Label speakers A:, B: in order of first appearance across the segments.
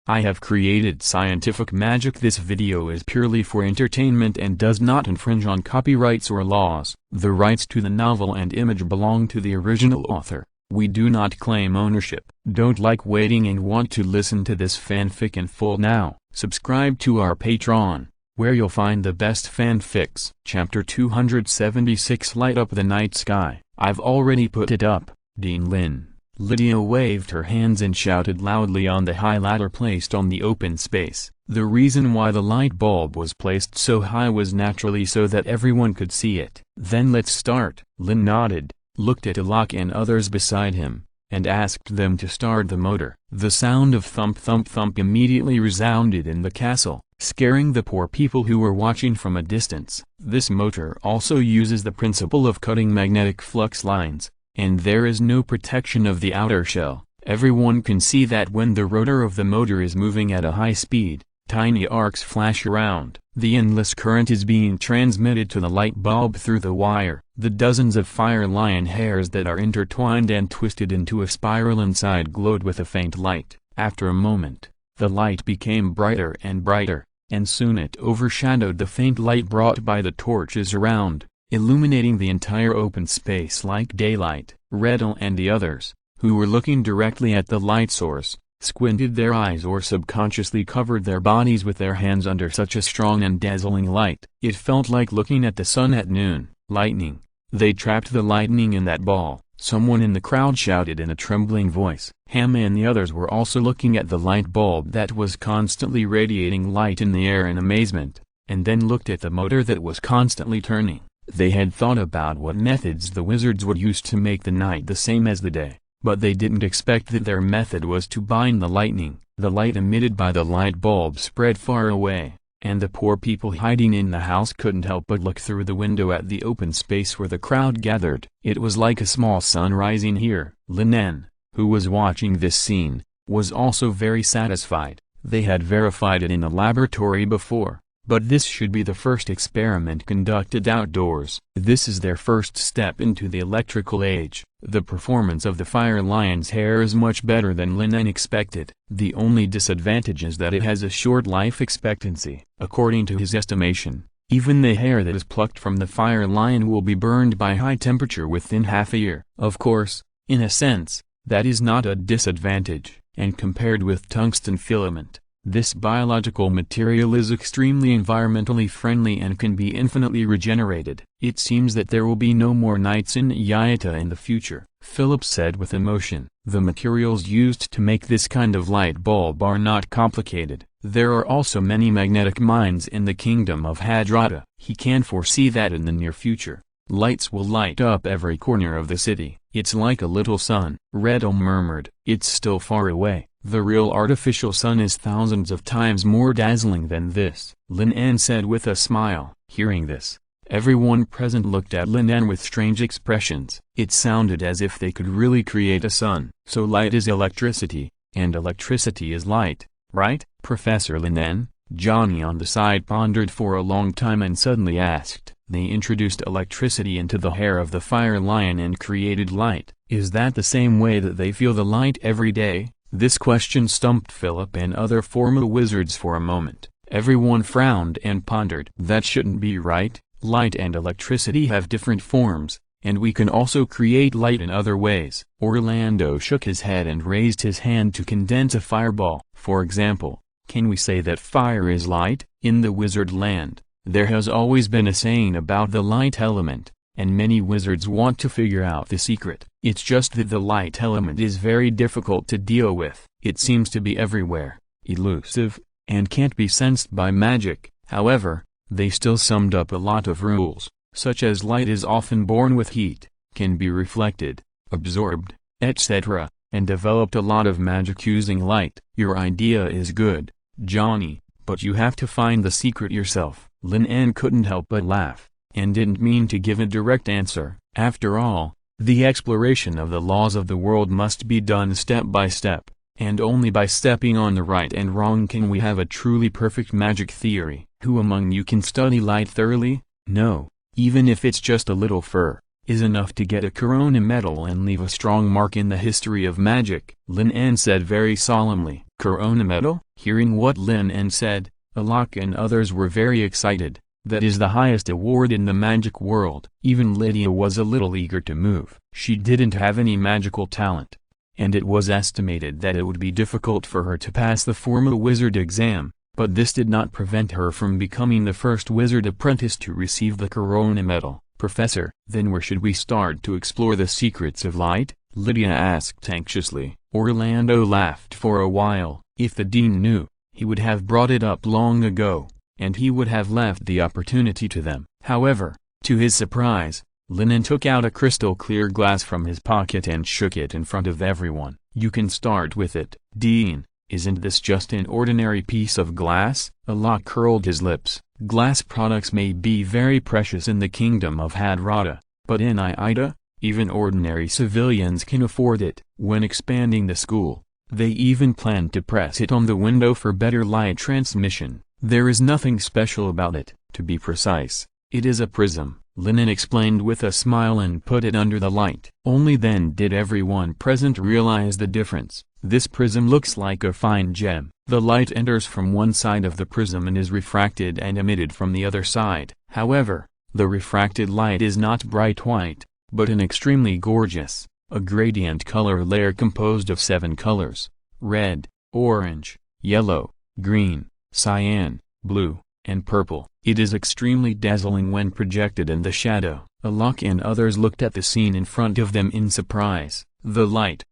A: I have created scientific magic. This video is purely for entertainment and does not infringe on copyrights or laws. The rights to the novel and image belong to the original author. We do not claim ownership. Don't like waiting and want to listen to this fanfic in full now? Subscribe to our Patreon, where you'll find the best fanfics. Chapter 276 Light Up the Night Sky. I've already put it up, Dean Lin. Lydia waved her hands and shouted loudly on the high ladder placed on the open space. The reason why the light bulb was placed so high was naturally so that everyone could see it. Then let's start. Lin nodded, looked at Alok and others beside him, and asked them to start the motor. The sound of thump thump thump immediately resounded in the castle, scaring the poor people who were watching from a distance. This motor also uses the principle of cutting magnetic flux lines, and there is no protection of the outer shell. Everyone can see that when the rotor of the motor is moving at a high speed, tiny arcs flash around. The endless current is being transmitted to the light bulb through the wire. The dozens of fire lion hairs that are intertwined and twisted into a spiral inside glowed with a faint light. After a moment, the light became brighter and brighter, and soon it overshadowed the faint light brought by the torches around, illuminating the entire open space like daylight. Redel and the others, who were looking directly at the light source, squinted their eyes or subconsciously covered their bodies with their hands under such a strong and dazzling light. It felt like looking at the sun at noon. Lightning. They trapped the lightning in that ball, someone in the crowd shouted in a trembling voice. Ham and the others were also looking at the light bulb that was constantly radiating light in the air in amazement, and then looked at the motor that was constantly turning. They had thought about what methods the wizards would use to make the night the same as the day, but they didn't expect that their method was to bind the lightning. The light emitted by the light bulb spread far away, and the poor people hiding in the house couldn't help but look through the window at the open space where the crowd gathered. It was like a small sun rising here. Lin En, who was watching this scene, was also very satisfied. They had verified it in a laboratory before, but this should be the first experiment conducted outdoors. This is their first step into the electrical age. The performance of the fire lion's hair is much better than Lin En expected. The only disadvantage is that it has a short life expectancy. According to his estimation, even the hair that is plucked from the fire lion will be burned by high temperature within half a year. Of course, in a sense, that is not a disadvantage, and compared with tungsten filament, this biological material is extremely environmentally friendly and can be infinitely regenerated. It seems that there will be no more nights in Yayata in the future, Philip said with emotion. The materials used to make this kind of light bulb are not complicated. There are also many magnetic mines in the kingdom of Hadrata. He can foresee that in the near future, lights will light up every corner of the city. It's like a little sun. Redel murmured. It's still far away. The real artificial sun is thousands of times more dazzling than this, Lin En said with a smile. Hearing this, everyone present looked at Lin En with strange expressions. It sounded as if they could really create a sun. So light is electricity, and electricity is light, right? Professor Lin En? Johnny on the side pondered for a long time and suddenly asked. They introduced electricity into the hair of the fire lion and created light. Is that the same way that they feel the light every day? This question stumped Philip and other former wizards for a moment. Everyone frowned and pondered. That shouldn't be right. Light and electricity have different forms, and we can also create light in other ways. Orlando shook his head and raised his hand to condense a fireball. For example, can we say that fire is light? In the wizard land, there has always been a saying about the light element, and many wizards want to figure out the secret. It's just that the light element is very difficult to deal with. It seems to be everywhere, elusive, and can't be sensed by magic. However, they still summed up a lot of rules, such as light is often born with heat, can be reflected, absorbed, etc., and developed a lot of magic using light. Your idea is good, Johnny, but you have to find the secret yourself. Lin En couldn't help but laugh, and didn't mean to give a direct answer. After all, the exploration of the laws of the world must be done step by step, and only by stepping on the right and wrong can we have a truly perfect magic theory. Who among you can study light thoroughly? No, even if it's just a little fur, is enough to get a Corona medal and leave a strong mark in the history of magic. Lin En said very solemnly. Corona medal? Hearing what Lin En said, Alok and others were very excited. That is the highest award in the magic world. Even Lydia was a little eager to move. She didn't have any magical talent, and it was estimated that it would be difficult for her to pass the formal wizard exam, but this did not prevent her from becoming the first wizard apprentice to receive the Corona medal. Professor, then where should we start to explore the secrets of light? Lydia asked anxiously. Orlando laughed for a while. If the dean knew, he would have brought it up long ago, and he would have left the opportunity to them. However, to his surprise, Lin En took out a crystal-clear glass from his pocket and shook it in front of everyone. You can start with it. Dean, isn't this just an ordinary piece of glass? Alok curled his lips. Glass products may be very precious in the kingdom of Hadrada, but in Ida, even ordinary civilians can afford it. When expanding the school, they even planned to press it on the window for better light transmission. There is nothing special about it. To be precise, it is a prism, Lin En explained with a smile and put it under the light. Only then did everyone present realize the difference. This prism looks like a fine gem. The light enters from one side of the prism and is refracted and emitted from the other side. However, the refracted light is not bright white, but an extremely gorgeous, a gradient color layer composed of 7 colors: red, orange, yellow, green, cyan, blue, and purple. It is extremely dazzling when projected in the shadow. Alok and others looked at the scene in front of them in surprise. The light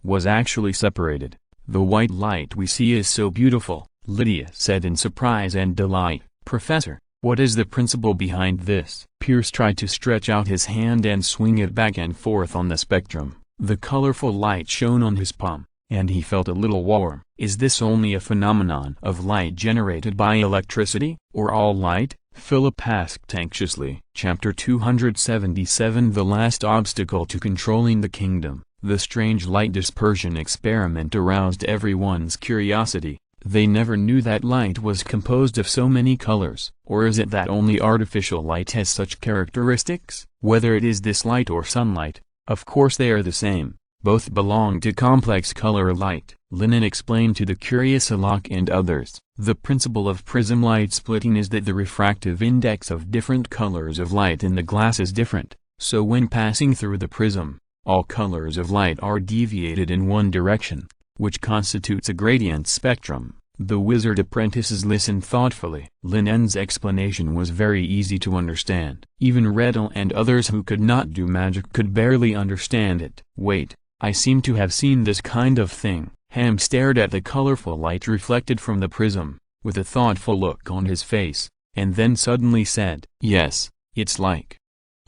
A: was actually separated. The white light we see is so beautiful, Lydia said in surprise and delight. Professor, what is the principle behind this? Pierce tried to stretch out his hand and swing it back and forth on the spectrum. The colorful light shone on his palm, and he felt a little warm. Is this only a phenomenon of light generated by electricity, or all light? Philip asked anxiously. Chapter 277 The last obstacle to controlling the kingdom. The strange light dispersion experiment aroused everyone's curiosity. They never knew that light was composed of so many colors. Or is it that only artificial light has such characteristics? Whether it is this light or sunlight, of course they are the same. Both belong to complex color light. Lin En explained to the curious Alok and others. The principle of prism light splitting is that the refractive index of different colors of light in the glass is different, so when passing through the prism, all colors of light are deviated in one direction, which constitutes a gradient spectrum. The wizard apprentices listened thoughtfully. Lin En's explanation was very easy to understand. Even Redel and others who could not do magic could barely understand it. Wait, I seem to have seen this kind of thing. Ham stared at the colorful light reflected from the prism, with a thoughtful look on his face, and then suddenly said, "Yes, it's like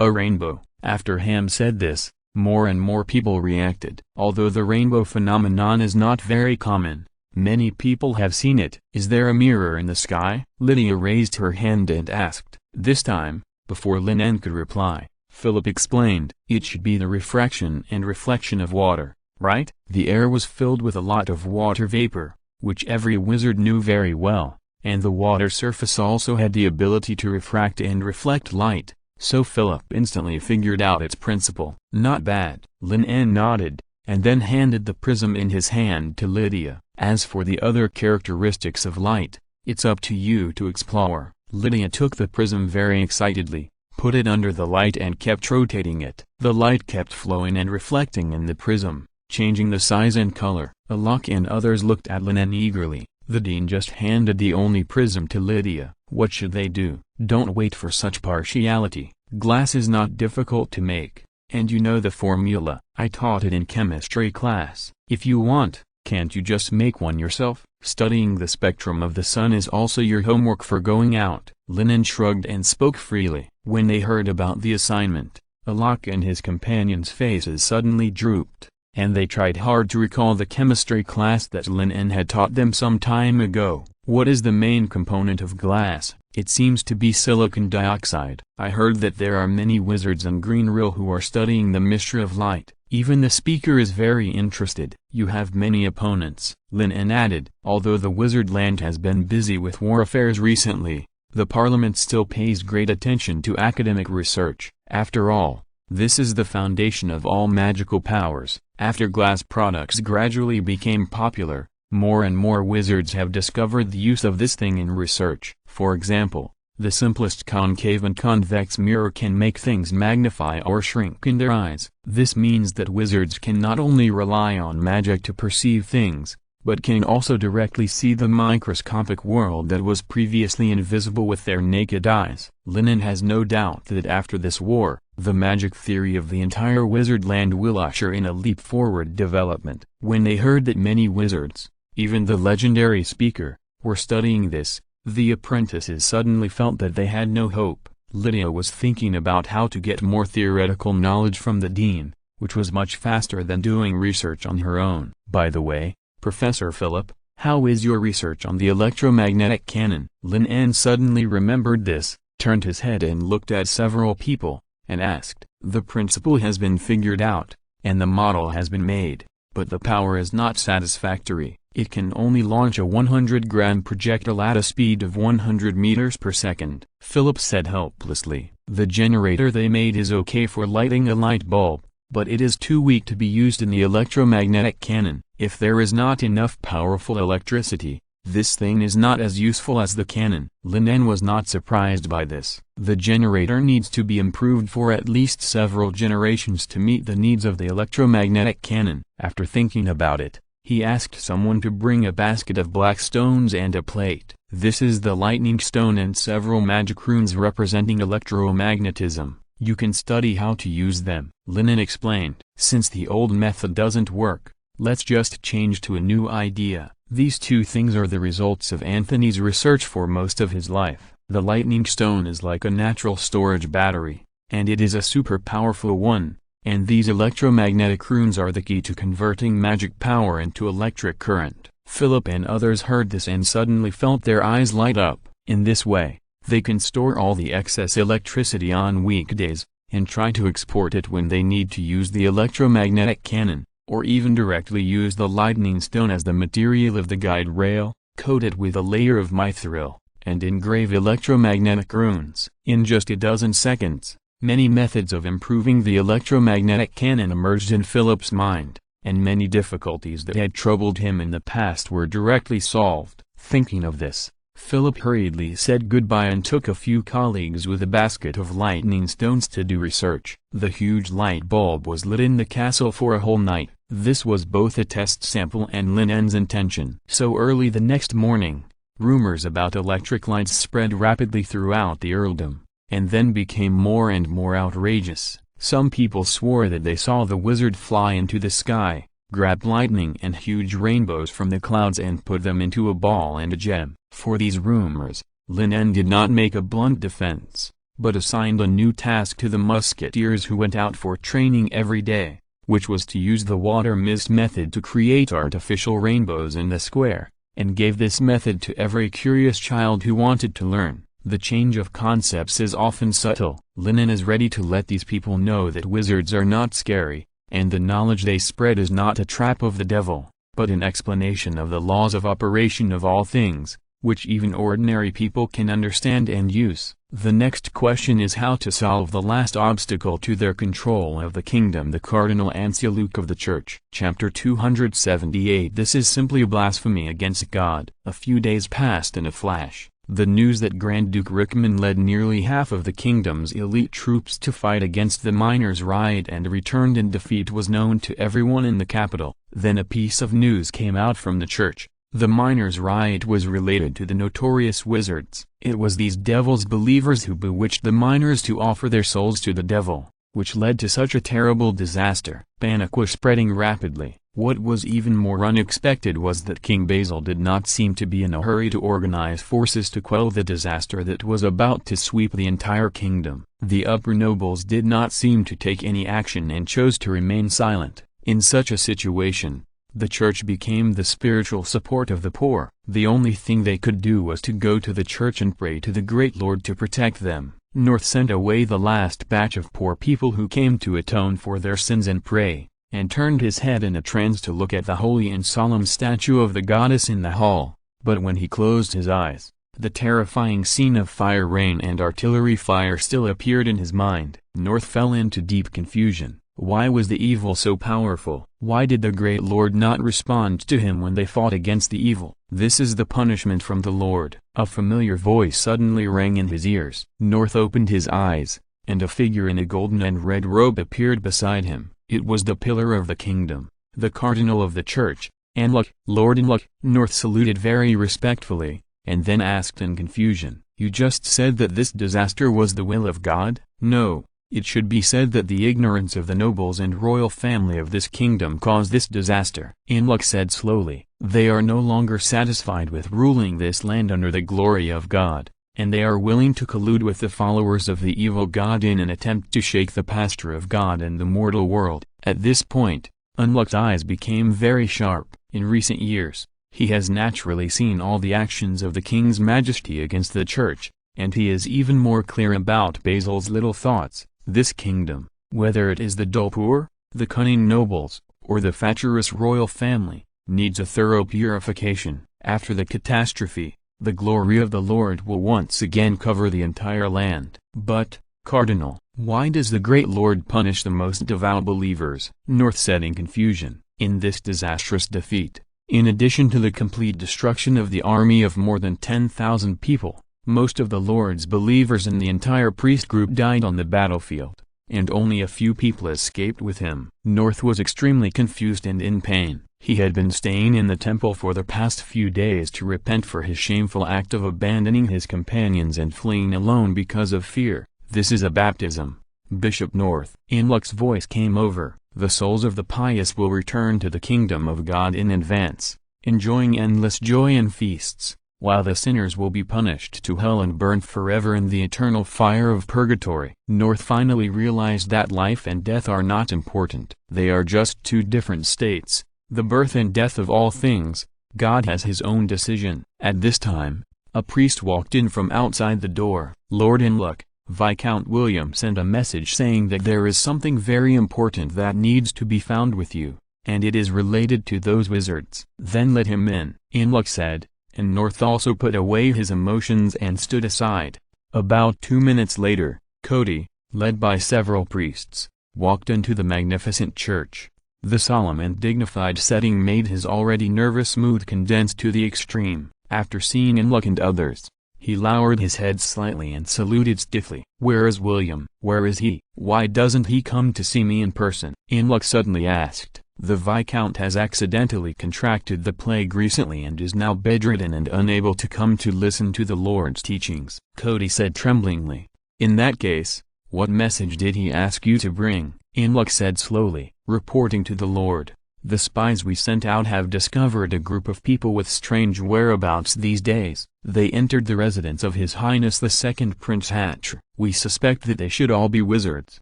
A: a rainbow." After Ham said this, more and more people reacted. Although the rainbow phenomenon is not very common, many people have seen it. Is there a mirror in the sky? Lydia raised her hand and asked. This time, before Lin En could reply, Philip explained. It should be the refraction and reflection of water, right? The air was filled with a lot of water vapor, which every wizard knew very well, and the water surface also had the ability to refract and reflect light, so Philip instantly figured out its principle. Not bad. Lin En nodded, and then handed the prism in his hand to Lydia. As for the other characteristics of light, it's up to you to explore. Lydia took the prism very excitedly, put it under the light and kept rotating it. The light kept flowing and reflecting in the prism, changing the size and color. Alok and others looked at Lin En eagerly. The dean just handed the only prism to Lydia. What should they do? Don't wait for such partiality. Glass is not difficult to make, and you know the formula. I taught it in chemistry class. If you want, can't you just make one yourself? Studying the spectrum of the sun is also your homework for going out. Lin En shrugged and spoke freely. When they heard about the assignment, Alok and his companions' faces suddenly drooped, and they tried hard to recall the chemistry class that Lin En had taught them some time ago. What is the main component of glass? It seems to be silicon dioxide. I heard that there are many wizards in Greenrill who are studying the mystery of light. Even the speaker is very interested. You have many opponents, Lin En added. Although the wizard land has been busy with war affairs recently, the parliament still pays great attention to academic research. After all, this is the foundation of all magical powers. After glass products gradually became popular, More and more wizards have discovered the use of this thing in research. For example, the simplest concave and convex mirror can make things magnify or shrink in their eyes. This means that wizards can not only rely on magic to perceive things, but can also directly see the microscopic world that was previously invisible with their naked eyes. Lin En has no doubt that after this war, the magic theory of the entire wizard land will usher in a leap-forward development. When they heard that many wizards, even the legendary speaker, were studying this, the apprentices suddenly felt that they had no hope. Lydia was thinking about how to get more theoretical knowledge from the dean, which was much faster than doing research on her own. By the way, Professor Philip, how is your research on the electromagnetic cannon? Lin En suddenly remembered this, turned his head and looked at several people, and asked. The principle has been figured out, and the model has been made, but the power is not satisfactory. It can only launch a 100-gram projectile at a speed of 100 meters per second. Philip said helplessly. The generator they made is okay for lighting a light bulb, but it is too weak to be used in the electromagnetic cannon. If there is not enough powerful electricity, this thing is not as useful as the cannon. Lin En was not surprised by this. The generator needs to be improved for at least several generations to meet the needs of the electromagnetic cannon. After thinking about it, he asked someone to bring a basket of black stones and a plate. This is the lightning stone and several magic runes representing electromagnetism. You can study how to use them. Lin En explained. Since the old method doesn't work, let's just change to a new idea. These two things are the results of Anthony's research for most of his life. The lightning stone is like a natural storage battery, and it is a super powerful one. And these electromagnetic runes are the key to converting magic power into electric current. Philip and others heard this and suddenly felt their eyes light up. In this way, they can store all the excess electricity on weekdays, and try to export it when they need to use the electromagnetic cannon, or even directly use the lightning stone as the material of the guide rail, coat it with a layer of mithril, and engrave electromagnetic runes. In just a dozen seconds, many methods of improving the electromagnetic cannon emerged in Philip's mind, and many difficulties that had troubled him in the past were directly solved. Thinking of this, Philip hurriedly said goodbye and took a few colleagues with a basket of lightning stones to do research. The huge light bulb was lit in the castle for a whole night. This was both a test sample and Lin En's intention. So early the next morning, rumors about electric lights spread rapidly throughout the earldom, and then became more and more outrageous. Some people swore that they saw the wizard fly into the sky, grab lightning and huge rainbows from the clouds and put them into a ball and a gem. For these rumors, Lin En did not make a blunt defense, but assigned a new task to the musketeers who went out for training every day, which was to use the water mist method to create artificial rainbows in the square, and gave this method to every curious child who wanted to learn. The change of concepts is often subtle. Lin En is ready to let these people know that wizards are not scary, and the knowledge they spread is not a trap of the devil, but an explanation of the laws of operation of all things, which even ordinary people can understand and use. The next question is how to solve the last obstacle to their control of the kingdom, the Cardinal Anciluke of the Church. Chapter 278. This is simply blasphemy against God. A few days passed in a flash. The news that Grand Duke Rickman led nearly half of the kingdom's elite troops to fight against the miners' riot and returned in defeat was known to everyone in the capital. Then a piece of news came out from the church. The miners' riot was related to the notorious wizards. It was these devil's believers who bewitched the miners to offer their souls to the devil, which led to such a terrible disaster. Panic was spreading rapidly. What was even more unexpected was that King Basil did not seem to be in a hurry to organize forces to quell the disaster that was about to sweep the entire kingdom. The upper nobles did not seem to take any action and chose to remain silent. In such a situation, the church became the spiritual support of the poor. The only thing they could do was to go to the church and pray to the great Lord to protect them. North sent away the last batch of poor people who came to atone for their sins and pray, and turned his head in a trance to look at the holy and solemn statue of the goddess in the hall. But when he closed his eyes, the terrifying scene of fire rain and artillery fire still appeared in his mind. North fell into deep confusion. Why was the evil so powerful? Why did the great Lord not respond to him when they fought against the evil? This is the punishment from the Lord. A familiar voice suddenly rang in his ears. North opened his eyes, and a figure in a golden and red robe appeared beside him. It was the pillar of the kingdom, the cardinal of the church. "And look, Lord, and look." North saluted very respectfully, and then asked in confusion, "You just said that this disaster was the will of God?" "No, it should be said that the ignorance of the nobles and royal family of this kingdom caused this disaster." Inlook said slowly, "They are no longer satisfied with ruling this land under the glory of God, and they are willing to collude with the followers of the evil god in an attempt to shake the pasture of God in the mortal world." At this point, Unlock's eyes became very sharp. In recent years, he has naturally seen all the actions of the King's Majesty against the Church, and he is even more clear about Basil's little thoughts. This kingdom, whether it is the dull poor, the cunning nobles, or the fatuous royal family, needs a thorough purification. After the catastrophe, the glory of the Lord will once again cover the entire land. "But, Cardinal, why does the great Lord punish the most devout believers?" North said in confusion. In this disastrous defeat, in addition to the complete destruction of the army of more than 10,000 people, most of the Lord's believers and the entire priest group died on the battlefield, and only a few people escaped with him. North was extremely confused and in pain. He had been staying in the temple for the past few days to repent for his shameful act of abandoning his companions and fleeing alone because of fear. "This is a baptism, Bishop North." Inlook's voice came over. "The souls of the pious will return to the kingdom of God in advance, enjoying endless joy and feasts, while the sinners will be punished to hell and burned forever in the eternal fire of purgatory." North finally realized that life and death are not important. They are just two different states, the birth and death of all things. God has his own decision. At this time, a priest walked in from outside the door. "Lord Inlook, Viscount William sent a message saying that there is something very important that needs to be found with you, and it is related to those wizards." "Then let him in," Inlook said, and North also put away his emotions and stood aside. About 2 minutes later, Cody, led by several priests, walked into the magnificent church. The solemn and dignified setting made his already nervous mood condense to the extreme. After seeing Inlook and others, he lowered his head slightly and saluted stiffly. "Where is William? Where is he? Why doesn't he come to see me in person?" Inlook suddenly asked. "The Viscount has accidentally contracted the plague recently and is now bedridden and unable to come to listen to the Lord's teachings," Cody said tremblingly. "In that case, what message did he ask you to bring?" Inlook said slowly, "Reporting to the Lord, the spies we sent out have discovered a group of people with strange whereabouts these days. They entered the residence of His Highness the Second Prince Hatcher. We suspect that they should all be wizards."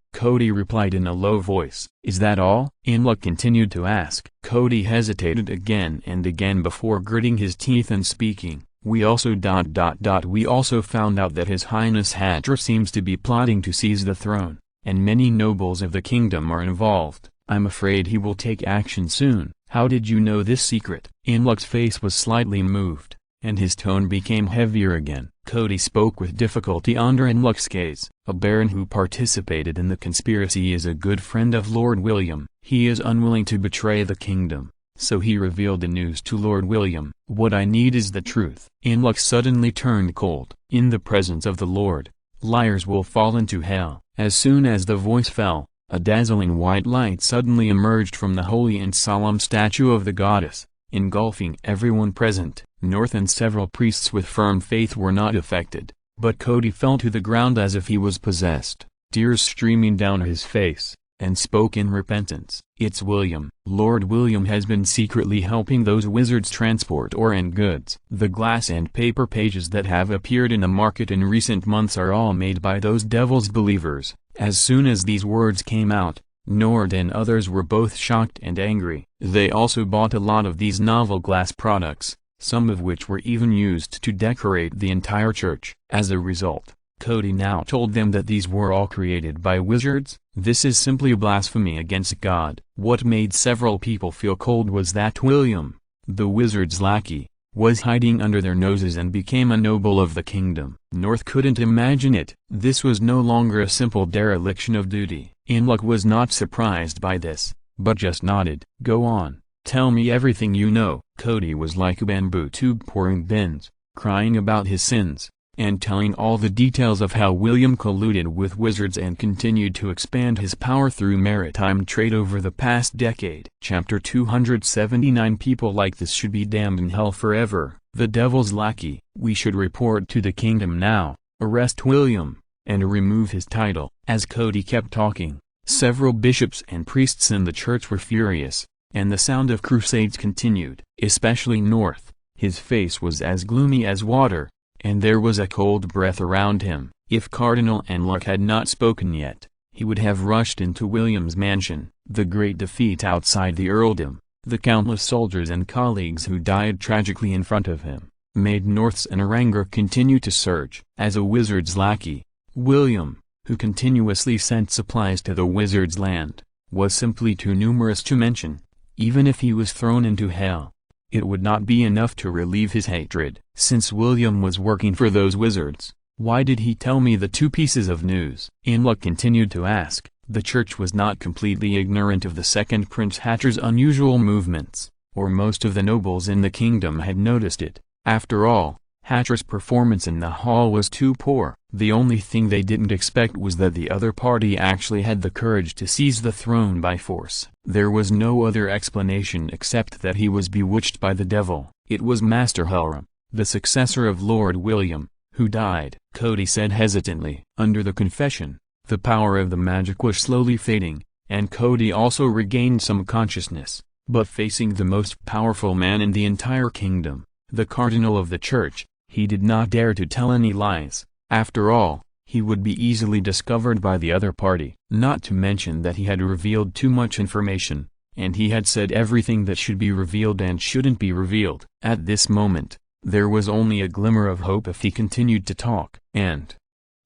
A: Cody replied in a low voice. "Is that all?" Inlook continued to ask. Cody hesitated again and again before gritting his teeth and speaking. We also found out that His Highness Hatcher seems to be plotting to seize the throne, and many nobles of the kingdom are involved. I'm afraid he will take action soon." "How did you know this secret?" Inlook's face was slightly moved, and his tone became heavier again. Cody spoke with difficulty under Inlook's gaze. "A baron who participated in the conspiracy is a good friend of Lord William. He is unwilling to betray the kingdom, so he revealed the news to Lord William. What I need is the truth." Inlook suddenly turned cold. "In the presence of the Lord, liars will fall into hell." As soon as the voice fell, a dazzling white light suddenly emerged from the holy and solemn statue of the goddess, engulfing everyone present. North and several priests with firm faith were not affected, but Cody fell to the ground as if he was possessed, tears streaming down his face, and spoke in repentance. "It's William. Lord William has been secretly helping those wizards transport ore and goods. The glass and paper pages that have appeared in the market in recent months are all made by those devil's believers." As soon as these words came out, Nord and others were both shocked and angry. They also bought a lot of these novel glass products, some of which were even used to decorate the entire church. As a result, Cody now told them that these were all created by wizards. This is simply blasphemy against God. What made several people feel cold was that William, the wizard's lackey, was hiding under their noses and became a noble of the kingdom. North couldn't imagine it. This was no longer a simple dereliction of duty. Unluck was not surprised by this, but just nodded. "Go on, tell me everything you know." Cody was like a bamboo tube pouring bins, crying about his sins, and telling all the details of how William colluded with wizards and continued to expand his power through maritime trade over the past decade. Chapter 279. People like this should be damned in hell forever. The devil's lackey. We should report to the kingdom now, arrest William, and remove his title. As Cody kept talking, several bishops and priests in the church were furious, and the sound of crusades continued. Especially North, his face was as gloomy as water, and there was a cold breath around him. If Cardinal Unluck had not spoken yet, he would have rushed into William's mansion. The great defeat outside the earldom, the countless soldiers and colleagues who died tragically in front of him, made North's inner anger continue to surge. As a wizard's lackey, William, who continuously sent supplies to the wizard's land, was simply too numerous to mention. Even if he was thrown into hell, it would not be enough to relieve his hatred. Since William was working for those wizards, why did he tell me the two pieces of news? Unluck continued to ask. The church was not completely ignorant of the second Prince Hatcher's unusual movements, or most of the nobles in the kingdom had noticed it. After all, Hatcher's performance in the hall was too poor. The only thing they didn't expect was that the other party actually had the courage to seize the throne by force. There was no other explanation except that he was bewitched by the devil. It was Master Halram, the successor of Lord William, who died. Cody said hesitantly. Under the confession, the power of the magic was slowly fading, and Cody also regained some consciousness, but facing the most powerful man in the entire kingdom, the cardinal of the church, he did not dare to tell any lies. After all, he would be easily discovered by the other party. Not to mention that he had revealed too much information, and he had said everything that should be revealed and shouldn't be revealed. At this moment, there was only a glimmer of hope if he continued to talk. And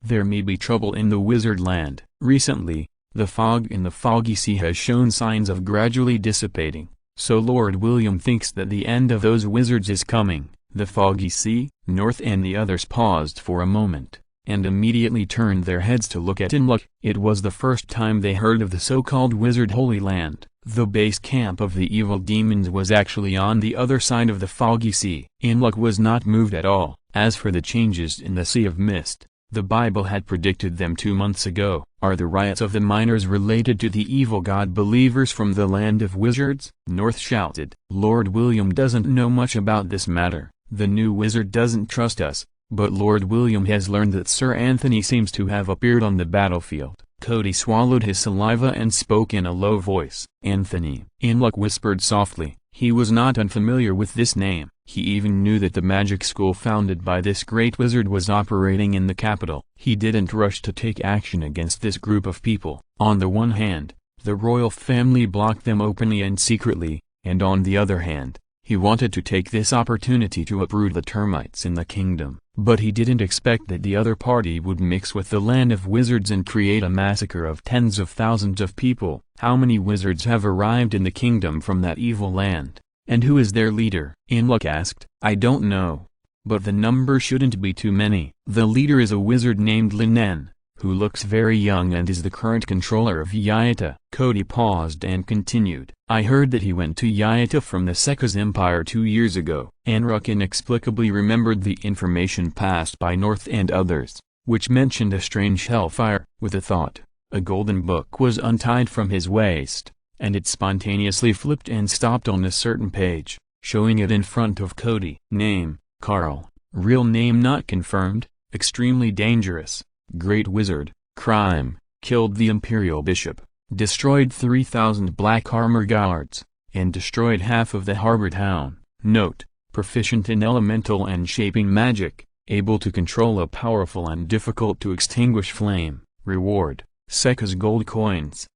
A: there may be trouble in the wizard land. Recently, the fog in the foggy sea has shown signs of gradually dissipating, so Lord William thinks that the end of those wizards is coming. The foggy sea? North and the others paused for a moment, and immediately turned their heads to look at Unluck. It was the first time they heard of the so-called Wizard Holy Land. The base camp of the evil demons was actually on the other side of the foggy sea. Unluck was not moved at all. As for the changes in the Sea of Mist, the Bible had predicted them 2 months ago. Are the riots of the miners related to the evil god believers from the land of wizards? North shouted. Lord William doesn't know much about this matter. The new wizard doesn't trust us, but Lord William has learned that Sir Anthony seems to have appeared on the battlefield. Cody swallowed his saliva and spoke in a low voice. Anthony. Unluck whispered softly. He was not unfamiliar with this name. He even knew that the magic school founded by this great wizard was operating in the capital. He didn't rush to take action against this group of people. On the one hand, the royal family blocked them openly and secretly, and on the other hand, he wanted to take this opportunity to uproot the termites in the kingdom. But he didn't expect that the other party would mix with the land of wizards and create a massacre of tens of thousands of people. How many wizards have arrived in the kingdom from that evil land? And who is their leader? Unluck asked. I don't know, but the number shouldn't be too many. The leader is a wizard named Lin En, who looks very young and is the current controller of Yaita. Cody paused and continued. I heard that he went to Yaita from the Sekka's empire 2 years ago. Unluck inexplicably remembered the information passed by North and others, which mentioned a strange hellfire. With a thought, a golden book was untied from his waist, and it spontaneously flipped and stopped on a certain page, showing it in front of Cody. Name, Carl. Real name not confirmed. Extremely dangerous. Great wizard. Crime, killed the imperial bishop, destroyed 3,000 black armor guards, and destroyed half of the harbor town. Note, proficient in elemental and shaping magic, able to control a powerful and difficult to extinguish flame. Reward, Sekka's gold coins.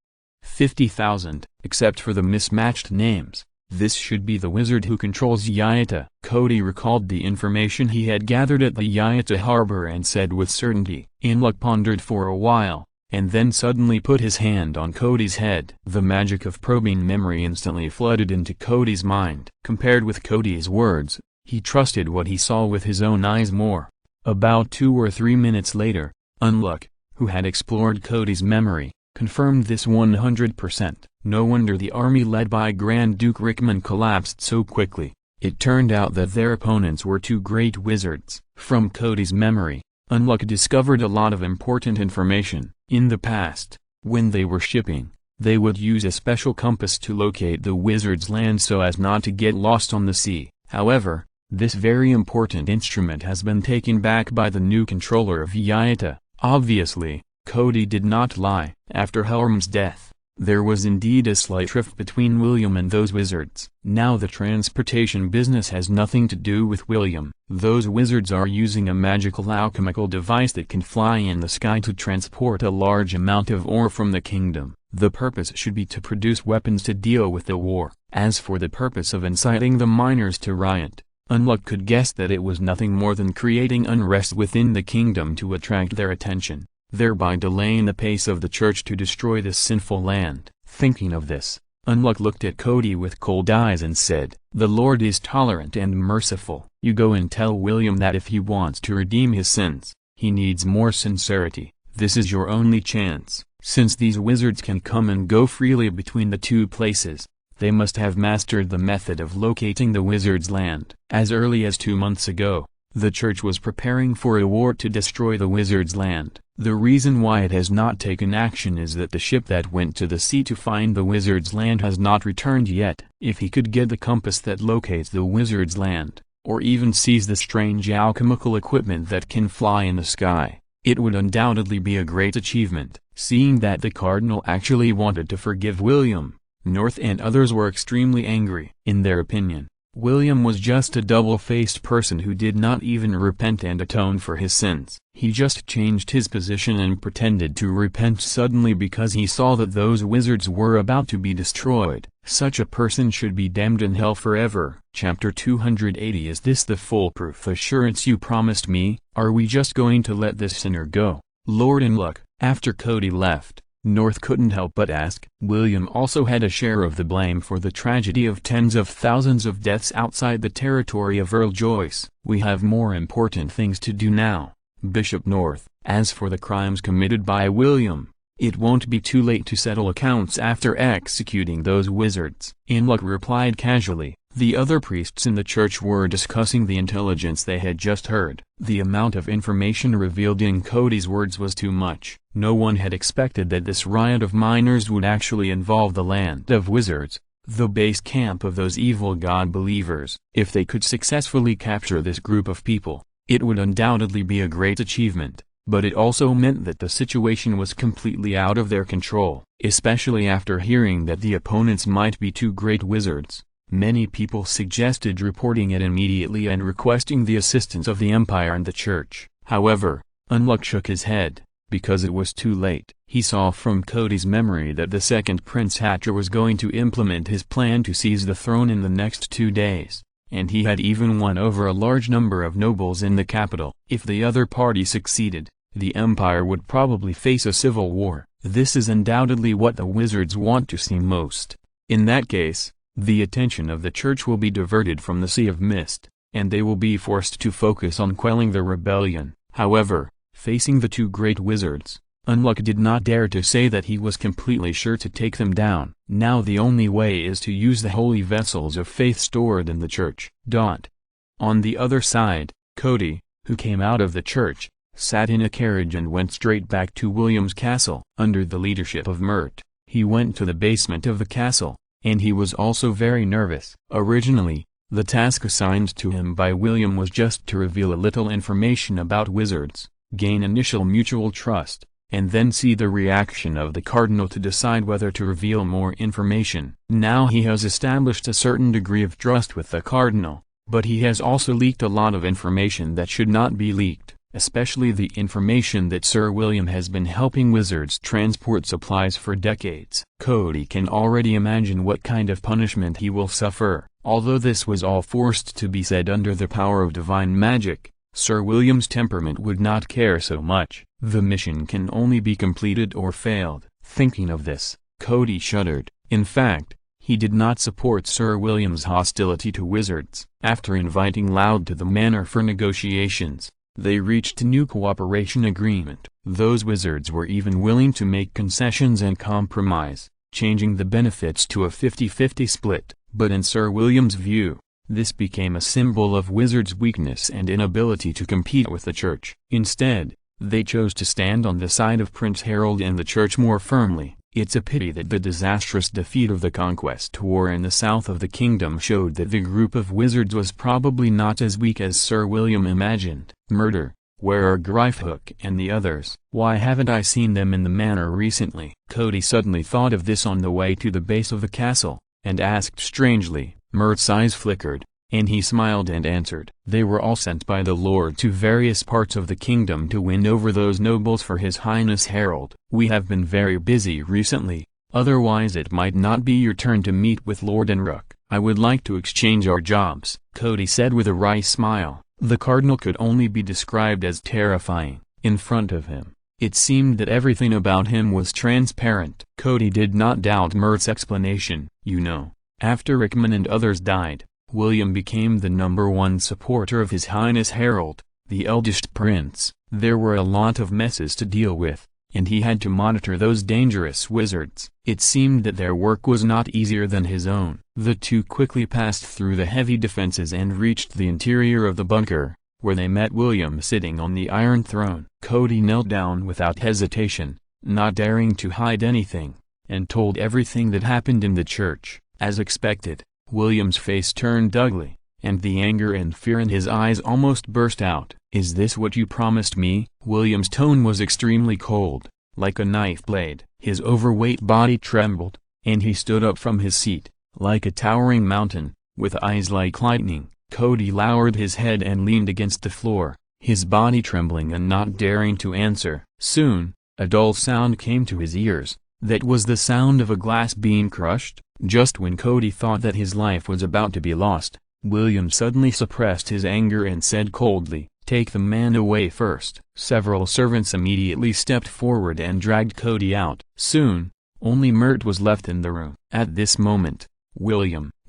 A: 50,000. Except for the mismatched names, this should be the wizard who controls Yaita. Cody recalled the information he had gathered at the Yaita harbor and said with certainty. Unluck pondered for a while, and then suddenly put his hand on Cody's head. The magic of probing memory instantly flooded into Cody's mind. Compared with Cody's words, he trusted what he saw with his own eyes more. About 2 or 3 minutes later, Unluck, who had explored Cody's memory, confirmed this 100%. No wonder the army led by Grand Duke Rickman collapsed so quickly. It turned out that their opponents were two great wizards. From Cody's memory, Unluck discovered a lot of important information. In the past, when they were shipping, they would use a special compass to locate the wizard's land so as not to get lost on the sea. However, this very important instrument has been taken back by the new controller of Yaita. Obviously, Cody did not lie. After Helm's death, there was indeed a slight rift between William and those wizards. Now the transportation business has nothing to do with William. Those wizards are using a magical alchemical device that can fly in the sky to transport a large amount of ore from the kingdom. The purpose should be to produce weapons to deal with the war. As for the purpose of inciting the miners to riot, Unluck could guess that it was nothing more than creating unrest within the kingdom to attract their attention, thereby delaying the pace of the church to destroy this sinful land. Thinking of this, Unluck looked at Cody with cold eyes and said, "The Lord is tolerant and merciful. You go and tell William that if he wants to redeem his sins, he needs more sincerity. This is your only chance. Since these wizards can come and go freely between the two places, they must have mastered the method of locating the wizard's land." As early as 2 months ago, the church was preparing for a war to destroy the wizard's land. The reason why it has not taken action is that the ship that went to the sea to find the wizard's land has not returned yet. If he could get the compass that locates the wizard's land, or even seize the strange alchemical equipment that can fly in the sky, it would undoubtedly be a great achievement. Seeing that the cardinal actually wanted to forgive William, North and others were extremely angry. In their opinion, William was just a double-faced person who did not even repent and atone for his sins. He just changed his position and pretended to repent suddenly because he saw that those wizards were about to be destroyed. Such a person should be damned in hell forever. Chapter 280. Is this the foolproof assurance you promised me? Are we just going to let this sinner go? Lord Unluck. After Cody left, North couldn't help but ask. William also had a share of the blame for the tragedy of tens of thousands of deaths outside the territory of Earl Joyce. We have more important things to do now, Bishop North. As for the crimes committed by William, it won't be too late to settle accounts after executing those wizards. Unluck replied casually. The other priests in the church were discussing the intelligence they had just heard. The amount of information revealed in Cody's words was too much. No one had expected that this riot of miners would actually involve the land of wizards, the base camp of those evil God-believers. If they could successfully capture this group of people, it would undoubtedly be a great achievement, but it also meant that the situation was completely out of their control. Especially after hearing that the opponents might be two great wizards, many people suggested reporting it immediately and requesting the assistance of the Empire and the Church. However, Unluck shook his head, because it was too late. He saw from Cody's memory that the second Prince Hatcher was going to implement his plan to seize the throne in the next 2 days, and he had even won over a large number of nobles in the capital. If the other party succeeded, the Empire would probably face a civil war. This is undoubtedly what the wizards want to see most. In that case, the attention of the church will be diverted from the Sea of Mist, and they will be forced to focus on quelling the rebellion. However, facing the two great wizards, Unluck did not dare to say that he was completely sure to take them down. Now the only way is to use the holy vessels of faith stored in the church. On the other side, Cody, who came out of the church, sat in a carriage and went straight back to William's castle. Under the leadership of Mert, he went to the basement of the castle, and he was also very nervous. Originally, the task assigned to him by William was just to reveal a little information about wizards, gain initial mutual trust, and then see the reaction of the cardinal to decide whether to reveal more information. Now he has established a certain degree of trust with the cardinal, but he has also leaked a lot of information that should not be leaked, especially the information that Sir William has been helping wizards transport supplies for decades. Cody can already imagine what kind of punishment he will suffer. Although this was all forced to be said under the power of divine magic, Sir William's temperament would not care so much. The mission can only be completed or failed. Thinking of this, Cody shuddered. In fact, he did not support Sir William's hostility to wizards. After inviting Loud to the manor for negotiations, They reached a new cooperation agreement. Those wizards were even willing to make concessions and compromise, changing the benefits to a 50-50 split. But in Sir William's view, this became a symbol of wizards' weakness and inability to compete with the church. Instead, they chose to stand on the side of Prince Harold and the church more firmly. It's a pity that the disastrous defeat of the Conquest War in the south of the kingdom showed that the group of wizards was probably not as weak as Sir William imagined. Murder. Where are Gryffhook and the others? Why haven't I seen them in the manor recently? Cody suddenly thought of this on the way to the base of the castle, and asked strangely. Mirt's eyes flickered, and he smiled and answered. They were all sent by the Lord to various parts of the kingdom to win over those nobles for His Highness Harold. We have been very busy recently, otherwise it might not be your turn to meet with Lord Enrook. I would like to exchange our jobs, Cody said with a wry smile. The cardinal could only be described as terrifying. In front of him, it seemed that everything about him was transparent. Cody did not doubt Mirt's explanation. You know, after Rickman and others died, William became the #1 supporter of His Highness Harold, the eldest prince. There were a lot of messes to deal with, and he had to monitor those dangerous wizards. It seemed that their work was not easier than his own. The two quickly passed through the heavy defenses and reached the interior of the bunker, where they met William sitting on the Iron Throne. Cody knelt down without hesitation, not daring to hide anything, and told everything that happened in the church. As expected, William's face turned ugly, and the anger and fear in his eyes almost burst out. Is this what you promised me? William's tone was extremely cold, like a knife blade. His overweight body trembled, and he stood up from his seat, like a towering mountain, with eyes like lightning. Cody lowered his head and leaned against the floor, his body trembling and not daring to answer. Soon, a dull sound came to his ears. That was the sound of a glass being crushed. Just when Cody thought that his life was about to be lost, William suddenly suppressed his anger and said coldly, "Take the man away first." Several servants immediately stepped forward and dragged Cody out. Soon, only Mirt was left in the room. At this moment,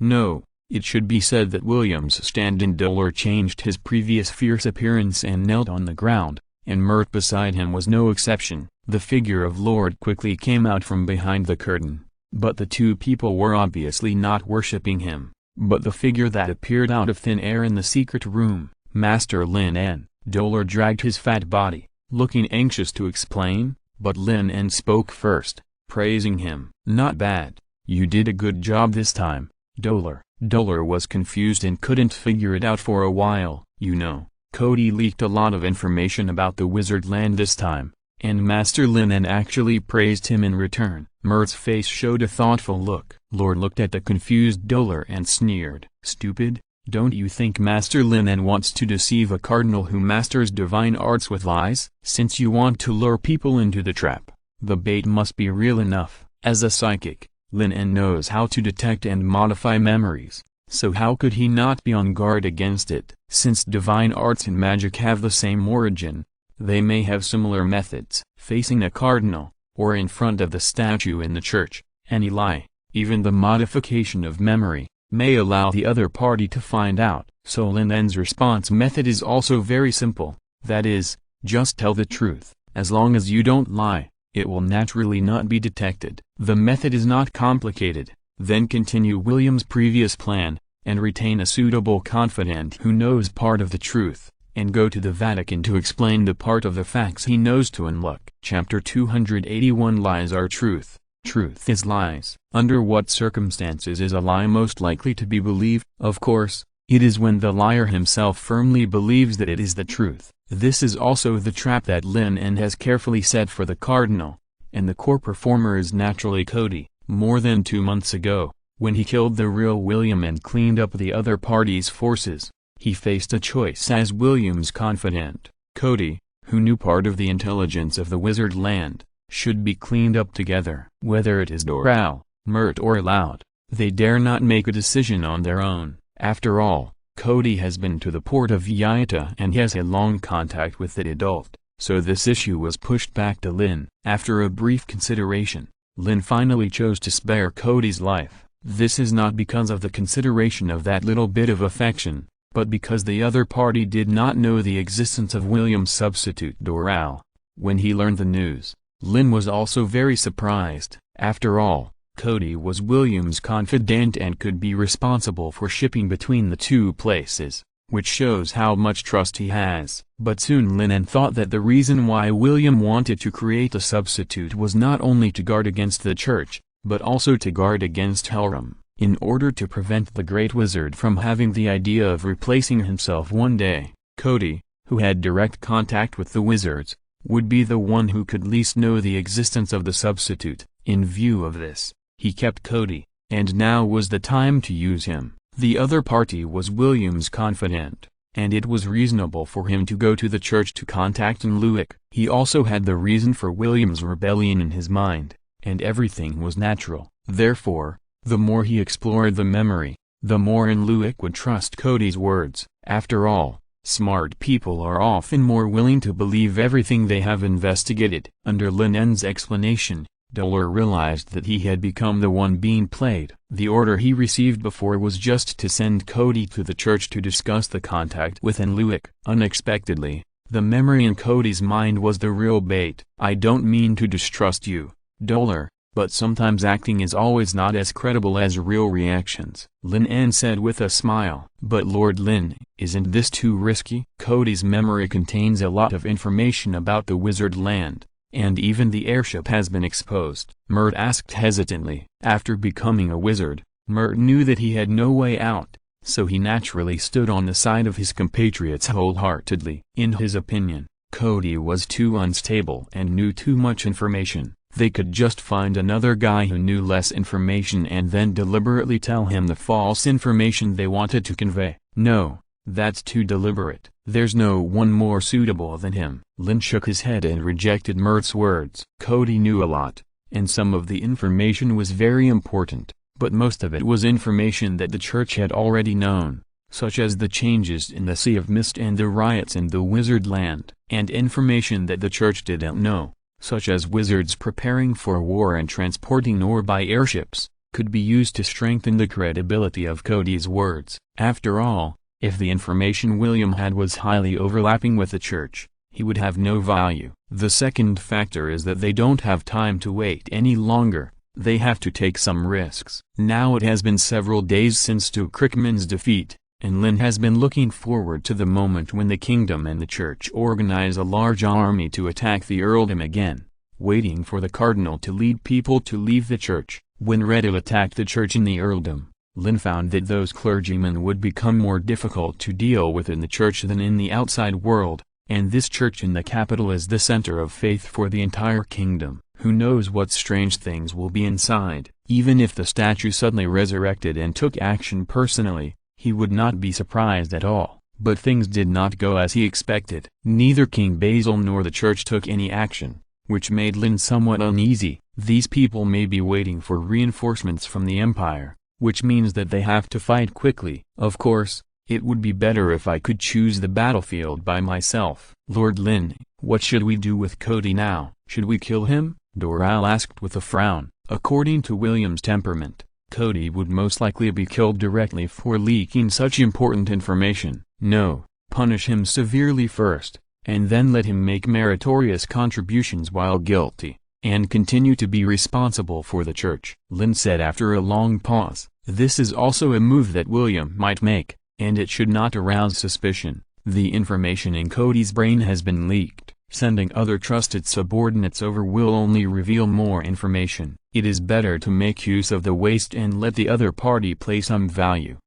A: No, it should be said that William's stand-in Dolor changed his previous fierce appearance and knelt on the ground, and Mirt beside him was no exception. The figure of Lord quickly came out from behind the curtain, but the two people were obviously not worshipping him. But the figure that appeared out of thin air in the secret room, Master Lin En. Dolor dragged his fat body, looking anxious to explain, but Lin En spoke first, praising him. "Not bad. You did a good job this time, Dolor." Dolor was confused and couldn't figure it out for a while. You know, Cody leaked a lot of information about the wizard land this time, and Master Lin En actually praised him in return. Mirt's face showed a thoughtful look. Lord looked at the confused Dolor and sneered. "Stupid, don't you think Master Lin En wants to deceive a cardinal who masters divine arts with lies? Since you want to lure people into the trap, the bait must be real enough." As a psychic, Lin En knows how to detect and modify memories, so how could he not be on guard against it? Since divine arts and magic have the same origin, they may have similar methods. Facing a cardinal, or in front of the statue in the church, any lie, even the modification of memory, may allow the other party to find out. So Lin En's response method is also very simple, that is, just tell the truth. As long as you don't lie, it will naturally not be detected. The method is not complicated. Then continue William's previous plan, and retain a suitable confidant who knows part of the truth, and go to the Vatican to explain the part of the facts he knows to unlock. Chapter 281 Lies are truth. Truth is lies. Under what circumstances is a lie most likely to be believed? Of course, it is when the liar himself firmly believes that it is the truth. This is also the trap that Lin En has carefully set for the cardinal, and the core performer is naturally Cody. More than 2 months ago, when he killed the real William and cleaned up the other party's forces, he faced a choice as William's confidant. Cody, who knew part of the intelligence of the wizard land, should be cleaned up together. Whether it is Doral, Mirt or Loud, they dare not make a decision on their own. After all, Cody has been to the port of Yaita and has a long contact with the adult, so this issue was pushed back to Lin. After a brief consideration, Lin finally chose to spare Cody's life. This is not because of the consideration of that little bit of affection, but because the other party did not know the existence of William's substitute Doral. When he learned the news, Lin was also very surprised. After all, Cody was William's confidant and could be responsible for shipping between the two places, which shows how much trust he has. But soon Lin En thought that the reason why William wanted to create a substitute was not only to guard against the church, but also to guard against Helram, in order to prevent the Great Wizard from having the idea of replacing himself one day. Cody, who had direct contact with the wizards, would be the one who could least know the existence of the substitute. In view of this, he kept Cody, and now was the time to use him. The other party was William's confidant, and it was reasonable for him to go to the church to contact Enluik. He also had the reason for William's rebellion in his mind, and everything was natural. Therefore, the more he explored the memory, the more Enluik would trust Cody's words. After all, smart people are often more willing to believe everything they have investigated. Under Lin En's explanation, Dolar realized that he had become the one being played. The order he received before was just to send Cody to the church to discuss the contact with Enluik. Unexpectedly, the memory in Cody's mind was the real bait. "I don't mean to distrust you, Dolar, but sometimes acting is always not as credible as real reactions," Lin En said with a smile. "But Lord Lin, isn't this too risky?" Cody's memory contains a lot of information about the wizard land, and even the airship has been exposed, Mert asked hesitantly. After becoming a wizard, Mert knew that he had no way out, so he naturally stood on the side of his compatriots wholeheartedly. In his opinion, Cody was too unstable and knew too much information. They could just find another guy who knew less information and then deliberately tell him the false information they wanted to convey. No, that's too deliberate. There's no one more suitable than him. Lin shook his head and rejected Mert's words. Cody knew a lot, and some of the information was very important, but most of it was information that the church had already known, such as the changes in the Sea of Mist and the riots in the wizard land, and information that the church didn't know, such as wizards preparing for war and transporting ore by airships, could be used to strengthen the credibility of Cody's words. After all, if the information William had was highly overlapping with the church, he would have no value. The second factor is that they don't have time to wait any longer. They have to take some risks. Now it has been several days since Stu Crickman's defeat, and Lin has been looking forward to the moment when the kingdom and the church organize a large army to attack the earldom again, waiting for the cardinal to lead people to leave the church. When Reddit attacked the church in the earldom, Lin found that those clergymen would become more difficult to deal with in the church than in the outside world, and this church in the capital is the center of faith for the entire kingdom. Who knows what strange things will be inside? Even if the statue suddenly resurrected and took action personally, he would not be surprised at all. But things did not go as he expected. Neither King Basil nor the church took any action, which made Lin somewhat uneasy. These people may be waiting for reinforcements from the Empire, which means that they have to fight quickly. Of course, it would be better if I could choose the battlefield by myself. Lord Lin, what should we do with Cody now? Should we kill him? Doral asked with a frown. According to William's temperament, Cody would most likely be killed directly for leaking such important information. No, punish him severely first, and then let him make meritorious contributions while guilty, and continue to be responsible for the church. Lin said after a long pause. This is also a move that William might make, and it should not arouse suspicion. The information in Cody's brain has been leaked. Sending other trusted subordinates over will only reveal more information. It is better to make use of the waste and let the other party place some value.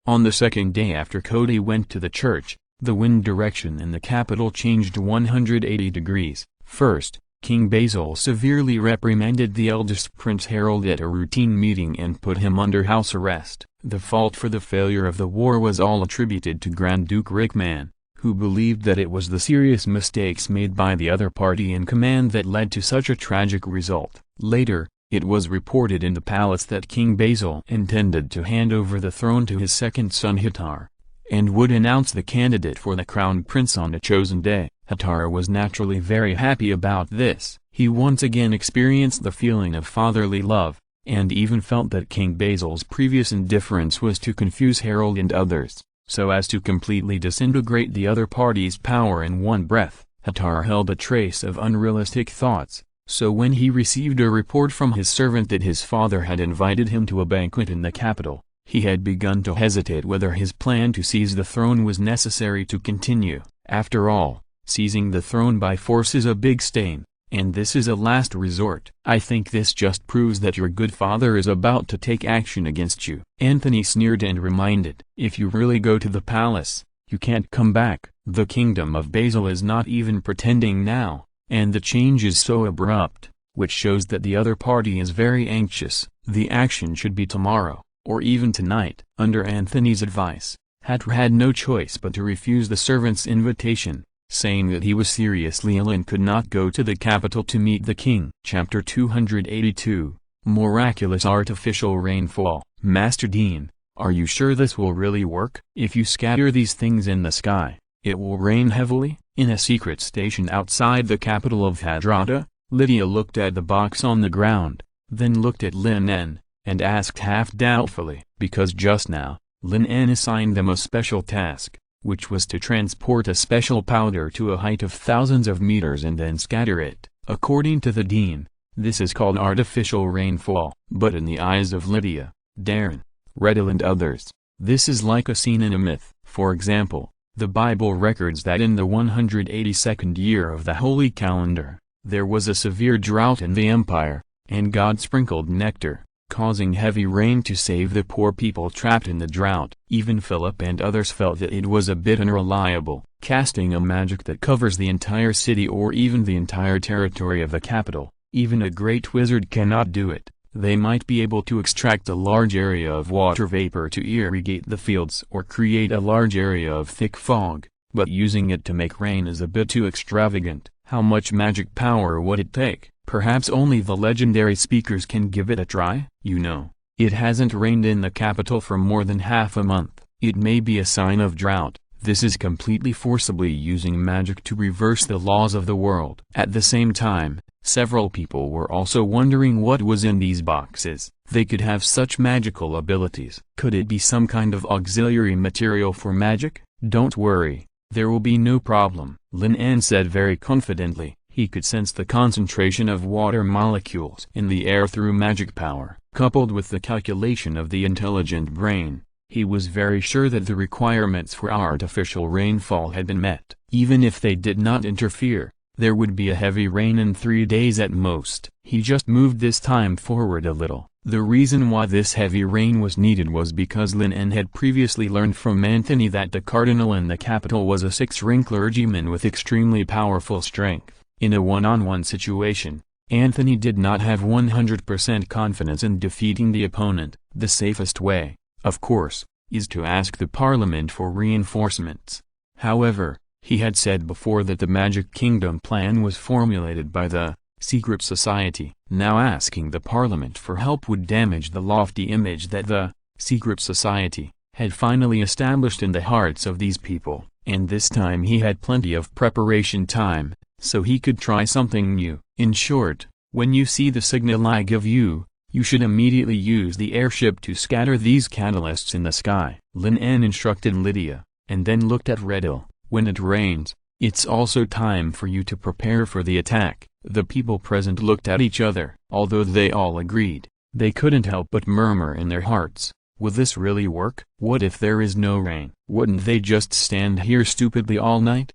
A: On the second day after Cody went to the church, the wind direction in the capital changed 180 degrees. First, King Basil severely reprimanded the eldest Prince Harold at a routine meeting and put him under house arrest. The fault for the failure of the war was all attributed to Grand Duke Rickman, who believed that it was the serious mistakes made by the other party in command that led to such a tragic result. Later, it was reported in the palace that King Basil intended to hand over the throne to his second son Hitar, and would announce the candidate for the crown prince on a chosen day. Hitar was naturally very happy about this. He once again experienced the feeling of fatherly love, and even felt that King Basil's previous indifference was to confuse Harold and others. so as to completely disintegrate the other party's power in one breath. Hatar held a trace of unrealistic thoughts, so when he received a report from his servant that his father had invited him to a banquet in the capital, he had begun to hesitate whether his plan to seize the throne was necessary to continue. After all, seizing the throne by force is a big stain, and this is a last resort. I think this just proves that your good father is about to take action against you. Anthony sneered and reminded, if you really go to the palace, you can't come back. The kingdom of Basil is not even pretending now, and the change is so abrupt, which shows that the other party is very anxious. The action should be tomorrow, or even tonight. Under Anthony's advice, Hatar had no choice but to refuse the servant's invitation, saying that he was seriously ill and could not go to the capital to meet the king. Chapter 282, Miraculous Artificial Rainfall. Master Dean, are you sure this will really work? If you scatter these things in the sky, it will rain heavily? In a secret station outside the capital of Hadrada, Lydia looked at the box on the ground, then looked at Lin En, and asked half doubtfully. Because just now, Lin En assigned them a special task, which was to transport a special powder to a height of thousands of meters and then scatter it. According to the dean, this is called artificial rainfall. But in the eyes of Lydia, Darren, Redel and others, this is like a scene in a myth. For example, the Bible records that in the 182nd year of the Holy Calendar, there was a severe drought in the empire, and God sprinkled nectar, causing heavy rain to save the poor people trapped in the drought. Even Philip and others felt that it was a bit unreliable. Casting a magic that covers the entire city or even the entire territory of the capital, even a great wizard cannot do it. They might be able to extract a large area of water vapor to irrigate the fields or create a large area of thick fog, but using it to make rain is a bit too extravagant. How much magic power would it take? Perhaps only the legendary speakers can give it a try? You know, it hasn't rained in the capital for more than half a month. It may be a sign of drought. This is completely forcibly using magic to reverse the laws of the world. At the same time, several people were also wondering what was in these boxes. They could have such magical abilities. Could it be some kind of auxiliary material for magic? Don't worry, there will be no problem, Lin En said very confidently. He could sense the concentration of water molecules in the air through magic power. Coupled with the calculation of the intelligent brain, he was very sure that the requirements for artificial rainfall had been met. Even if they did not interfere, there would be a heavy rain in 3 days at most. He just moved this time forward a little. The reason why this heavy rain was needed was because Lin En had previously learned from Anthony that the cardinal in the capital was a 6th-rank clergyman with extremely powerful strength. In a one-on-one situation, Anthony did not have 100% confidence in defeating the opponent. The safest way, of course, is to ask the parliament for reinforcements. However, he had said before that the Magic Kingdom plan was formulated by the secret society. Now asking the parliament for help would damage the lofty image that the secret society had finally established in the hearts of these people. And this time he had plenty of preparation time, so he could try something new. In short, when you see the signal I give you, you should immediately use the airship to scatter these catalysts in the sky. Lin En instructed Lydia, and then looked at Redel. When it rains, it's also time for you to prepare for the attack. The people present looked at each other. Although they all agreed, they couldn't help but murmur in their hearts, will this really work? What if there is no rain? Wouldn't they just stand here stupidly all night?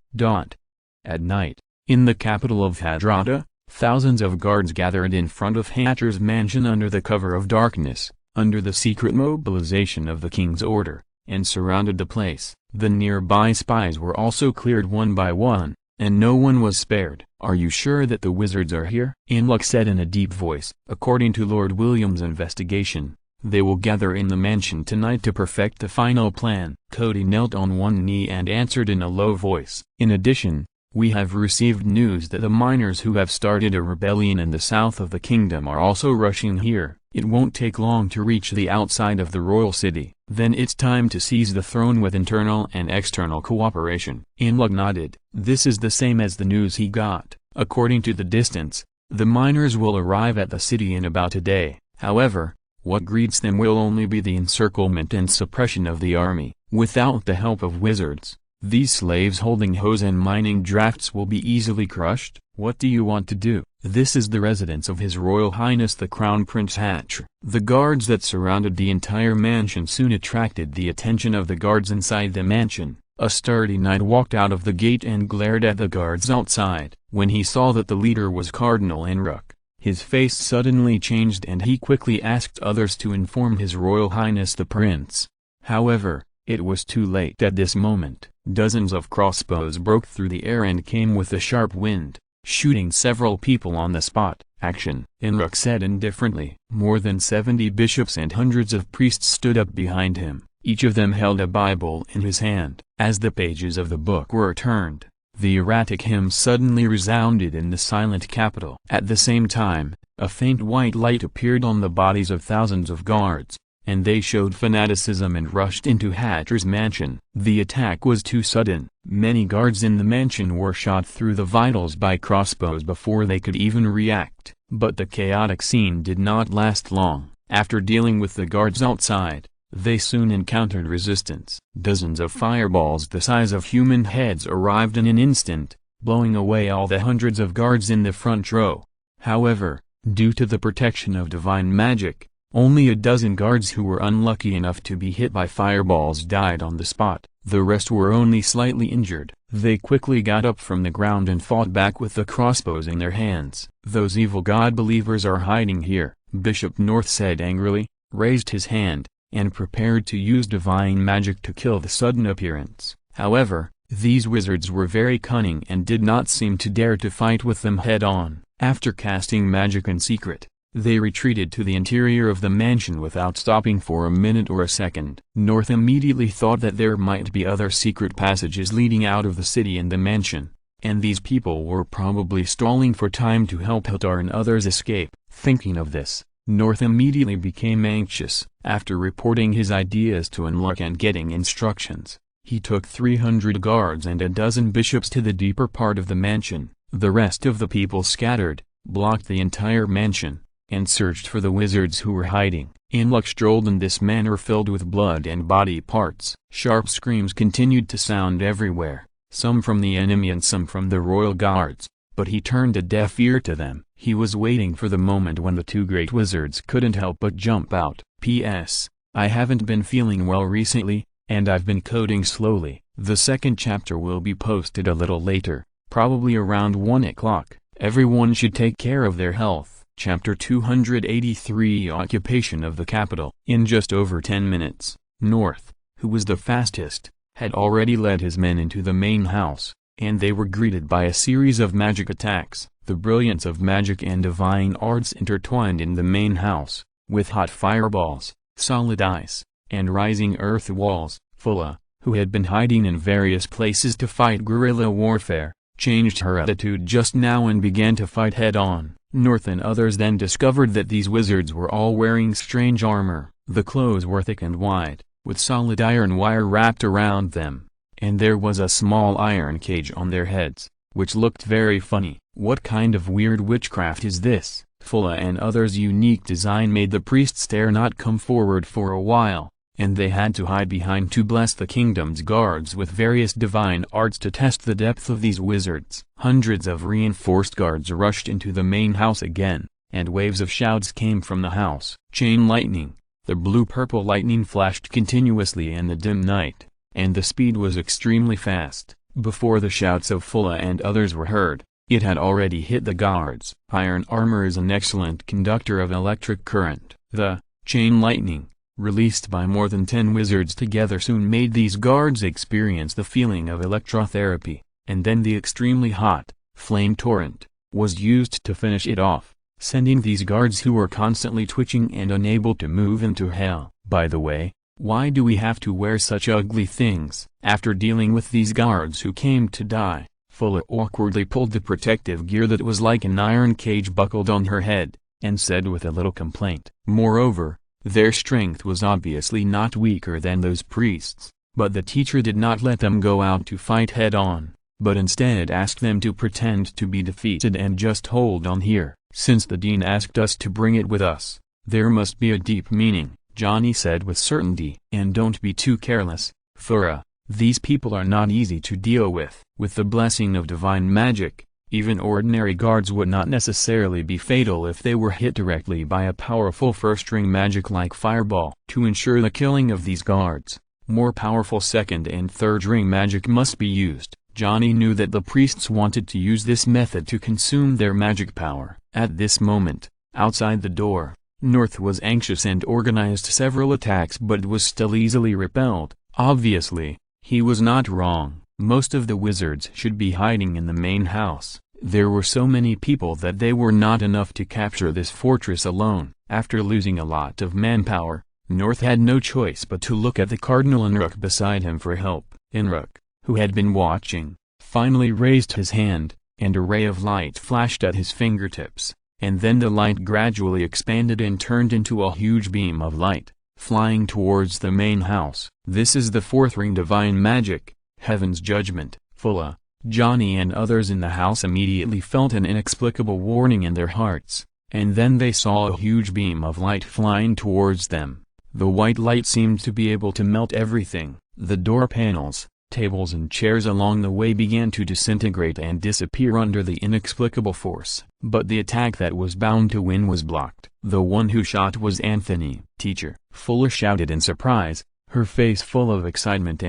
A: At night, in the capital of Hadrada, thousands of guards gathered in front of Hatar's mansion under the cover of darkness, under the secret mobilization of the king's order, and surrounded the place. The nearby spies were also cleared one by one, and no one was spared. Are you sure that the wizards are here? Inlock said in a deep voice. According to Lord William's investigation, they will gather in the mansion tonight to perfect the final plan. Cody knelt on one knee and answered in a low voice. In addition, we have received news that the miners who have started a rebellion in the south of the kingdom are also rushing here. It won't take long to reach the outside of the royal city. Then it's time to seize the throne with internal and external cooperation. Inlock nodded. This is the same as the news he got. According to the distance, the miners will arrive at the city in about a day. However, what greets them will only be the encirclement and suppression of the army. Without the help of wizards, these slaves holding hoes and mining drafts will be easily crushed. What do you want to do? This is the residence of His Royal Highness the Crown Prince Hatcher. The guards that surrounded the entire mansion soon attracted the attention of the guards inside the mansion. A sturdy knight walked out of the gate and glared at the guards outside. When he saw that the leader was Cardinal Enrook, his face suddenly changed and he quickly asked others to inform His Royal Highness the Prince. However, it was too late at this moment. Dozens of crossbows broke through the air and came with a sharp wind, shooting several people on the spot. Action, Enrook said indifferently. More than 70 bishops and hundreds of priests stood up behind him. Each of them held a Bible in his hand. As the pages of the book were turned, the erratic hymn suddenly resounded in the silent capital. At the same time, a faint white light appeared on the bodies of thousands of guards, and they showed fanaticism and rushed into Hatcher's mansion. The attack was too sudden. Many guards in the mansion were shot through the vitals by crossbows before they could even react. But the chaotic scene did not last long. After dealing with the guards outside, they soon encountered resistance. Dozens of fireballs the size of human heads arrived in an instant, blowing away all the hundreds of guards in the front row. However, due to the protection of divine magic, only a dozen guards who were unlucky enough to be hit by fireballs died on the spot. The rest were only slightly injured. They quickly got up from the ground and fought back with the crossbows in their hands. "Those evil God-believers are hiding here," Bishop North said angrily, raised his hand, and prepared to use divine magic to kill the sudden appearance. However, these wizards were very cunning and did not seem to dare to fight with them head-on. After casting magic in secret, they retreated to the interior of the mansion without stopping for a minute or a second. North immediately thought that there might be other secret passages leading out of the city and the mansion, and these people were probably stalling for time to help Hatar and others escape. Thinking of this, North immediately became anxious. After reporting his ideas to Enrook and getting instructions, he took 300 guards and a dozen bishops to the deeper part of the mansion. The rest of the people scattered, blocked the entire mansion, and searched for the wizards who were hiding. Enrook strolled in this manner filled with blood and body parts. Sharp screams continued to sound everywhere, some from the enemy and some from the royal guards, but he turned a deaf ear to them. He was waiting for the moment when the two great wizards couldn't help but jump out. P.S. I haven't been feeling well recently, and I've been coding slowly. The second chapter will be posted a little later, probably around 1 o'clock. Everyone should take care of their health. Chapter 283 Occupation of the Capital. In just over 10 minutes, North, who was the fastest, had already led his men into the main house, and they were greeted by a series of magic attacks. The brilliance of magic and divine arts intertwined in the main house, with hot fireballs, solid ice, and rising earth walls. Fulla, who had been hiding in various places to fight guerrilla warfare, changed her attitude just now and began to fight head-on. North and others then discovered that these wizards were all wearing strange armor. The clothes were thick and wide, with solid iron wire wrapped around them, and there was a small iron cage on their heads, which looked very funny. What kind of weird witchcraft is this? Fulla and others' unique design made the priests dare not come forward for a while, and they had to hide behind to bless the kingdom's guards with various divine arts to test the depth of these wizards. Hundreds of reinforced guards rushed into the main house again, and waves of shouts came from the house. Chain lightning. The blue-purple lightning flashed continuously in the dim night, and the speed was extremely fast. Before the shouts of Fulla and others were heard, it had already hit the guards. Iron armor is an excellent conductor of electric current. The chain lightning, released by more than 10 wizards together, soon made these guards experience the feeling of electrotherapy, and then the extremely hot flame torrent was used to finish it off, sending these guards who were constantly twitching and unable to move into hell. By the way, why do we have to wear such ugly things? After dealing with these guards who came to die, Fulla awkwardly pulled the protective gear that was like an iron cage buckled on her head, and said with a little complaint. Moreover, their strength was obviously not weaker than those priests, but the teacher did not let them go out to fight head-on, but instead asked them to pretend to be defeated and just hold on here. Since the dean asked us to bring it with us, there must be a deep meaning, Johnny said with certainty. And don't be too careless, Thora, these people are not easy to deal with. With the blessing of divine magic, even ordinary guards would not necessarily be fatal if they were hit directly by a powerful first-ring magic like fireball. To ensure the killing of these guards, more powerful second and third-ring magic must be used. Johnny knew that the priests wanted to use this method to consume their magic power. At this moment, outside the door, North was anxious and organized several attacks but was still easily repelled. Obviously, he was not wrong. Most of the wizards should be hiding in the main house. There were so many people that they were not enough to capture this fortress alone. After losing a lot of manpower, North had no choice but to look at the Cardinal Enrook beside him for help. Enrook, who had been watching, finally raised his hand, and a ray of light flashed at his fingertips, and then the light gradually expanded and turned into a huge beam of light, flying towards the main house. This is the fourth ring divine magic, Heaven's Judgment. Fulla, Johnny and others in the house immediately felt an inexplicable warning in their hearts, and then they saw a huge beam of light flying towards them. The white light seemed to be able to melt everything. The door panels, tables and chairs along the way began to disintegrate and disappear under the inexplicable force. But the attack that was bound to win was blocked. The one who shot was Anthony. Teacher, Fulla shouted in surprise, her face full of excitement.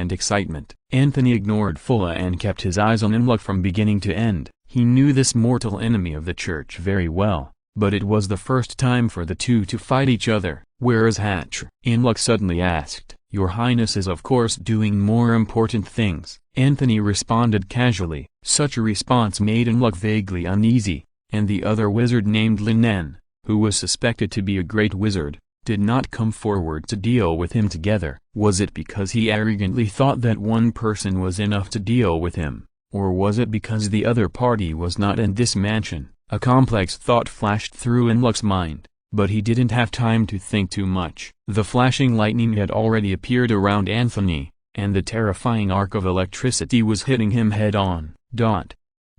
A: Anthony ignored Fulla and kept his eyes on Imluk from beginning to end. He knew this mortal enemy of the church very well, but it was the first time for the two to fight each other. "Where is Hatch?" Imluk suddenly asked. "Your Highness is of course doing more important things," Anthony responded casually. Such a response made Imluk vaguely uneasy, and the other wizard named Lin En, who was suspected to be a great wizard, did not come forward to deal with him together. Was it because he arrogantly thought that one person was enough to deal with him, or was it because the other party was not in this mansion? A complex thought flashed through Imluk's mind, but he didn't have time to think too much. The flashing lightning had already appeared around Anthony, and the terrifying arc of electricity was hitting him head-on.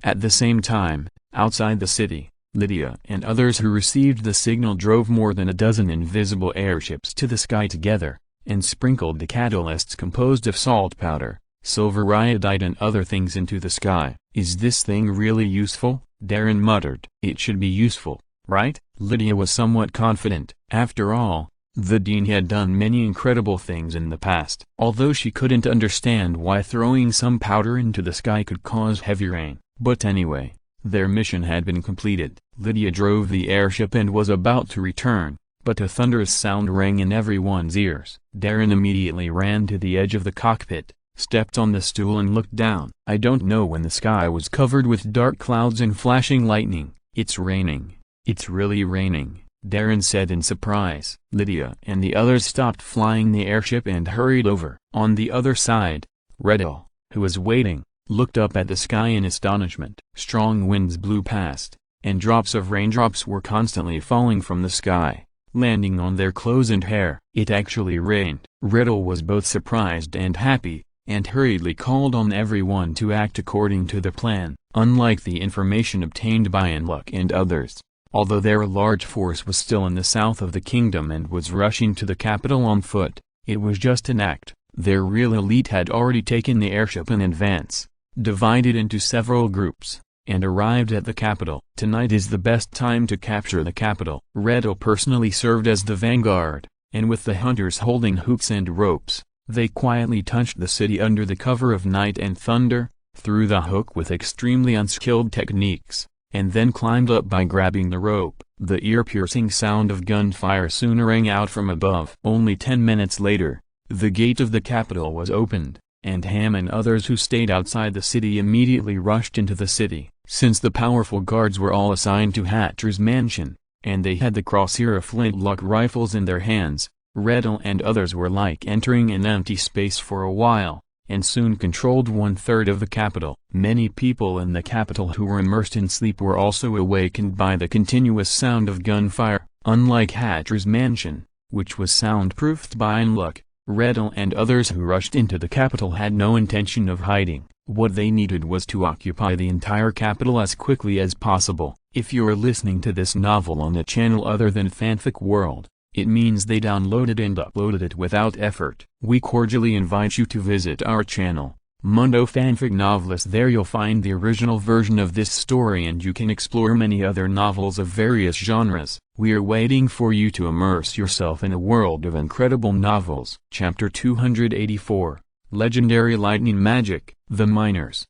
A: At the same time, outside the city, Lydia and others who received the signal drove more than a dozen invisible airships to the sky together, and sprinkled the catalysts composed of salt powder, silver iodide and other things into the sky. "Is this thing really useful?" Darren muttered. "It should be useful, right?" Lydia was somewhat confident. After all, the Dean had done many incredible things in the past. Although she couldn't understand why throwing some powder into the sky could cause heavy rain. But anyway, their mission had been completed. Lydia drove the airship and was about to return, but a thunderous sound rang in everyone's ears. Darren immediately ran to the edge of the cockpit, stepped on the stool and looked down. I don't know when the sky was covered with dark clouds and flashing lightning. "It's raining. It's really raining," Darren said in surprise. Lydia and the others stopped flying the airship and hurried over. On the other side, Redel, who was waiting, looked up at the sky in astonishment. Strong winds blew past, and drops of raindrops were constantly falling from the sky, landing on their clothes and hair. It actually rained. Redel was both surprised and happy, and hurriedly called on everyone to act according to the plan. Unlike the information obtained by Imluk and others, although their large force was still in the south of the kingdom and was rushing to the capital on foot, it was just an act. Their real elite had already taken the airship in advance, divided into several groups, and arrived at the capital. Tonight is the best time to capture the capital. Redel personally served as the vanguard, and with the hunters holding hooks and ropes, they quietly touched the city under the cover of night and thunder, threw the hook with extremely unskilled techniques, and then climbed up by grabbing the rope. The ear-piercing sound of gunfire soon rang out from above. Only 10 minutes later, the gate of the capital was opened, and Ham and others who stayed outside the city immediately rushed into the city. Since the powerful guards were all assigned to Hatcher's mansion, and they had the crosshair flintlock rifles in their hands, Redel and others were like entering an empty space for a while, and soon controlled 1/3 of the capital. Many people in the capital who were immersed in sleep were also awakened by the continuous sound of gunfire. Unlike Hatcher's mansion, which was soundproofed by Imluk, Redel and others who rushed into the capital had no intention of hiding. What they needed was to occupy the entire capital as quickly as possible. If you're listening to this novel on a channel other than Fanfic World, It means they downloaded and uploaded it without effort. We cordially invite you to visit our channel, Mundo Fanfic Novelist. There you'll find the original version of this story and you can explore many other novels of various genres. We are waiting for you to immerse yourself in a world of incredible novels. Chapter 284, Legendary Lightning Magic. The Miners.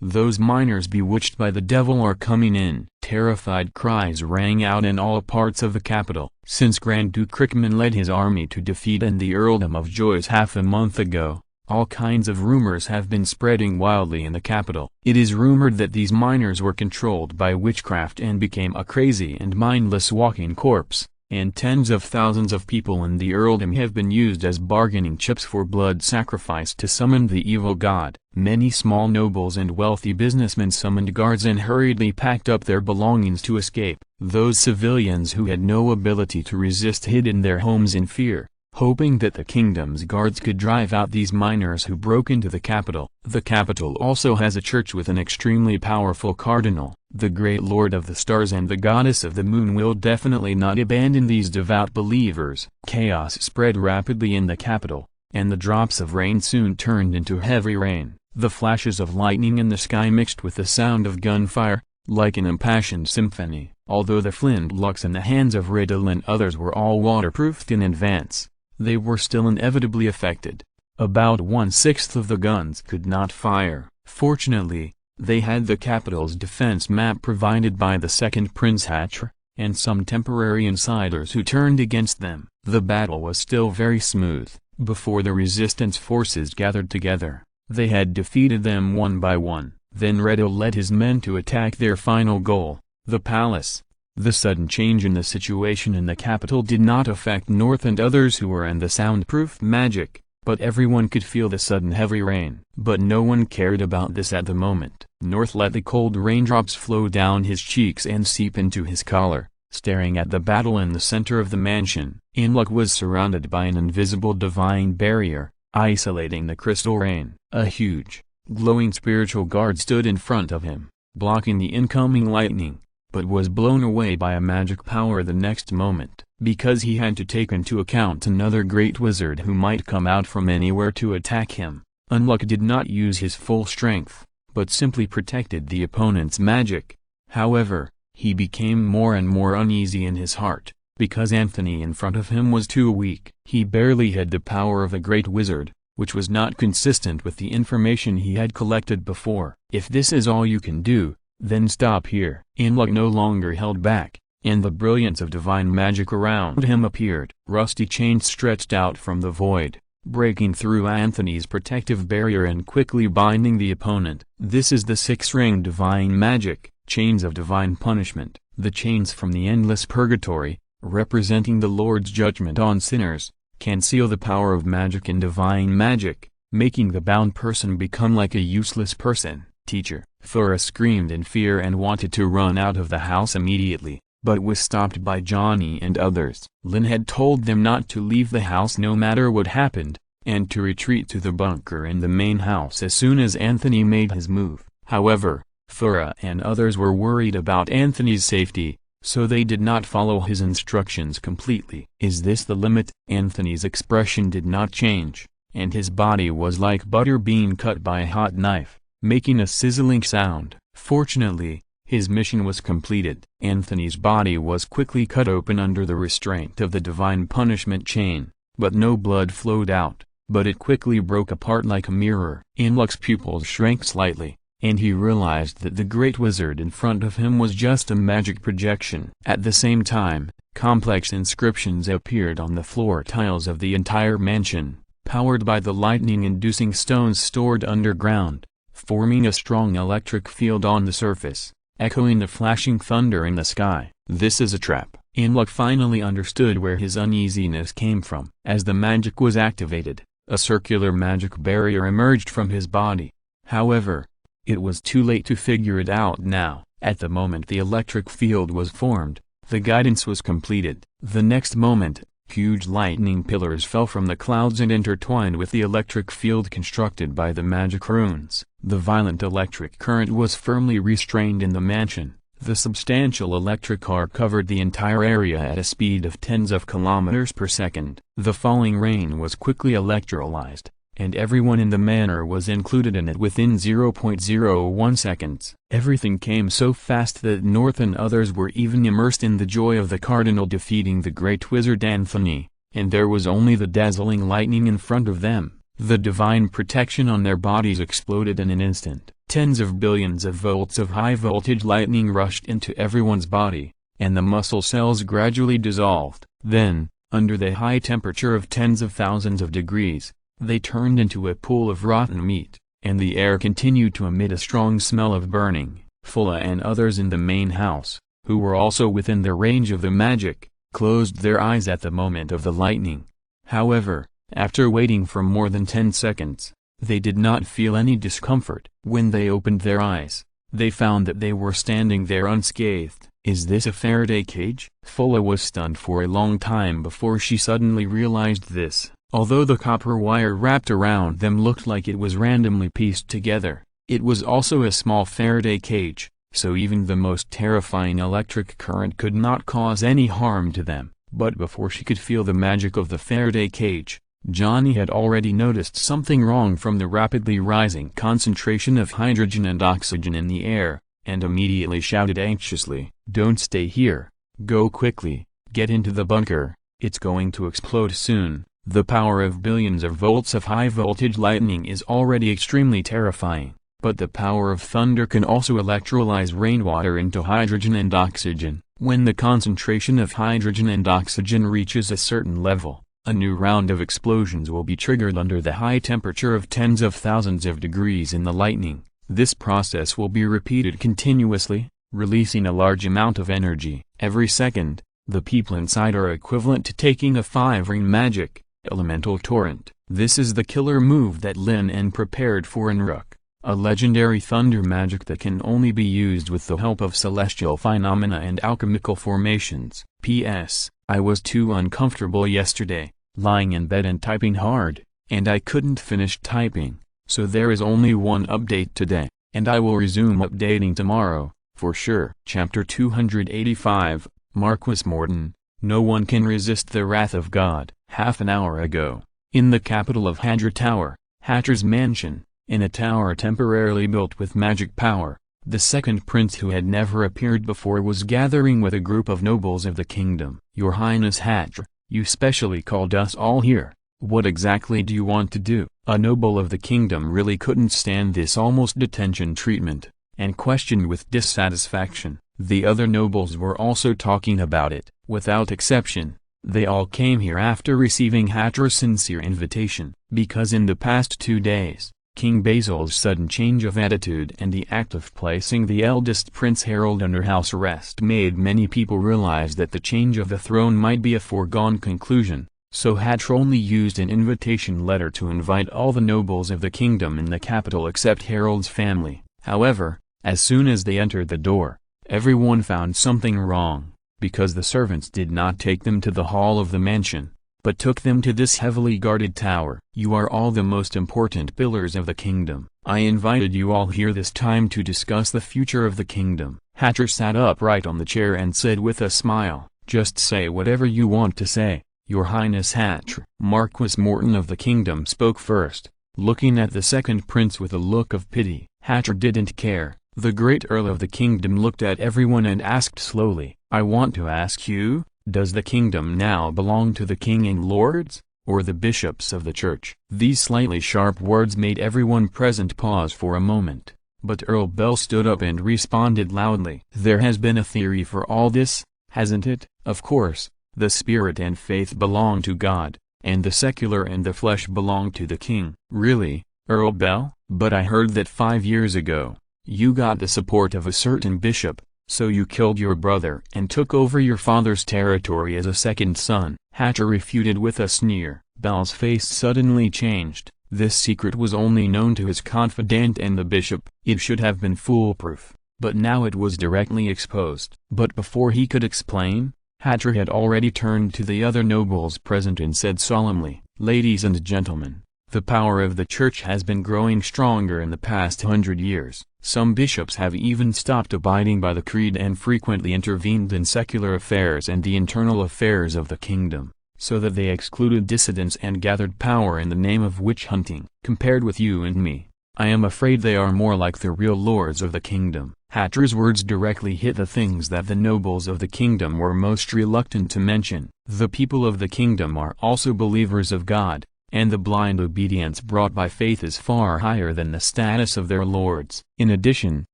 A: Those miners bewitched by the devil are coming in. Terrified cries rang out in all parts of the capital. Since Grand Duke Crickman led his army to defeat in the Earldom of Joyce half a month ago, all kinds of rumors have been spreading wildly in the capital. It is rumored that these miners were controlled by witchcraft and became a crazy and mindless walking corpse, and tens of thousands of people in the earldom have been used as bargaining chips for blood sacrifice to summon the evil god. Many small nobles and wealthy businessmen summoned guards and hurriedly packed up their belongings to escape. Those civilians who had no ability to resist hid in their homes in fear, hoping that the kingdom's guards could drive out these miners who broke into the capital. The capital also has a church with an extremely powerful cardinal. The great lord of the stars and the goddess of the moon will definitely not abandon these devout believers. Chaos spread rapidly in the capital, and the drops of rain soon turned into heavy rain. The flashes of lightning in the sky mixed with the sound of gunfire, like an impassioned symphony. Although the flintlocks in the hands of Riddle and others were all waterproofed in advance, they were still inevitably affected. About 1/6 of the guns could not fire. Fortunately, they had the capital's defense map provided by the second Prince Hatcher, and some temporary insiders who turned against them. The battle was still very smooth. Before the resistance forces gathered together, they had defeated them one by one. Then Riddle led his men to attack their final goal, the palace. The sudden change in the situation in the capital did not affect North and others who were in the soundproof magic, but everyone could feel the sudden heavy rain. But no one cared about this at the moment. North let the cold raindrops flow down his cheeks and seep into his collar, staring at the battle in the center of the mansion. Inlock was surrounded by an invisible divine barrier, isolating the crystal rain. A huge, glowing spiritual guard stood in front of him, blocking the incoming lightning, but was blown away by a magic power the next moment, because he had to take into account another great wizard who might come out from anywhere to attack him. Unlock did not use his full strength, but simply protected the opponent's magic. However, he became more and more uneasy in his heart, because Anthony in front of him was too weak. He barely had the power of a great wizard, which was not consistent with the information he had collected before. If this is all you can do, then stop here. Inlock no longer held back, and the brilliance of divine magic around him appeared. Rusty chains stretched out from the void, breaking through Anthony's protective barrier and quickly binding the opponent. This is the six-ring divine magic, chains of divine punishment. The chains from the endless purgatory, representing the Lord's judgment on sinners, can seal the power of magic and divine magic, making the bound person become like a useless person. Teacher. Thora screamed in fear and wanted to run out of the house immediately, but was stopped by Johnny and others. Lin had told them not to leave the house no matter what happened, and to retreat to the bunker in the main house as soon as Anthony made his move. However, Thora and others were worried about Anthony's safety, so they did not follow his instructions completely. Is this the limit? Anthony's expression did not change, and his body was like butter being cut by a hot knife, making a sizzling sound. Fortunately, his mission was completed. Anthony's body was quickly cut open under the restraint of the divine punishment chain, but no blood flowed out, but it quickly broke apart like a mirror. Inlock's pupils shrank slightly, and he realized that the great wizard in front of him was just a magic projection. At the same time, complex inscriptions appeared on the floor tiles of the entire mansion, powered by the lightning-inducing stones stored underground, forming a strong electric field on the surface, echoing the flashing thunder in the sky. This is a trap. Inlock finally understood where his uneasiness came from. As the magic was activated, a circular magic barrier emerged from his body. However, it was too late to figure it out now. At the moment the electric field was formed, the guidance was completed. The next moment, huge lightning pillars fell from the clouds and intertwined with the electric field constructed by the magic runes. The violent electric current was firmly restrained in the mansion, The substantial electric car covered the entire area at a speed of tens of kilometers per second. The falling rain was quickly electrolyzed, and everyone in the manor was included in it within 0.01 seconds. Everything came so fast that North and others were even immersed in the joy of the cardinal defeating the great wizard Anthony, and there was only the dazzling lightning in front of them. The divine protection on their bodies exploded in an instant. Tens of billions of volts of high-voltage lightning rushed into everyone's body, and the muscle cells gradually dissolved. Then, under the high temperature of tens of thousands of degrees, they turned into a pool of rotten meat, and the air continued to emit a strong smell of burning. Fulla and others in the main house, who were also within the range of the magic, closed their eyes at the moment of the lightning. However, after waiting for more than 10 seconds, they did not feel any discomfort. When they opened their eyes, they found that they were standing there unscathed. Is this a Faraday cage? Fulla was stunned for a long time before she suddenly realized this. Although the copper wire wrapped around them looked like it was randomly pieced together, it was also a small Faraday cage, so even the most terrifying electric current could not cause any harm to them. But before she could feel the magic of the Faraday cage, Johnny had already noticed something wrong from the rapidly rising concentration of hydrogen and oxygen in the air, and immediately shouted anxiously, "Don't stay here, go quickly, get into the bunker, it's going to explode soon." The power of billions of volts of high-voltage lightning is already extremely terrifying, but the power of thunder can also electrolyze rainwater into hydrogen and oxygen. When the concentration of hydrogen and oxygen reaches a certain level, a new round of explosions will be triggered under the high temperature of tens of thousands of degrees in the lightning. This process will be repeated continuously, releasing a large amount of energy. Every second, the people inside are equivalent to taking a 5-ring magic elemental torrent. This is the killer move that Lin En prepared for Enrook, a legendary thunder magic that can only be used with the help of celestial phenomena and alchemical formations. P.S. I was too uncomfortable yesterday, lying in bed and typing hard, and I couldn't finish typing, so there is only one update today, and I will resume updating tomorrow, for sure. Chapter 285, Marquis Morton, No one can resist the wrath of God. Half an hour ago, in the capital of Hadra Tower, Hatter's mansion, in a tower temporarily built with magic power, the second prince who had never appeared before was gathering with a group of nobles of the kingdom. "Your Highness Hatra, you specially called us all here. What exactly do you want to do?" A noble of the kingdom really couldn't stand this almost detention treatment, and questioned with dissatisfaction. The other nobles were also talking about it. Without exception, they all came here after receiving Hatra's sincere invitation, because in the past 2 days, King Basil's sudden change of attitude and the act of placing the eldest Prince Harold under house arrest made many people realize that the change of the throne might be a foregone conclusion, so Hatra only used an invitation letter to invite all the nobles of the kingdom in the capital except Harold's family. However, as soon as they entered the door, everyone found something wrong, because the servants did not take them to the hall of the mansion, but took them to this heavily guarded tower. "You are all the most important pillars of the kingdom. I invited you all here this time to discuss the future of the kingdom." Hatra sat upright on the chair and said with a smile, "Just say whatever you want to say, Your Highness Hatra." Marquis Morton of the kingdom spoke first, looking at the second prince with a look of pity. Hatra didn't care. The great Earl of the kingdom looked at everyone and asked slowly, "I want to ask you, does the kingdom now belong to the king and lords, or the bishops of the church?" These slightly sharp words made everyone present pause for a moment, but Earl Bell stood up and responded loudly. "There has been a theory for all this, hasn't it? Of course, the spirit and faith belong to God, and the secular and the flesh belong to the king." "Really, Earl Bell? But I heard that 5 years ago, you got the support of a certain bishop, so you killed your brother and took over your father's territory as a second son." Hatra refuted with a sneer. Bell's face suddenly changed. This secret was only known to his confidant and the bishop. It should have been foolproof, but now it was directly exposed. But before he could explain, Hatra had already turned to the other nobles present and said solemnly, "Ladies and gentlemen, The power of the church has been growing stronger in the past 100 years. Some bishops have even stopped abiding by the creed and frequently intervened in secular affairs and the internal affairs of the kingdom, so that they excluded dissidents and gathered power in the name of witch hunting. Compared with you and me, I am afraid they are more like the real lords of the kingdom. Hatcher's words directly hit the things that the nobles of the kingdom were most reluctant to mention. The people of the kingdom are also believers of God, and the blind obedience brought by faith is far higher than the status of their lords. In addition,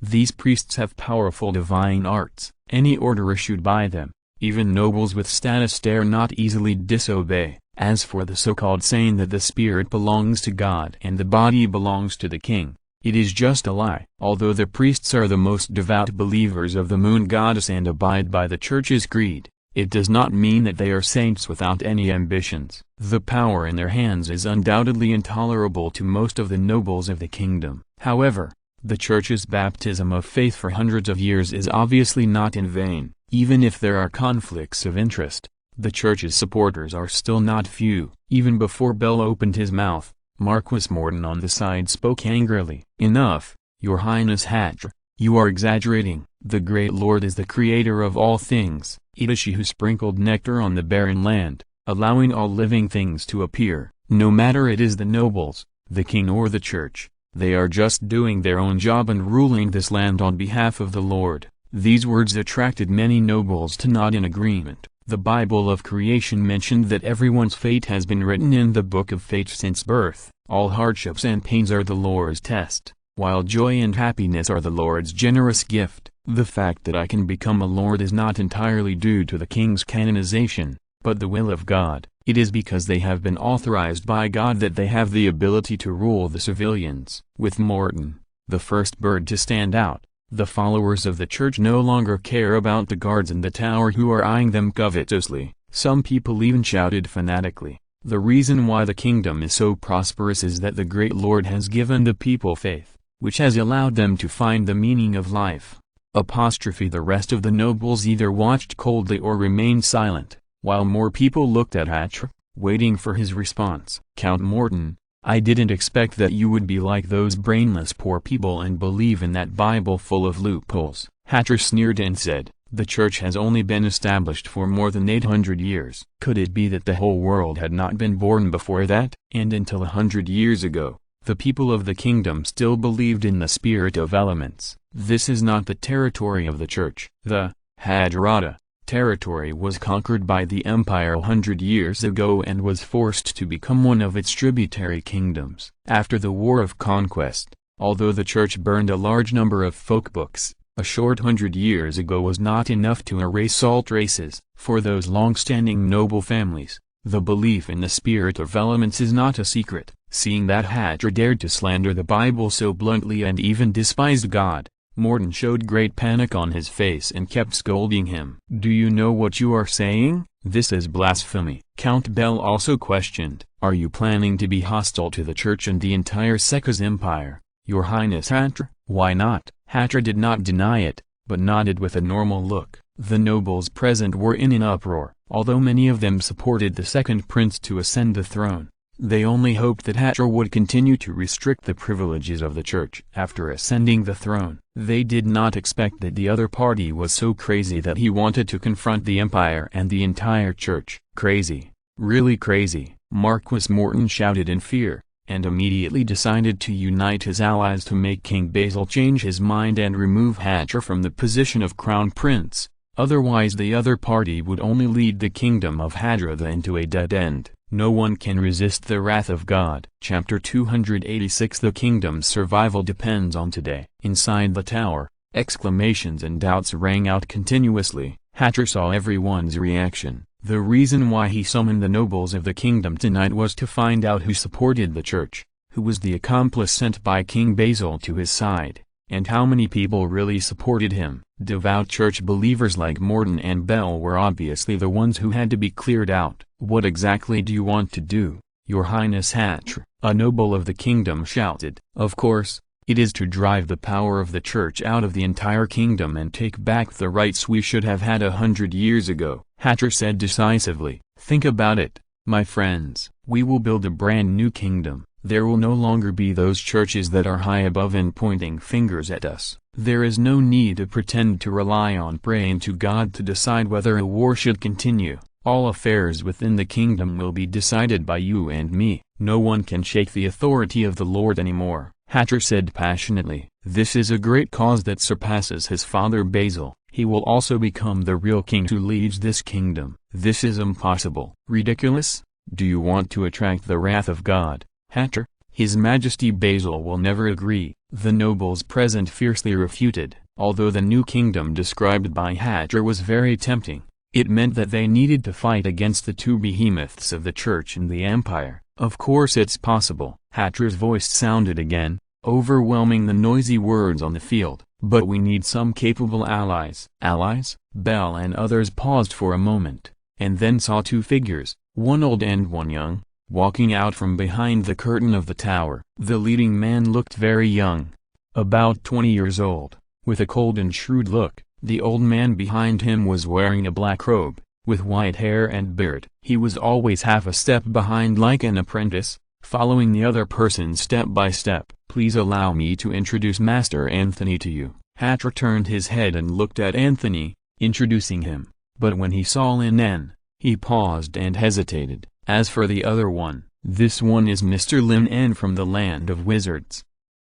A: these priests have powerful divine arts. Any order issued by them, even nobles with status dare not easily disobey. As for the so-called saying that the spirit belongs to God and the body belongs to the king, it is just a lie. Although the priests are the most devout believers of the moon goddess and abide by the church's creed, it does not mean that they are saints without any ambitions. The power in their hands is undoubtedly intolerable to most of the nobles of the kingdom. However, the church's baptism of faith for hundreds of years is obviously not in vain. Even if there are conflicts of interest, the church's supporters are still not few. Even before Bell opened his mouth, Marquis Morton on the side spoke angrily. "Enough, your highness Hatcher, you are exaggerating. The great Lord is the creator of all things. It is she who sprinkled nectar on the barren land, allowing all living things to appear. No matter it is the nobles, the king or the church, they are just doing their own job and ruling this land on behalf of the Lord." These words attracted many nobles to nod in agreement. The Bible of creation mentioned that everyone's fate has been written in the book of fate since birth. All hardships and pains are the Lord's test, while joy and happiness are the Lord's generous gift. The fact that I can become a lord is not entirely due to the king's canonization, but the will of God. It is because they have been authorized by God that they have the ability to rule the civilians. With Morton, the first bird to stand out, the followers of the church no longer care about the guards in the tower who are eyeing them covetously. Some people even shouted fanatically, "The reason why the kingdom is so prosperous is that the great Lord has given the people faith, which has allowed them to find the meaning of life." The rest of the nobles either watched coldly or remained silent, while more people looked at Hatcher, waiting for his response. "Count Morton, I didn't expect that you would be like those brainless poor people and believe in that Bible full of loopholes." Hatcher sneered and said, "The church has only been established for more than 800 years. Could it be that the whole world had not been born before that? And until 100 years ago, the people of the kingdom still believed in the spirit of elements. This is not the territory of the church." The Hadjarata territory was conquered by the empire 100 years ago and was forced to become one of its tributary kingdoms. After the War of Conquest, although the church burned a large number of folk books, a short 100 years ago was not enough to erase all traces. For those long-standing noble families, the belief in the spirit of elements is not a secret. Seeing that Hatcher dared to slander the Bible so bluntly and even despised God, Morton showed great panic on his face and kept scolding him. "Do you know what you are saying? This is blasphemy." Count Bell also questioned, "Are you planning to be hostile to the church and the entire Sekaz empire, your highness Hatcher?" "Why not?" Hatcher did not deny it, but nodded with a normal look. The nobles present were in an uproar. Although many of them supported the second prince to ascend the throne, they only hoped that Hatcher would continue to restrict the privileges of the church. After ascending the throne, they did not expect that the other party was so crazy that he wanted to confront the empire and the entire church. "Crazy, really crazy," Marquis Morton shouted in fear, and immediately decided to unite his allies to make King Basil change his mind and remove Hatcher from the position of crown prince. Otherwise the other party would only lead the kingdom of Hadratha into a dead end. No one can resist the wrath of God. Chapter 286. The kingdom's survival depends on today. Inside the tower, exclamations and doubts rang out continuously. Hatcher saw everyone's reaction. The reason why he summoned the nobles of the kingdom tonight was to find out who supported the church, who was the accomplice sent by King Basil to his side, and how many people really supported him. Devout church believers like Morton and Bell were obviously the ones who had to be cleared out. "What exactly do you want to do, your highness Hatcher?" a noble of the kingdom shouted. "Of course, it is to drive the power of the church out of the entire kingdom and take back the rights we should have had 100 years ago," Hatcher said decisively. "Think about it, my friends. We will build a brand new kingdom. There will no longer be those churches that are high above and pointing fingers at us. There is no need to pretend to rely on praying to God to decide whether a war should continue. All affairs within the kingdom will be decided by you and me. No one can shake the authority of the Lord anymore, Hatcher said passionately. This is a great cause that surpasses his father Basil. He will also become the real king who leads this kingdom. This is impossible. Ridiculous? Do you want to attract the wrath of God, Hatcher? His Majesty Basil will never agree, the nobles present fiercely refuted. Although the new kingdom described by Hatcher was very tempting, it meant that they needed to fight against the two behemoths of the church and the empire. Of course it's possible. Hatcher's voice sounded again, overwhelming the noisy words on the field. But we need some capable allies. Allies? Bell and others paused for a moment, and then saw two figures, one old and one young, walking out from behind the curtain of the tower. The leading man looked very young, about 20 years old, with a cold and shrewd look. The old man behind him was wearing a black robe, with white hair and beard. He was always half a step behind like an apprentice, following the other person step by step. Please allow me to introduce Master Anthony to you. Hatcher turned his head and looked at Anthony, introducing him, but when he saw Lin En, he paused and hesitated. As for the other one, this one is Mr. Lin En from the land of wizards,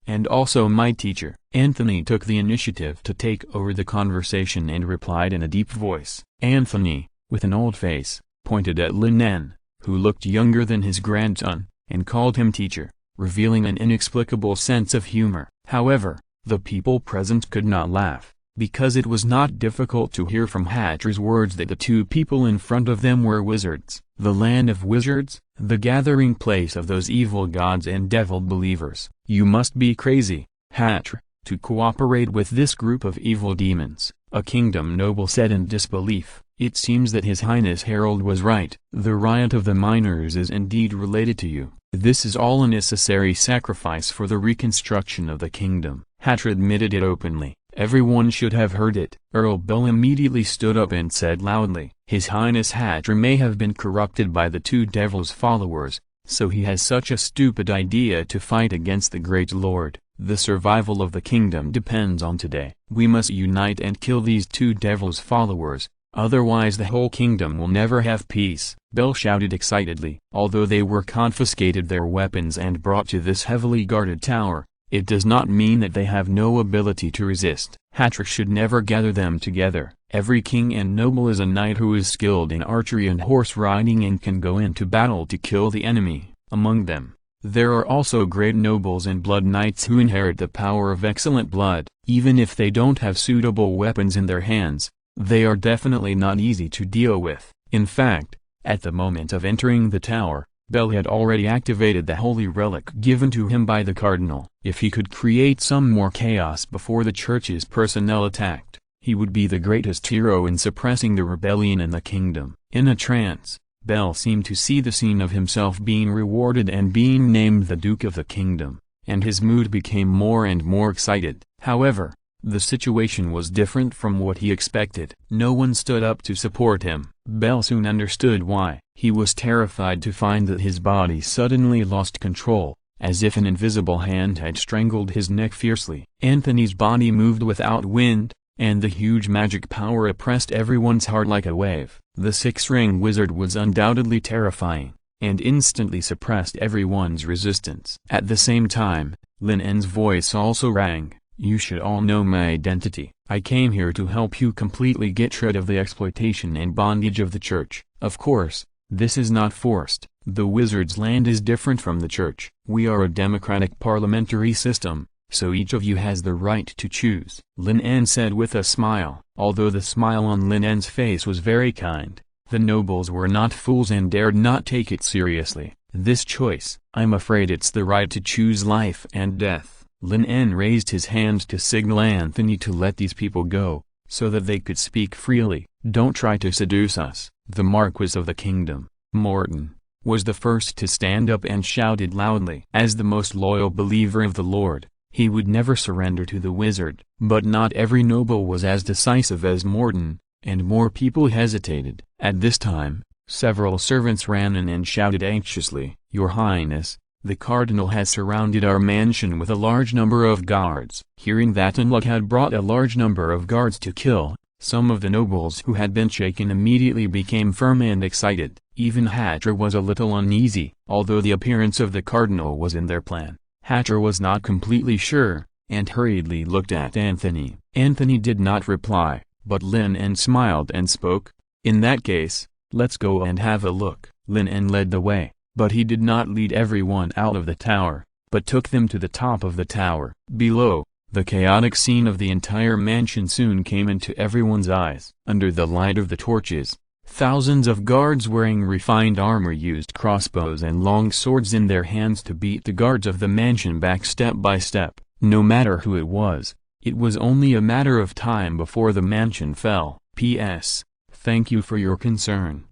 A: and also my teacher. Anthony took the initiative to take over the conversation and replied in a deep voice. Anthony, with an old face, pointed at Lin En, who looked younger than his grandson, and called him teacher, revealing an inexplicable sense of humor. However, the people present could not laugh, because it was not difficult to hear from Hatcher's words that the two people in front of them were wizards. The land of wizards, the gathering place of those evil gods and devil believers. You must be crazy, Hatcher, to cooperate with this group of evil demons, a kingdom noble said in disbelief. It seems that His Highness Harold was right. The riot of the miners is indeed related to you. This is all a necessary sacrifice for the reconstruction of the kingdom. Hatcher admitted it openly. Everyone should have heard it. Earl Bell immediately stood up and said loudly, His Highness Hatcher may have been corrupted by the two devils' followers, so he has such a stupid idea to fight against the great lord. The survival of the kingdom depends on today. We must unite and kill these two devils' followers, otherwise the whole kingdom will never have peace. Bell shouted excitedly. Although they were confiscated their weapons and brought to this heavily guarded tower, it does not mean that they have no ability to resist. Hatcher should never gather them together. Every king and noble is a knight who is skilled in archery and horse riding and can go into battle to kill the enemy. Among them, there are also great nobles and blood knights who inherit the power of excellent blood. Even if they don't have suitable weapons in their hands, they are definitely not easy to deal with. In fact, at the moment of entering the tower, Bell had already activated the holy relic given to him by the cardinal. If he could create some more chaos before the church's personnel attacked, he would be the greatest hero in suppressing the rebellion in the kingdom. In a trance, Bell seemed to see the scene of himself being rewarded and being named the Duke of the Kingdom, and his mood became more and more excited. However, the situation was different from what he expected. No one stood up to support him. Bell soon understood why. He was terrified to find that his body suddenly lost control, as if an invisible hand had strangled his neck fiercely. Anthony's body moved without wind, and the huge magic power oppressed everyone's heart like a wave. The six-ring wizard was undoubtedly terrifying, and instantly suppressed everyone's resistance. At the same time, Lin En's voice also rang. You should all know my identity. I came here to help you completely get rid of the exploitation and bondage of the church. Of course, this is not forced. The wizard's land is different from the church. We are a democratic parliamentary system, so each of you has the right to choose. Lin En said with a smile. Although the smile on Lin En's face was very kind, the nobles were not fools and dared not take it seriously. This choice, I'm afraid it's the right to choose life and death. Lin En raised his hand to signal Anthony to let these people go, so that they could speak freely. Don't try to seduce us. The Marquis of the Kingdom, Morton, was the first to stand up and shouted loudly. As the most loyal believer of the Lord, he would never surrender to the wizard. But not every noble was as decisive as Morton, and more people hesitated. At this time, several servants ran in and shouted anxiously, Your Highness, The cardinal has surrounded our mansion with a large number of guards." Hearing that Unluck had brought a large number of guards to kill, some of the nobles who had been shaken immediately became firm and excited. Even Hatcher was a little uneasy. Although the appearance of the cardinal was in their plan, Hatcher was not completely sure, and hurriedly looked at Anthony. Anthony did not reply, but Lin En smiled and spoke, "In that case, let's go and have a look." Lin En led the way, but he did not lead everyone out of the tower, but took them to the top of the tower. Below, the chaotic scene of the entire mansion soon came into everyone's eyes. Under the light of the torches, thousands of guards wearing refined armor used crossbows and long swords in their hands to beat the guards of the mansion back step by step. No matter who it was only a matter of time before the mansion fell. P.S. Thank you for your concern.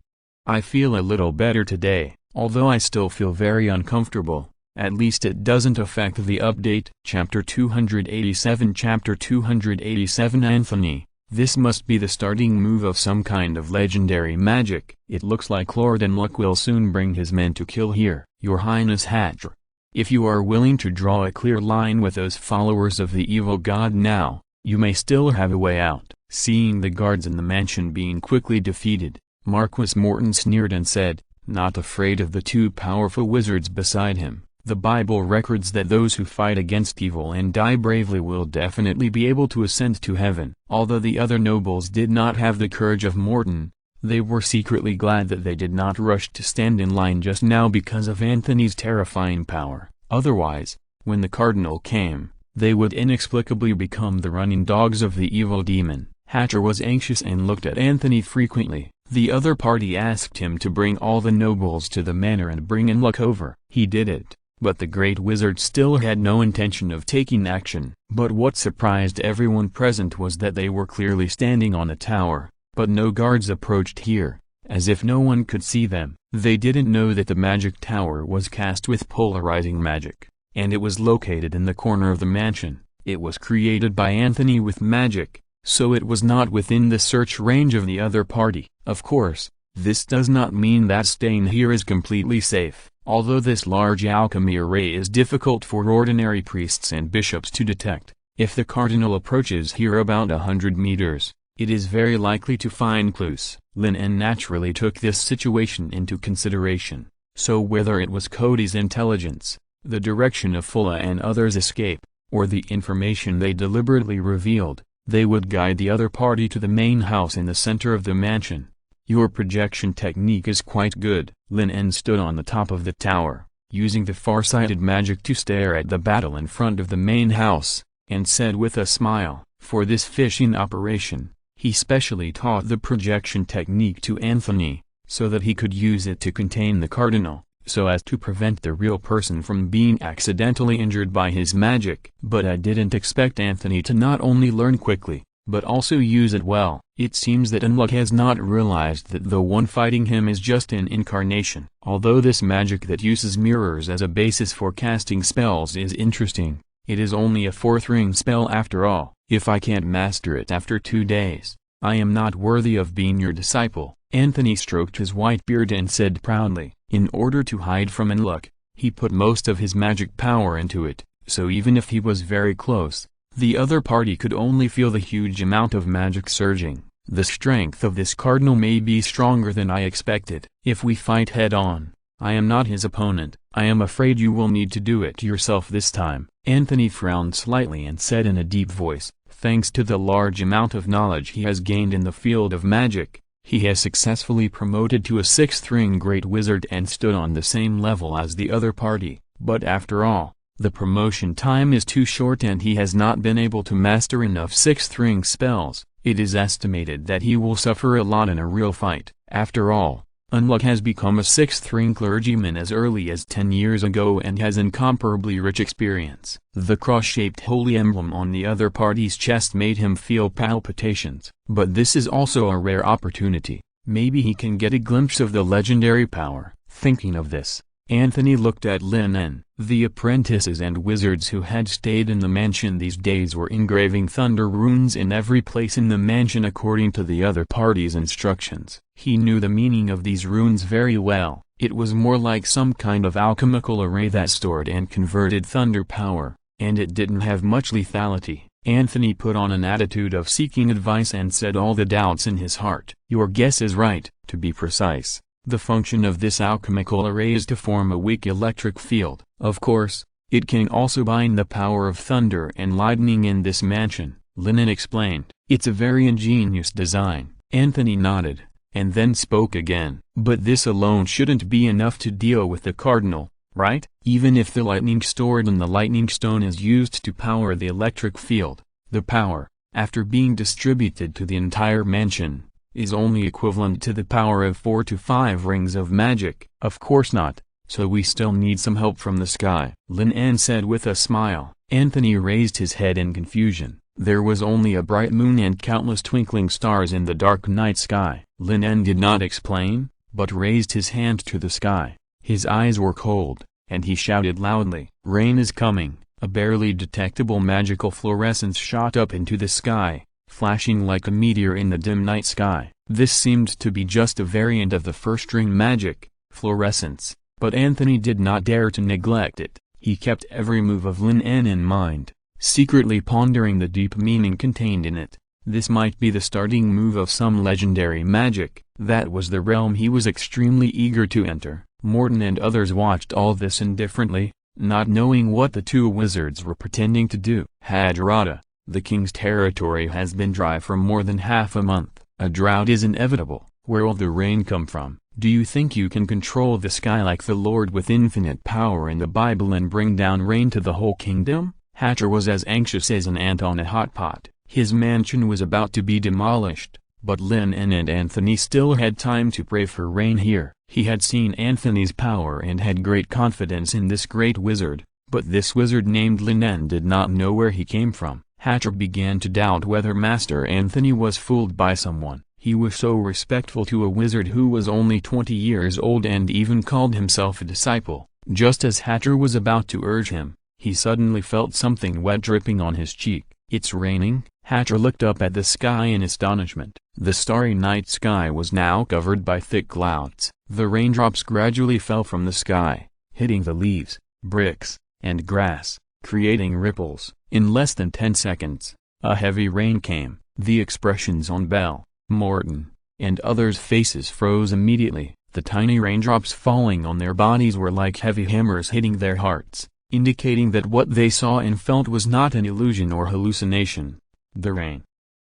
A: I feel a little better today, although I still feel very uncomfortable. At least it doesn't affect the update. Chapter 287 Chapter 287 Anthony, this must be the starting move of some kind of legendary magic. It looks like Lord Unluck will soon bring his men to kill here. Your Highness Hatcher, if you are willing to draw a clear line with those followers of the evil god now, you may still have a way out. Seeing the guards in the mansion being quickly defeated, Marquis Morton sneered and said, not afraid of the two powerful wizards beside him. The Bible records that those who fight against evil and die bravely will definitely be able to ascend to heaven. Although the other nobles did not have the courage of Morton, they were secretly glad that they did not rush to stand in line just now because of Anthony's terrifying power. Otherwise, when the cardinal came, they would inexplicably become the running dogs of the evil demon. Hatcher was anxious and looked at Anthony frequently. The other party asked him to bring all the nobles to the manor and bring Unluck over. He did it, but the great wizard still had no intention of taking action. But what surprised everyone present was that they were clearly standing on a tower, but no guards approached here, as if no one could see them. They didn't know that the magic tower was cast with polarizing magic, and it was located in the corner of the mansion. It was created by Anthony with magic, so it was not within the search range of the other party. Of course, this does not mean that staying here is completely safe. Although this large alchemy array is difficult for ordinary priests and bishops to detect, if the cardinal approaches here about 100 meters, it is very likely to find clues. Lin En naturally took this situation into consideration, so whether it was Cody's intelligence, the direction of Fulla and others' escape, or the information they deliberately revealed, they would guide the other party to the main house in the center of the mansion. Your projection technique is quite good. Lin En stood on the top of the tower, using the far-sighted magic to stare at the battle in front of the main house, and said with a smile, for this fishing operation, he specially taught the projection technique to Anthony, so that he could use it to contain the cardinal, so as to prevent the real person from being accidentally injured by his magic. But I didn't expect Anthony to not only learn quickly, but also use it well. It seems that Unluck has not realized that the one fighting him is just an incarnation. Although this magic that uses mirrors as a basis for casting spells is interesting, it is only a 4th ring spell after all. If I can't master it after 2 days, I am not worthy of being your disciple. Anthony stroked his white beard and said proudly. In order to hide from Unluck, he put most of his magic power into it, so even if he was very close, the other party could only feel the huge amount of magic surging. The strength of this cardinal may be stronger than I expected. If we fight head-on, I am not his opponent. I am afraid you will need to do it yourself this time. Anthony frowned slightly and said in a deep voice, thanks to the large amount of knowledge he has gained in the field of magic, he has successfully promoted to a 6th ring great wizard and stood on the same level as the other party. But after all, the promotion time is too short and he has not been able to master enough 6th ring spells. It is estimated that he will suffer a lot in a real fight. After all, Unluck has become a 6th ring clergyman as early as 10 years ago and has incomparably rich experience. The cross-shaped holy emblem on the other party's chest made him feel palpitations. But this is also a rare opportunity. Maybe he can get a glimpse of the legendary power. Thinking of this, Anthony looked at Lin En. The apprentices and wizards who had stayed in the mansion these days were engraving thunder runes in every place in the mansion according to the other party's instructions. He knew the meaning of these runes very well. It was more like some kind of alchemical array that stored and converted thunder power, and it didn't have much lethality. Anthony put on an attitude of seeking advice and said all the doubts in his heart. Your guess is right. To be precise, the function of this alchemical array is to form a weak electric field. Of course, it can also bind the power of thunder and lightning in this mansion, Lin En explained. It's a very ingenious design. Anthony nodded, and then spoke again. But this alone shouldn't be enough to deal with the cardinal, right? Even if the lightning stored in the lightning stone is used to power the electric field, the power, after being distributed to the entire mansion, is only equivalent to the power of 4 to 5 rings of magic. Of course not, so we still need some help from the sky, Lin En said with a smile. Anthony raised his head in confusion. There was only a bright moon and countless twinkling stars in the dark night sky. Lin En did not explain, but raised his hand to the sky. His eyes were cold, and he shouted loudly, "Rain is coming!" A barely detectable magical fluorescence shot up into the sky, flashing like a meteor in the dim night sky. This seemed to be just a variant of the first-ring magic, fluorescence, but Anthony did not dare to neglect it. He kept every move of Lin En in mind, secretly pondering the deep meaning contained in it. This might be the starting move of some legendary magic. That was the realm he was extremely eager to enter. Morton and others watched all this indifferently, not knowing what the two wizards were pretending to do. Hajarada, the king's territory has been dry for more than half a month. A drought is inevitable. Where will the rain come from? Do you think you can control the sky like the Lord with infinite power in the Bible and bring down rain to the whole kingdom? Hatcher was as anxious as an ant on a hot pot. His mansion was about to be demolished, but Lin En and Anthony still had time to pray for rain here. He had seen Anthony's power and had great confidence in this great wizard, but this wizard named Lin En did not know where he came from. Hatcher began to doubt whether Master Anthony was fooled by someone. He was so respectful to a wizard who was only 20 years old and even called himself a disciple. Just as Hatcher was about to urge him, he suddenly felt something wet dripping on his cheek. "It's raining?" Hatcher looked up at the sky in astonishment. The starry night sky was now covered by thick clouds. The raindrops gradually fell from the sky, hitting the leaves, bricks, and grass, creating ripples. In less than 10 seconds, a heavy rain came. The expressions on Bell, Morton, and others' faces froze immediately. The tiny raindrops falling on their bodies were like heavy hammers hitting their hearts, indicating that what they saw and felt was not an illusion or hallucination. The rain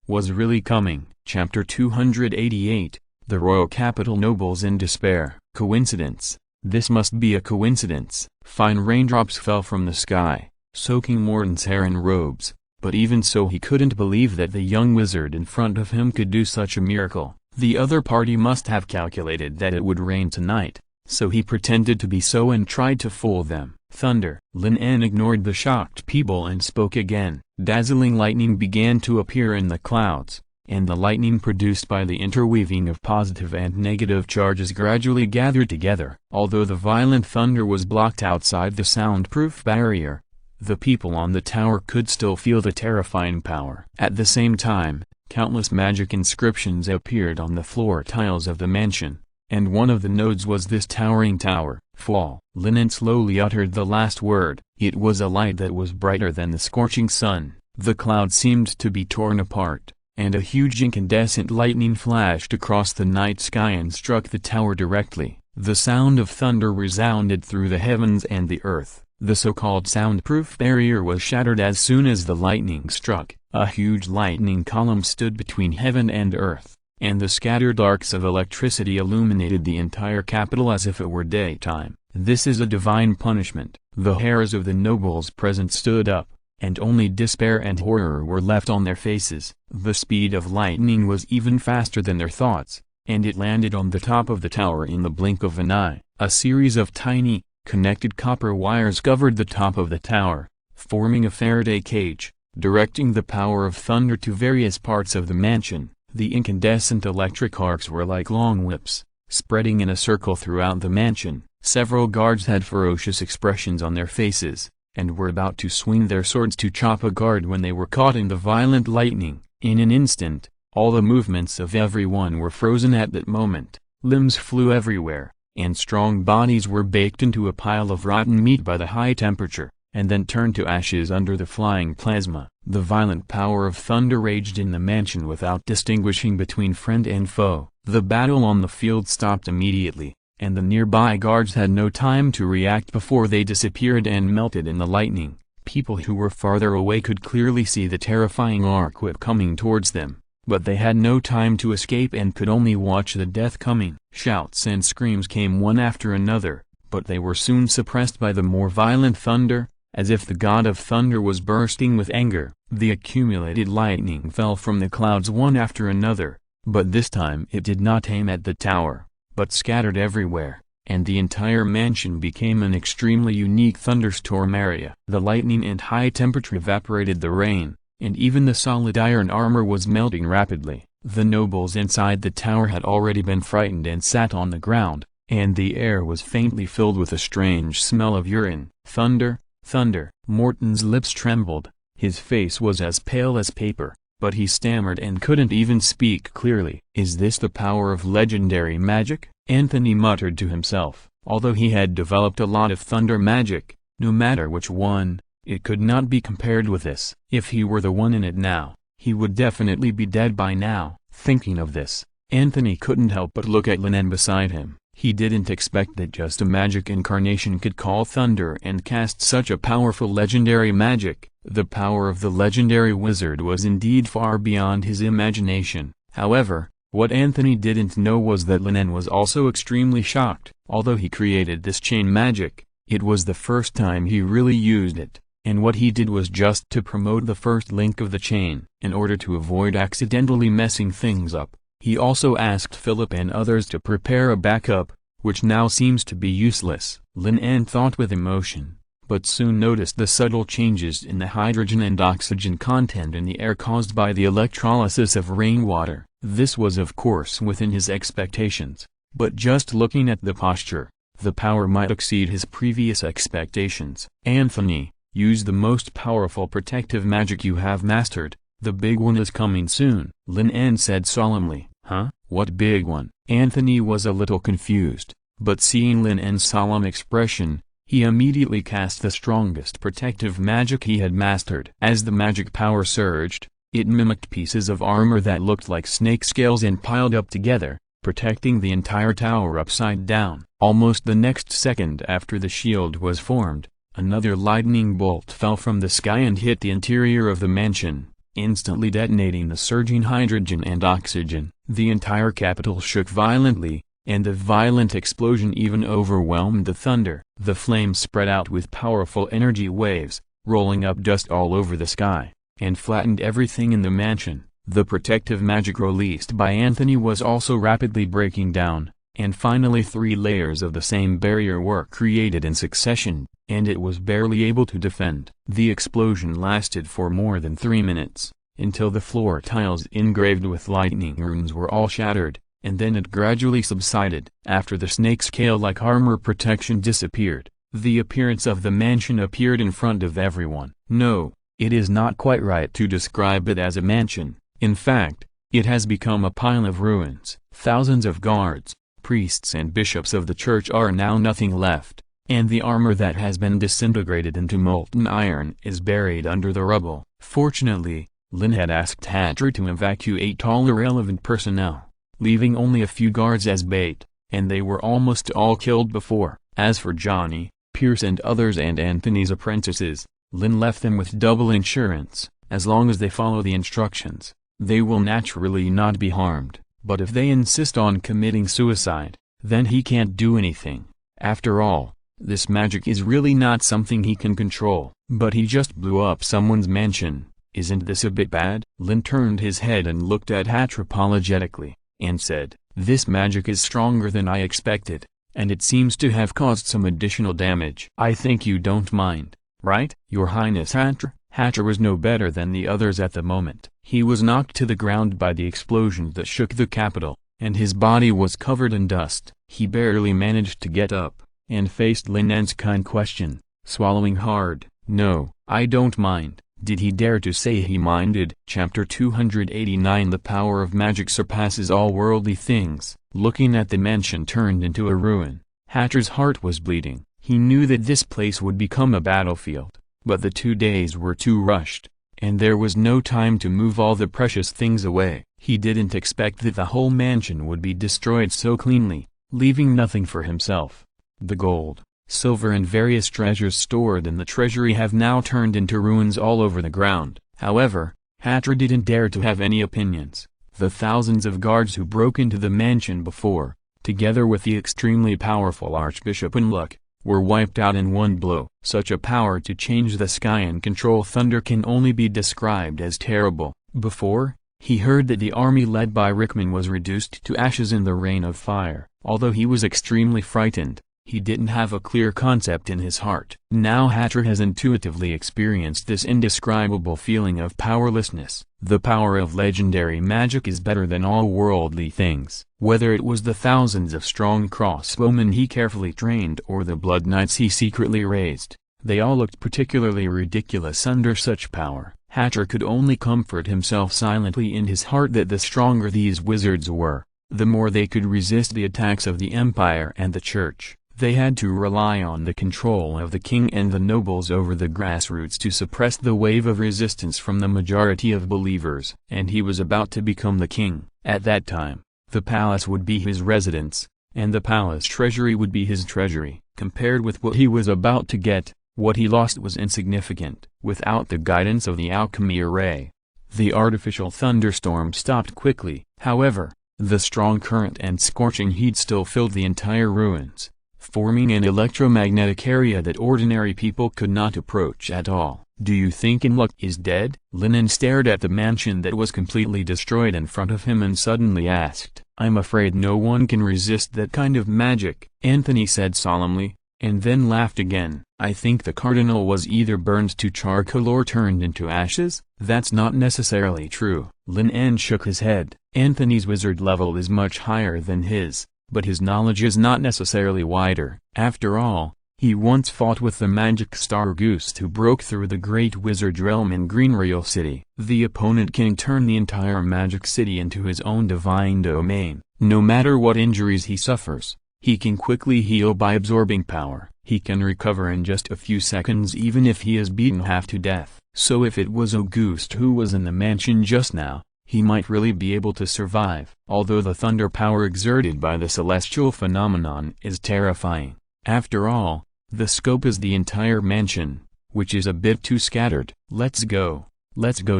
A: was really coming. Chapter 288, The Royal Capital Nobles in Despair. Coincidence? This must be a coincidence. Fine raindrops fell from the sky, soaking Morton's hair and robes, but even so he couldn't believe that the young wizard in front of him could do such a miracle. The other party must have calculated that it would rain tonight, so he pretended to be so and tried to fool them. Thunder. Lin En ignored the shocked people and spoke again. Dazzling lightning began to appear in the clouds, and the lightning produced by the interweaving of positive and negative charges gradually gathered together. Although the violent thunder was blocked outside the soundproof barrier, the people on the tower could still feel the terrifying power. At the same time, countless magic inscriptions appeared on the floor tiles of the mansion, and one of the nodes was this towering tower. Fall. Lin En slowly uttered the last word. It was a light that was brighter than the scorching sun. The clouds seemed to be torn apart, and a huge incandescent lightning flashed across the night sky and struck the tower directly. The sound of thunder resounded through the heavens and the earth. The so-called soundproof barrier was shattered as soon as the lightning struck. A huge lightning column stood between heaven and earth, and the scattered arcs of electricity illuminated the entire capital as if it were daytime. "This is a divine punishment." The hairs of the nobles present stood up, and only despair and horror were left on their faces. The speed of lightning was even faster than their thoughts, and it landed on the top of the tower in the blink of an eye. A series of tiny, connected copper wires covered the top of the tower, forming a Faraday cage, directing the power of thunder to various parts of the mansion. The incandescent electric arcs were like long whips, spreading in a circle throughout the mansion. Several guards had ferocious expressions on their faces, and were about to swing their swords to chop a guard when they were caught in the violent lightning. In an instant, all the movements of everyone were frozen at that moment. Limbs flew everywhere, and strong bodies were baked into a pile of rotten meat by the high temperature, and then turned to ashes under the flying plasma. The violent power of thunder raged in the mansion without distinguishing between friend and foe. The battle on the field stopped immediately, and the nearby guards had no time to react before they disappeared and melted in the lightning. People who were farther away could clearly see the terrifying arc whip coming towards them, but they had no time to escape and could only watch the death coming. Shouts and screams came one after another, but they were soon suppressed by the more violent thunder, as if the god of thunder was bursting with anger. The accumulated lightning fell from the clouds one after another, but this time it did not aim at the tower, but scattered everywhere, and the entire mansion became an extremely unique thunderstorm area. The lightning and high temperature evaporated the rain, and even the solid iron armor was melting rapidly. The nobles inside the tower had already been frightened and sat on the ground, and the air was faintly filled with a strange smell of urine. Thunder, thunder! Morton's lips trembled, his face was as pale as paper, but he stammered and couldn't even speak clearly. Is this the power of legendary magic? Anthony muttered to himself. Although he had developed a lot of thunder magic, no matter which one, it could not be compared with this. If he were the one in it now, he would definitely be dead by now. Thinking of this, Anthony couldn't help but look at Lin En beside him. He didn't expect that just a magic incarnation could call thunder and cast such a powerful legendary magic. The power of the legendary wizard was indeed far beyond his imagination. However, what Anthony didn't know was that Lin En was also extremely shocked. Although he created this chain magic, it was the first time he really used it, and what he did was just to promote the first link of the chain. In order to avoid accidentally messing things up, he also asked Philip and others to prepare a backup, which now seems to be useless. Lin En thought with emotion, but soon noticed the subtle changes in the hydrogen and oxygen content in the air caused by the electrolysis of rainwater. This was of course within his expectations, but just looking at the posture, the power might exceed his previous expectations. Anthony, use the most powerful protective magic you have mastered. The big one is coming soon, Lin En said solemnly. Huh? What big one? Anthony was a little confused, but seeing Lin En's solemn expression, he immediately cast the strongest protective magic he had mastered. As the magic power surged, it mimicked pieces of armor that looked like snake scales and piled up together, protecting the entire tower upside down. Almost the next second after the shield was formed, another lightning bolt fell from the sky and hit the interior of the mansion, instantly detonating the surging hydrogen and oxygen. The entire capital shook violently, and the violent explosion even overwhelmed the thunder. The flames spread out with powerful energy waves, rolling up dust all over the sky, and flattened everything in the mansion. The protective magic released by Anthony was also rapidly breaking down, and finally 3 layers of the same barrier were created in succession, and it was barely able to defend. The explosion lasted for more than 3 minutes, until the floor tiles engraved with lightning runes were all shattered, and then it gradually subsided. After the snake-scale-like armor protection disappeared, the appearance of the mansion appeared in front of everyone. No, it is not quite right to describe it as a mansion. In fact, it has become a pile of ruins. Thousands of guards, priests and bishops of the church are now nothing left, and the armor that has been disintegrated into molten iron is buried under the rubble. Fortunately, Lin had asked Hatcher to evacuate all irrelevant personnel, leaving only a few guards as bait, and they were almost all killed before. As for Johnny, Pierce and others and Anthony's apprentices, Lin left them with double insurance. As long as they follow the instructions, they will naturally not be harmed, but if they insist on committing suicide, then he can't do anything. After all, this magic is really not something he can control. But he just blew up someone's mansion. Isn't this a bit bad? Lin turned his head and looked at Hatch apologetically, and said, "This magic is stronger than I expected, and it seems to have caused some additional damage. I think you don't mind, right, Your Highness Hatcher?" Hatcher was no better than the others at the moment. He was knocked to the ground by the explosion that shook the capital, and his body was covered in dust. He barely managed to get up, and faced Lin En's kind question, swallowing hard. "No, I don't mind." Did he dare to say he minded? Chapter 289. The power of magic surpasses all worldly things. Looking at the mansion turned into a ruin, Hatcher's heart was bleeding. He knew that this place would become a battlefield, but the 2 days were too rushed, and there was no time to move all the precious things away. He didn't expect that the whole mansion would be destroyed so cleanly, leaving nothing for himself. The gold, silver and various treasures stored in the treasury have now turned into ruins all over the ground. However, Hatcher didn't dare to have any opinions. The thousands of guards who broke into the mansion before, together with the extremely powerful Archbishop Unluck, were wiped out in one blow. Such a power to change the sky and control thunder can only be described as terrible. Before, he heard that the army led by Rickman was reduced to ashes in the rain of fire. Although he was extremely frightened, he didn't have a clear concept in his heart. Now Hatcher has intuitively experienced this indescribable feeling of powerlessness. The power of legendary magic is better than all worldly things. Whether it was the thousands of strong crossbowmen he carefully trained or the blood knights he secretly raised, they all looked particularly ridiculous under such power. Hatcher could only comfort himself silently in his heart that the stronger these wizards were, the more they could resist the attacks of the Empire and the Church. They had to rely on the control of the king and the nobles over the grassroots to suppress the wave of resistance from the majority of believers. And he was about to become the king. At that time, the palace would be his residence, and the palace treasury would be his treasury. Compared with what he was about to get, what he lost was insignificant. Without the guidance of the alchemy array, the artificial thunderstorm stopped quickly. However, the strong current and scorching heat still filled the entire ruins, forming an electromagnetic area that ordinary people could not approach at all. "Do you think Unluck is dead?" Lin En stared at the mansion that was completely destroyed in front of him and suddenly asked. "I'm afraid no one can resist that kind of magic," Anthony said solemnly, and then laughed again. "I think the cardinal was either burned to charcoal or turned into ashes." "That's not necessarily true." Lin En shook his head. "Anthony's wizard level is much higher than his, but his knowledge is not necessarily wider. After all, he once fought with the magic star Goose who broke through the great wizard realm in Greenreal City. The opponent can turn the entire magic city into his own divine domain. No matter what injuries he suffers, he can quickly heal by absorbing power. He can recover in just a few seconds even if he is beaten half to death. So if it was Auguste who was in the mansion just now, he might really be able to survive. Although the thunder power exerted by the celestial phenomenon is terrifying, after all, the scope is the entire mansion, which is a bit too scattered. Let's go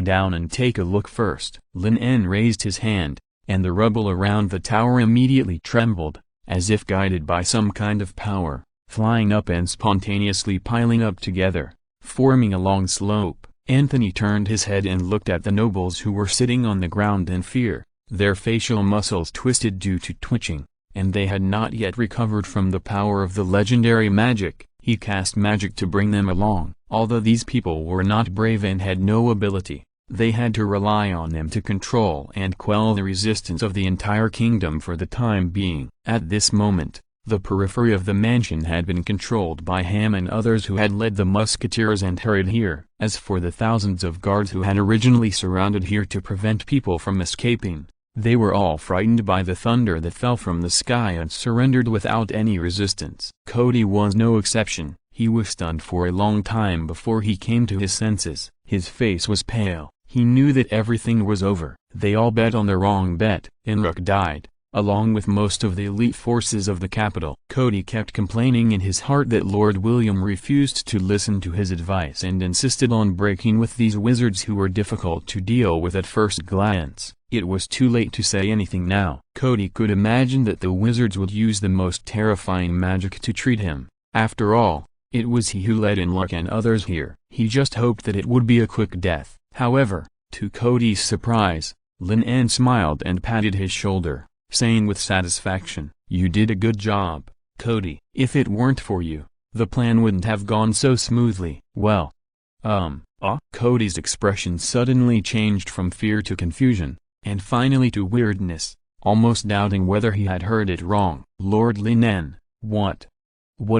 A: down and take a look first." Lin En raised his hand, and the rubble around the tower immediately trembled, as if guided by some kind of power, flying up and spontaneously piling up together, forming a long slope. Anthony turned his head and looked at the nobles who were sitting on the ground in fear. Their facial muscles twisted due to twitching, and they had not yet recovered from the power of the legendary magic. He cast magic to bring them along. Although these people were not brave and had no ability, they had to rely on them to control and quell the resistance of the entire kingdom for the time being. At this moment, the periphery of the mansion had been controlled by Ham and others who had led the musketeers and hurried here. As for the thousands of guards who had originally surrounded here to prevent people from escaping, they were all frightened by the thunder that fell from the sky and surrendered without any resistance. Cody was no exception. He was stunned for a long time before he came to his senses. His face was pale. He knew that everything was over. They all bet on the wrong bet. Enruck died, along with most of the elite forces of the capital. Cody kept complaining in his heart that Lord William refused to listen to his advice and insisted on breaking with these wizards who were difficult to deal with at first glance. It was too late to say anything now. Cody could imagine that the wizards would use the most terrifying magic to treat him. After all, it was he who led Unluck and others here. He just hoped that it would be a quick death. However, to Cody's surprise, Lin En smiled and patted his shoulder, saying with satisfaction, "You did a good job, Cody. If it weren't for you, the plan wouldn't have gone so smoothly." "Well, Cody's expression suddenly changed from fear to confusion, and finally to weirdness. almost doubting whether he had heard it wrong. "Lord Lin En, what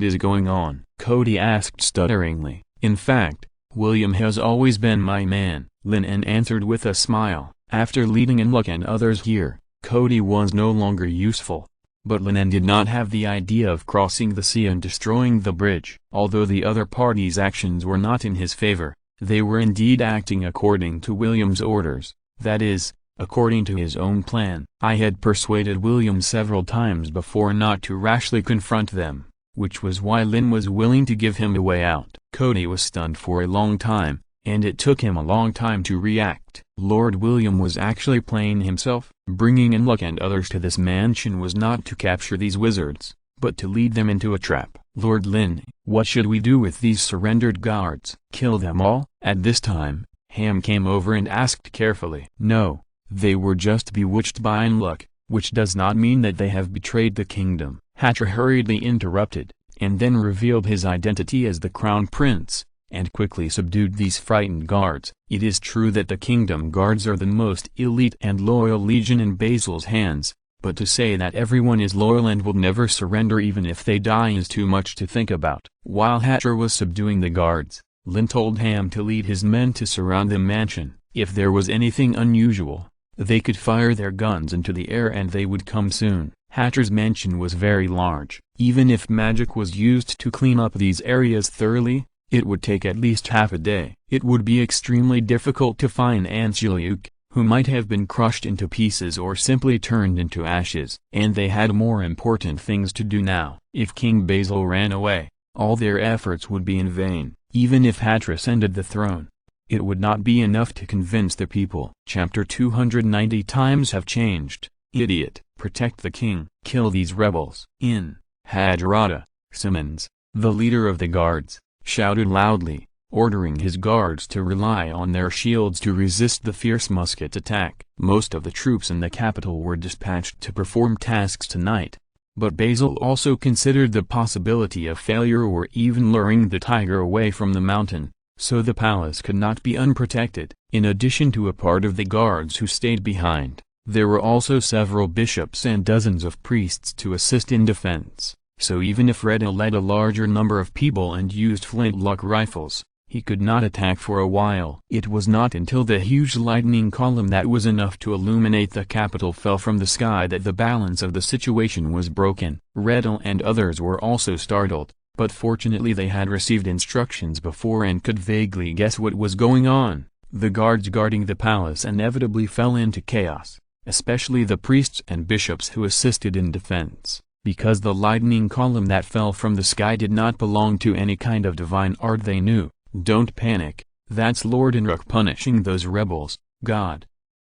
A: is going on?" Cody asked stutteringly. "In fact, William has always been my man," Lin En answered with a smile. After leading in Luck and others here, Cody was no longer useful. But Lin En did not have the idea of crossing the sea and destroying the bridge. Although the other party's actions were not in his favor, they were indeed acting according to William's orders, that is, according to his own plan. I had persuaded William several times before not to rashly confront them, which was why Lin was willing to give him a way out. Cody was stunned for a long time, and it took him a long time to react. Lord William was actually playing himself. Bringing in Luck and others to this mansion was not to capture these wizards, but to lead them into a trap. "Lord Lin, what should we do with these surrendered guards? Kill them all?" At this time, Ham came over and asked carefully. "No, they were just bewitched by Luck, which does not mean that they have betrayed the kingdom," Hatcher hurriedly interrupted, and then revealed his identity as the crown prince, and quickly subdued these frightened guards. "It is true that the kingdom guards are the most elite and loyal legion in Basil's hands, but to say that everyone is loyal and will never surrender even if they die is too much to think about." While Hatcher was subduing the guards, Lin told Ham to lead his men to surround the mansion. If there was anything unusual, they could fire their guns into the air and they would come soon. Hatcher's mansion was very large. Even if magic was used to clean up these areas thoroughly, it would take at least half a day. It would be extremely difficult to find Anseliuk, who might have been crushed into pieces or simply turned into ashes. And they had more important things to do now. If King Basil ran away, all their efforts would be in vain. Even if Hatcher ascended the throne, it would not be enough to convince the people. Chapter 290 Times have changed, idiot. Protect the king. Kill these rebels. In Hajarata, Simmons, the leader of the guards, shouted loudly, ordering his guards to rely on their shields to resist the fierce musket attack. Most of the troops in the capital were dispatched to perform tasks tonight, but Basil also considered the possibility of failure or even luring the tiger away from the mountain, so the palace could not be unprotected. In addition to a part of the guards who stayed behind, there were also several bishops and dozens of priests to assist in defense. So even if Redel led a larger number of people and used flintlock rifles, he could not attack for a while. It was not until the huge lightning column that was enough to illuminate the capital fell from the sky that the balance of the situation was broken. Redel and others were also startled, but fortunately they had received instructions before and could vaguely guess what was going on. The guards guarding the palace inevitably fell into chaos, especially the priests and bishops who assisted in defense. Because the lightning column that fell from the sky did not belong to any kind of divine art they knew. "Don't panic, that's Lord Enrock punishing those rebels. God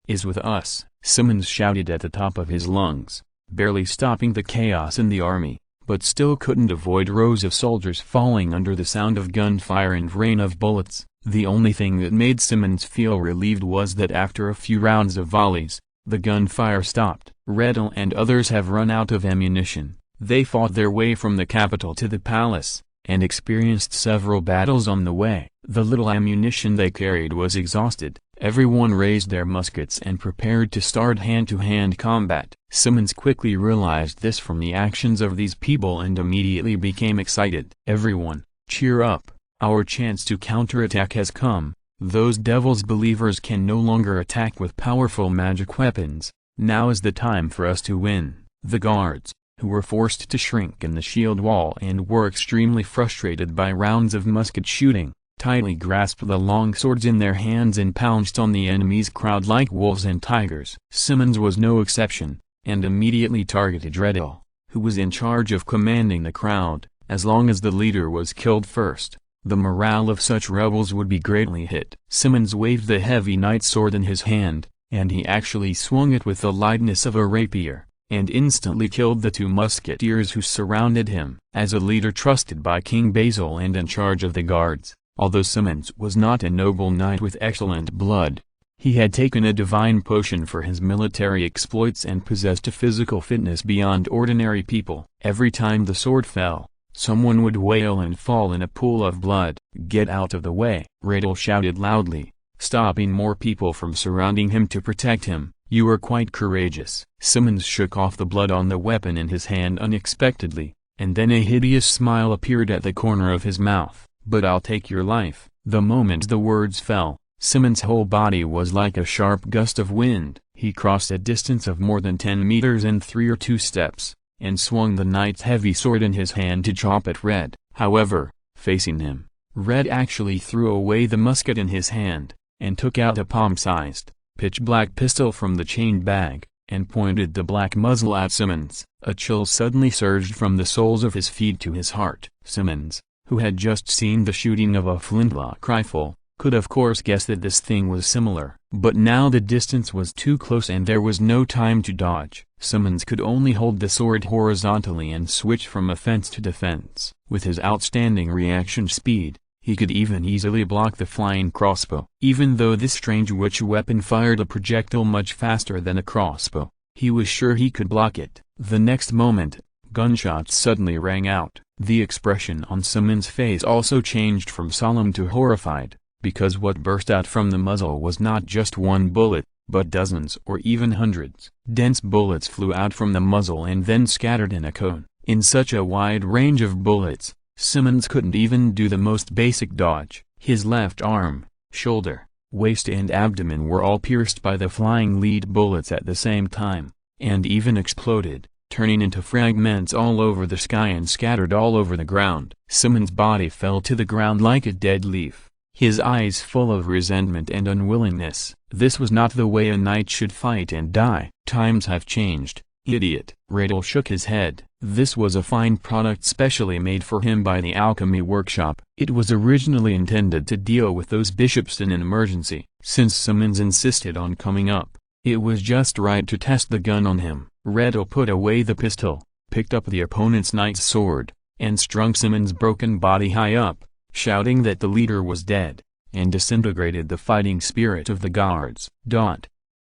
A: is with us," Simmons shouted at the top of his lungs, barely stopping the chaos in the army, but still couldn't avoid rows of soldiers falling under the sound of gunfire and rain of bullets. The only thing that made Simmons feel relieved was that after a few rounds of volleys, the gunfire stopped. Redel and others have run out of ammunition. They fought their way from the capital to the palace, and experienced several battles on the way. The little ammunition they carried was exhausted. Everyone raised their muskets and prepared to start hand-to-hand combat. Simmons quickly realized this from the actions of these people and immediately became excited. "Everyone, cheer up, our chance to counterattack has come. Those devils believers can no longer attack with powerful magic weapons. Now is the time for us to win." The guards, who were forced to shrink in the shield wall and were extremely frustrated by rounds of musket shooting, tightly grasped the long swords in their hands and pounced on the enemy's crowd like wolves and tigers. Simmons was no exception, and immediately targeted Redel, who was in charge of commanding the crowd. As long as the leader was killed first, the morale of such rebels would be greatly hit. Simmons waved the heavy knight sword in his hand, and he actually swung it with the lightness of a rapier, and instantly killed the two musketeers who surrounded him. As a leader trusted by King Basil and in charge of the guards, although Simmons was not a noble knight with excellent blood, he had taken a divine potion for his military exploits and possessed a physical fitness beyond ordinary people. Every time the sword fell, someone would wail and fall in a pool of blood. "Get out of the way!" Redel shouted loudly, stopping more people from surrounding him to protect him. You are quite courageous." Simmons shook off the blood on the weapon in his hand unexpectedly, and then a hideous smile appeared at the corner of his mouth. "But I'll take your life." The moment the words fell, Simmons' whole body was like a sharp gust of wind. He crossed a distance of more than 10 meters in 3 or 2 steps, and swung the knight's heavy sword in his hand to chop at Red. However, facing him, Red actually threw away the musket in his hand, and took out a palm-sized, pitch-black pistol from the chain bag, and pointed the black muzzle at Simmons. A chill suddenly surged from the soles of his feet to his heart. Simmons, who had just seen the shooting of a flintlock rifle, could of course guess that this thing was similar. But now the distance was too close and there was no time to dodge. Simmons could only hold the sword horizontally and switch from offense to defense. With his outstanding reaction speed, he could even easily block the flying crossbow. Even though this strange witch weapon fired a projectile much faster than a crossbow, he was sure he could block it. The next moment, gunshots suddenly rang out. The expression on Simmons' face also changed from solemn to horrified, because what burst out from the muzzle was not just one bullet, but dozens or even hundreds. Dense bullets flew out from the muzzle and then scattered in a cone. In such a wide range of bullets, Simmons couldn't even do the most basic dodge. His left arm, shoulder, waist and abdomen were all pierced by the flying lead bullets at the same time, and even exploded, turning into fragments all over the sky and scattered all over the ground. Simmons' body fell to the ground like a dead leaf, his eyes full of resentment and unwillingness. This was not the way a knight should fight and die. "Times have changed, idiot." Riddle shook his head. This was a fine product specially made for him by the alchemy workshop. It was originally intended to deal with those bishops in an emergency. Since Simmons insisted on coming up, it was just right to test the gun on him. Riddle put away the pistol, picked up the opponent's knight's sword, and strung Simmons' broken body high up, shouting that the leader was dead, and disintegrated the fighting spirit of the guards.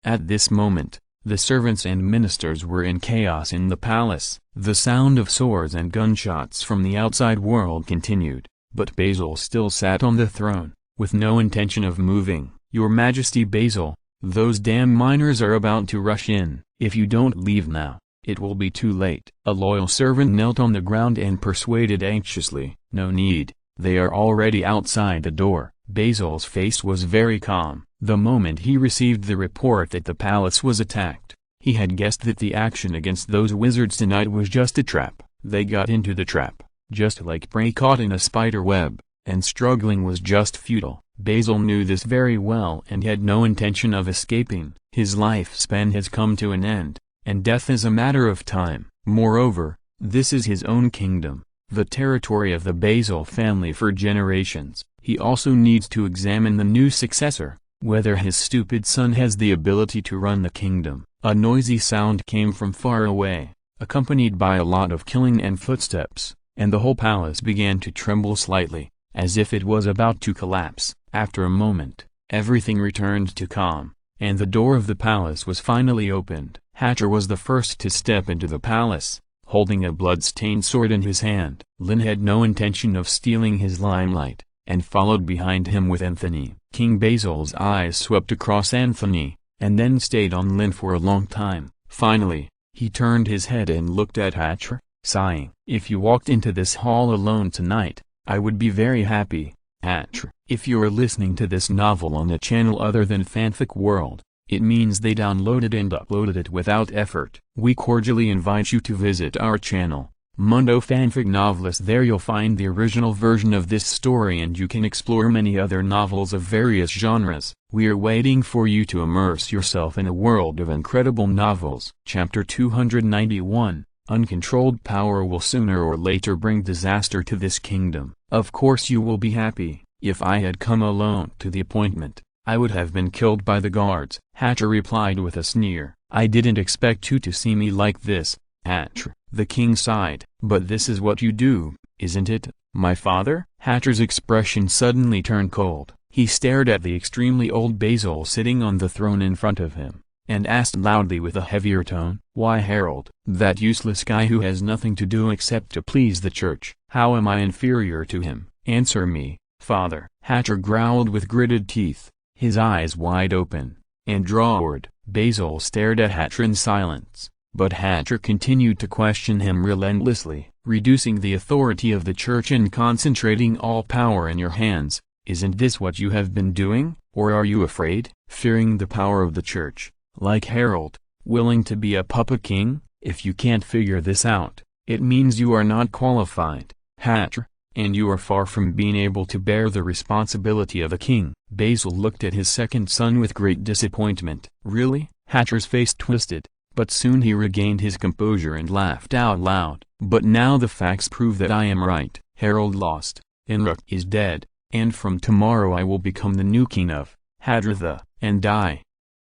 A: At this moment, the servants and ministers were in chaos in the palace. The sound of swords and gunshots from the outside world continued, but Basil still sat on the throne, with no intention of moving. "Your Majesty Basil, those damn miners are about to rush in. If you don't leave now, it will be too late." A loyal servant knelt on the ground and persuaded anxiously, "No need, they are already outside the door." Basil's face was very calm. The moment he received the report that the palace was attacked, he had guessed that the action against those wizards tonight was just a trap. They got into the trap, just like prey caught in a spider web, and struggling was just futile. Basil knew this very well and had no intention of escaping. His lifespan has come to an end, and death is a matter of time. Moreover, this is his own kingdom, the territory of the Basil family for generations. He also needs to examine the new successor, whether his stupid son has the ability to run the kingdom. A noisy sound came from far away, accompanied by a lot of killing and footsteps, and the whole palace began to tremble slightly, as if it was about to collapse. After a moment, everything returned to calm, and the door of the palace was finally opened. Hatcher was the first to step into the palace, holding a blood-stained sword in his hand. Lin had no intention of stealing his limelight, and followed behind him with Anthony. King Basil's eyes swept across Anthony, and then stayed on Lin for a long time. Finally, he turned his head and looked at Hatcher, sighing. "If you walked into this hall alone tonight, I would be very happy, Hatcher." If you are listening to this novel on a channel other than Fanfic World, it means they downloaded and uploaded it without effort. We cordially invite you to visit our channel, Mundo Fanfic Novelist. There you'll find the original version of this story and you can explore many other novels of various genres. We are waiting for you to immerse yourself in a world of incredible novels. Chapter 291, Uncontrolled power will sooner or later bring disaster to this kingdom. Of course you will be happy. If I had come alone to the appointment, I would have been killed by the guards. Hatcher replied with a sneer. "I didn't expect you to see me like this, Hatcher." The king sighed. "But this is what you do, isn't it, my father?" Hatcher's expression suddenly turned cold. He stared at the extremely old Basil sitting on the throne in front of him, and asked loudly with a heavier tone, "Why Harold, that useless guy who has nothing to do except to please the church, how am I inferior to him? Answer me, father." Hatcher growled with gritted teeth, his eyes wide open, and roared, Basil stared at Hatcher in silence, but Hatcher continued to question him relentlessly. "Reducing the authority of the church and concentrating all power in your hands, isn't this what you have been doing? Or are you afraid, fearing the power of the church, like Harold, willing to be a puppet king? If you can't figure this out, it means you are not qualified, Hatcher, and you are far from being able to bear the responsibility of a king." Basil looked at his second son with great disappointment. "Really?" Hatcher's face twisted, but soon he regained his composure and laughed out loud. "But now the facts prove that I am right. Harold lost, Enrock is dead, and from tomorrow I will become the new king of Hadratha, and I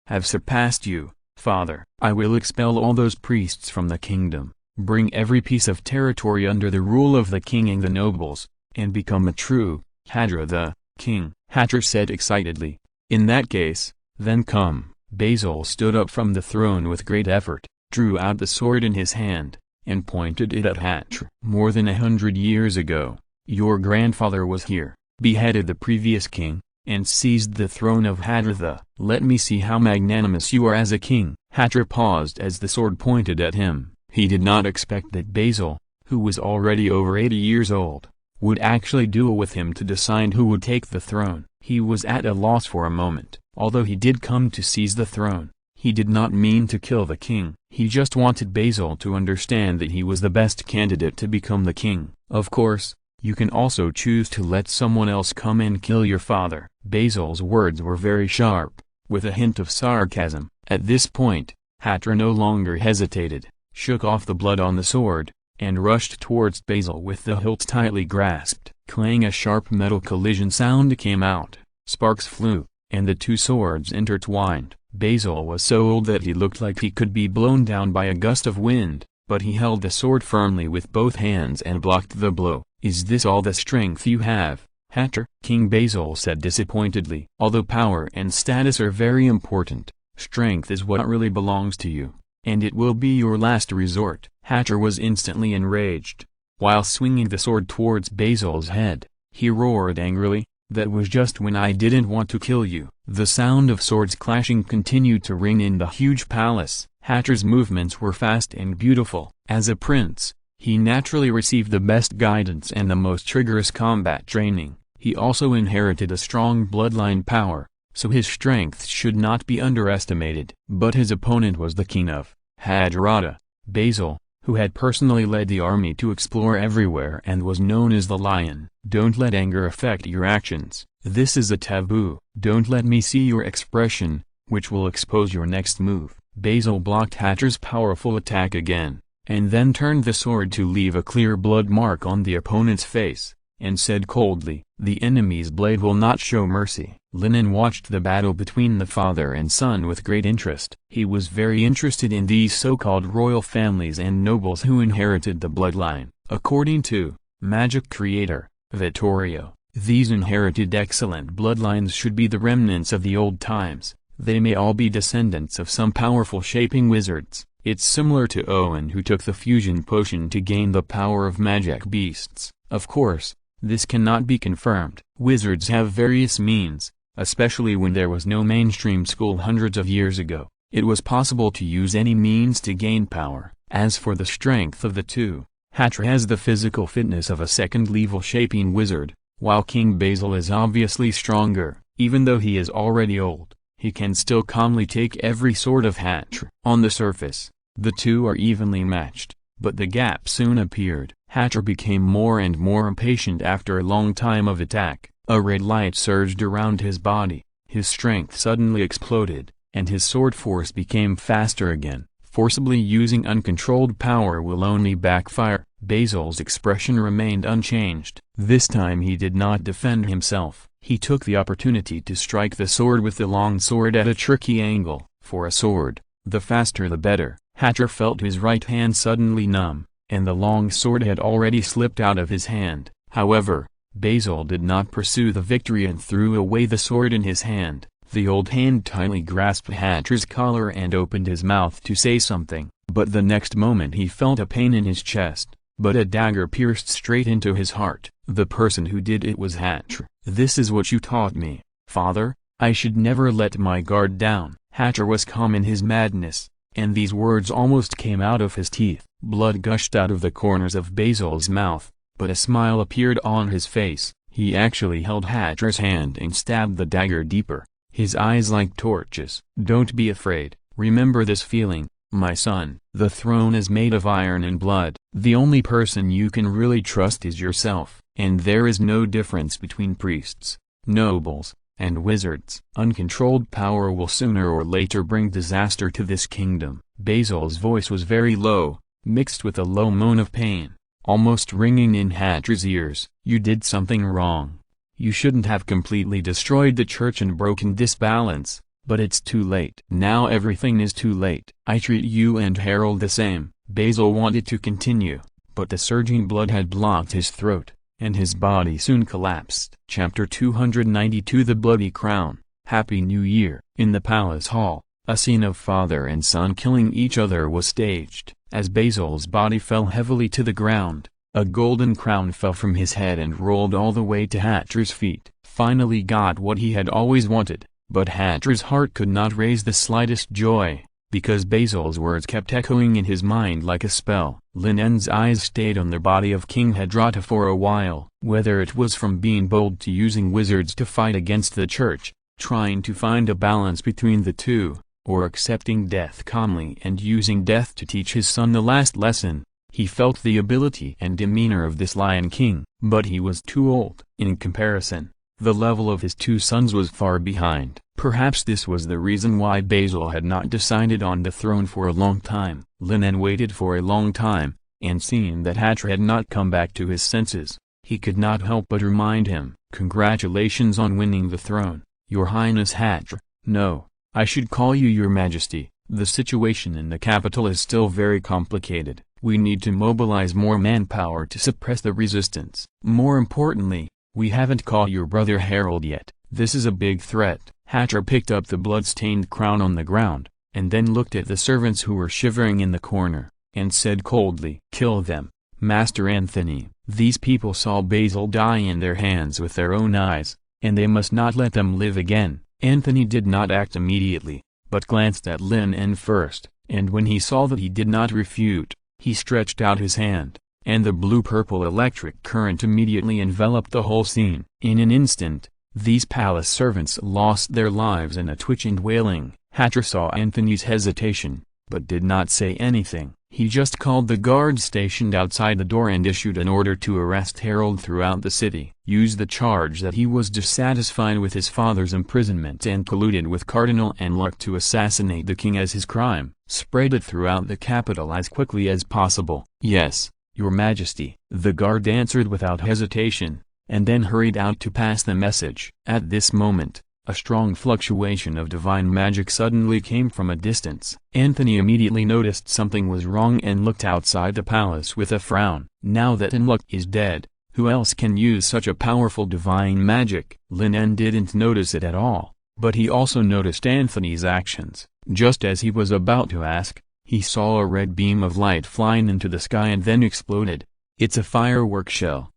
A: have surpassed you, father. I will expel all those priests from the kingdom, bring every piece of territory under the rule of the king and the nobles, and become a true Hadratha king," Hatcher said excitedly. "In that case, then come." Basil stood up from the throne with great effort, drew out the sword in his hand, and pointed it at Hatcher. "More than 100 years ago, your grandfather was here, beheaded the previous king, and seized the throne of Hadratha. Let me see how magnanimous you are as a king." Hatcher paused as the sword pointed at him. He did not expect that Basil, who was already over 80 years old, would actually duel with him to decide who would take the throne. He was at a loss for a moment. Although he did come to seize the throne, he did not mean to kill the king. He just wanted Basil to understand that he was the best candidate to become the king. "Of course, you can also choose to let someone else come and kill your father." Basil's words were very sharp, with a hint of sarcasm. At this point, Hatcher no longer hesitated, shook off the blood on the sword, and rushed towards Basil with the hilt tightly grasped. Clang! A sharp metal collision sound came out, sparks flew, and the two swords intertwined. Basil was so old that he looked like he could be blown down by a gust of wind, but he held the sword firmly with both hands and blocked the blow. "Is this all the strength you have, Hatcher?" King Basil said disappointedly. "Although power and status are very important, strength is what really belongs to you, and it will be your last resort." Hatcher was instantly enraged. While swinging the sword towards Basil's head, he roared angrily, "That was just when I didn't want to kill you." The sound of swords clashing continued to ring in the huge palace. Hatcher's movements were fast and beautiful. As a prince, he naturally received the best guidance and the most rigorous combat training. He also inherited a strong bloodline power, so his strength should not be underestimated. But his opponent was the king of Hadratha, Basil, who had personally led the army to explore everywhere and was known as the Lion. "Don't let anger affect your actions. This is a taboo. Don't let me see your expression, which will expose your next move." Basil blocked Hatcher's powerful attack again, and then turned the sword to leave a clear blood mark on the opponent's face, and said coldly, "The enemy's blade will not show mercy." Lin En watched the battle between the father and son with great interest. He was very interested in these so-called royal families and nobles who inherited the bloodline. According to magic creator Vittorio, these inherited excellent bloodlines should be the remnants of the old times. They may all be descendants of some powerful shaping wizards. It's similar to Owen, who took the fusion potion to gain the power of magic beasts. Of course, this cannot be confirmed. Wizards have various means. Especially when there was no mainstream school hundreds of years ago, it was possible to use any means to gain power. As for the strength of the two, Hatcher has the physical fitness of a second-level shaping wizard, while King Basil is obviously stronger. Even though he is already old, he can still calmly take every sword of Hatcher. On the surface, the two are evenly matched, but the gap soon appeared. Hatcher became more and more impatient after a long time of attack. A red light surged around his body, his strength suddenly exploded, and his sword force became faster again. Forcibly using uncontrolled power will only backfire. Basil's expression remained unchanged. This time he did not defend himself. He took the opportunity to strike the sword with the long sword at a tricky angle. For a sword, the faster the better. Hatcher felt his right hand suddenly numb, and the long sword had already slipped out of his hand. However, Basil did not pursue the victory and threw away the sword in his hand. The old hand tightly grasped Hatcher's collar and opened his mouth to say something, but the next moment he felt a pain in his chest, but a dagger pierced straight into his heart. The person who did it was Hatcher. "This is what you taught me, father. I should never let my guard down." Hatcher was calm in his madness, and these words almost came out of his teeth. Blood gushed out of the corners of Basil's mouth, but a smile appeared on his face. He actually held Hatcher's hand and stabbed the dagger deeper, his eyes like torches. "Don't be afraid, remember this feeling, my son. The throne is made of iron and blood. The only person you can really trust is yourself, and there is no difference between priests, nobles, and wizards. Uncontrolled power will sooner or later bring disaster to this kingdom." Basil's voice was very low, mixed with a low moan of pain, almost ringing in Hatcher's ears. "You did something wrong. You shouldn't have completely destroyed the church and broken this balance, but it's too late. Now everything is too late. I treat you and Harold the same." Basil wanted to continue, but the surging blood had blocked his throat, and his body soon collapsed. Chapter 292 The Bloody Crown. Happy New Year. In the palace hall, a scene of father and son killing each other was staged. As Basil's body fell heavily to the ground, a golden crown fell from his head and rolled all the way to Hatcher's feet. Finally got what he had always wanted, but Hatcher's heart could not raise the slightest joy, because Basil's words kept echoing in his mind like a spell. Lin En's eyes stayed on the body of King Hadrata for a while. Whether it was from being bold to using wizards to fight against the church, trying to find a balance between the two, or accepting death calmly and using death to teach his son the last lesson, he felt the ability and demeanor of this Lion King. But he was too old. In comparison, the level of his two sons was far behind. Perhaps this was the reason why Basil had not decided on the throne for a long time. Lin En waited for a long time, and seeing that Hatcher had not come back to his senses, he could not help but remind him, "Congratulations on winning the throne, Your Highness Hatcher." "No, I should call you Your Majesty. The situation in the capital is still very complicated. We need to mobilize more manpower to suppress the resistance. More importantly, we haven't caught your brother Harold yet. This is a big threat." Hatcher picked up the blood-stained crown on the ground, and then looked at the servants who were shivering in the corner, and said coldly, "Kill them, Master Anthony." These people saw Basil die in their hands with their own eyes, and they must not let them live again. Anthony did not act immediately, but glanced at Lin En first, and when he saw that he did not refute, he stretched out his hand, and the blue-purple electric current immediately enveloped the whole scene. In an instant, these palace servants lost their lives in a twitch and wailing. Hatcher saw Anthony's hesitation, but did not say anything. He just called the guards stationed outside the door and issued an order to arrest Harold throughout the city. Use the charge that he was dissatisfied with his father's imprisonment and colluded with Cardinal Anluck to assassinate the king as his crime. Spread it throughout the capital as quickly as possible. "Yes, Your Majesty," the guard answered without hesitation, and then hurried out to pass the message. At this moment, a strong fluctuation of divine magic suddenly came from a distance. Anthony immediately noticed something was wrong and looked outside the palace with a frown. Now that Anluck is dead, who else can use such a powerful divine magic? Lin En didn't notice it at all, but he also noticed Anthony's actions. Just as he was about to ask, he saw a red beam of light flying into the sky and then exploded. "It's a firework shell."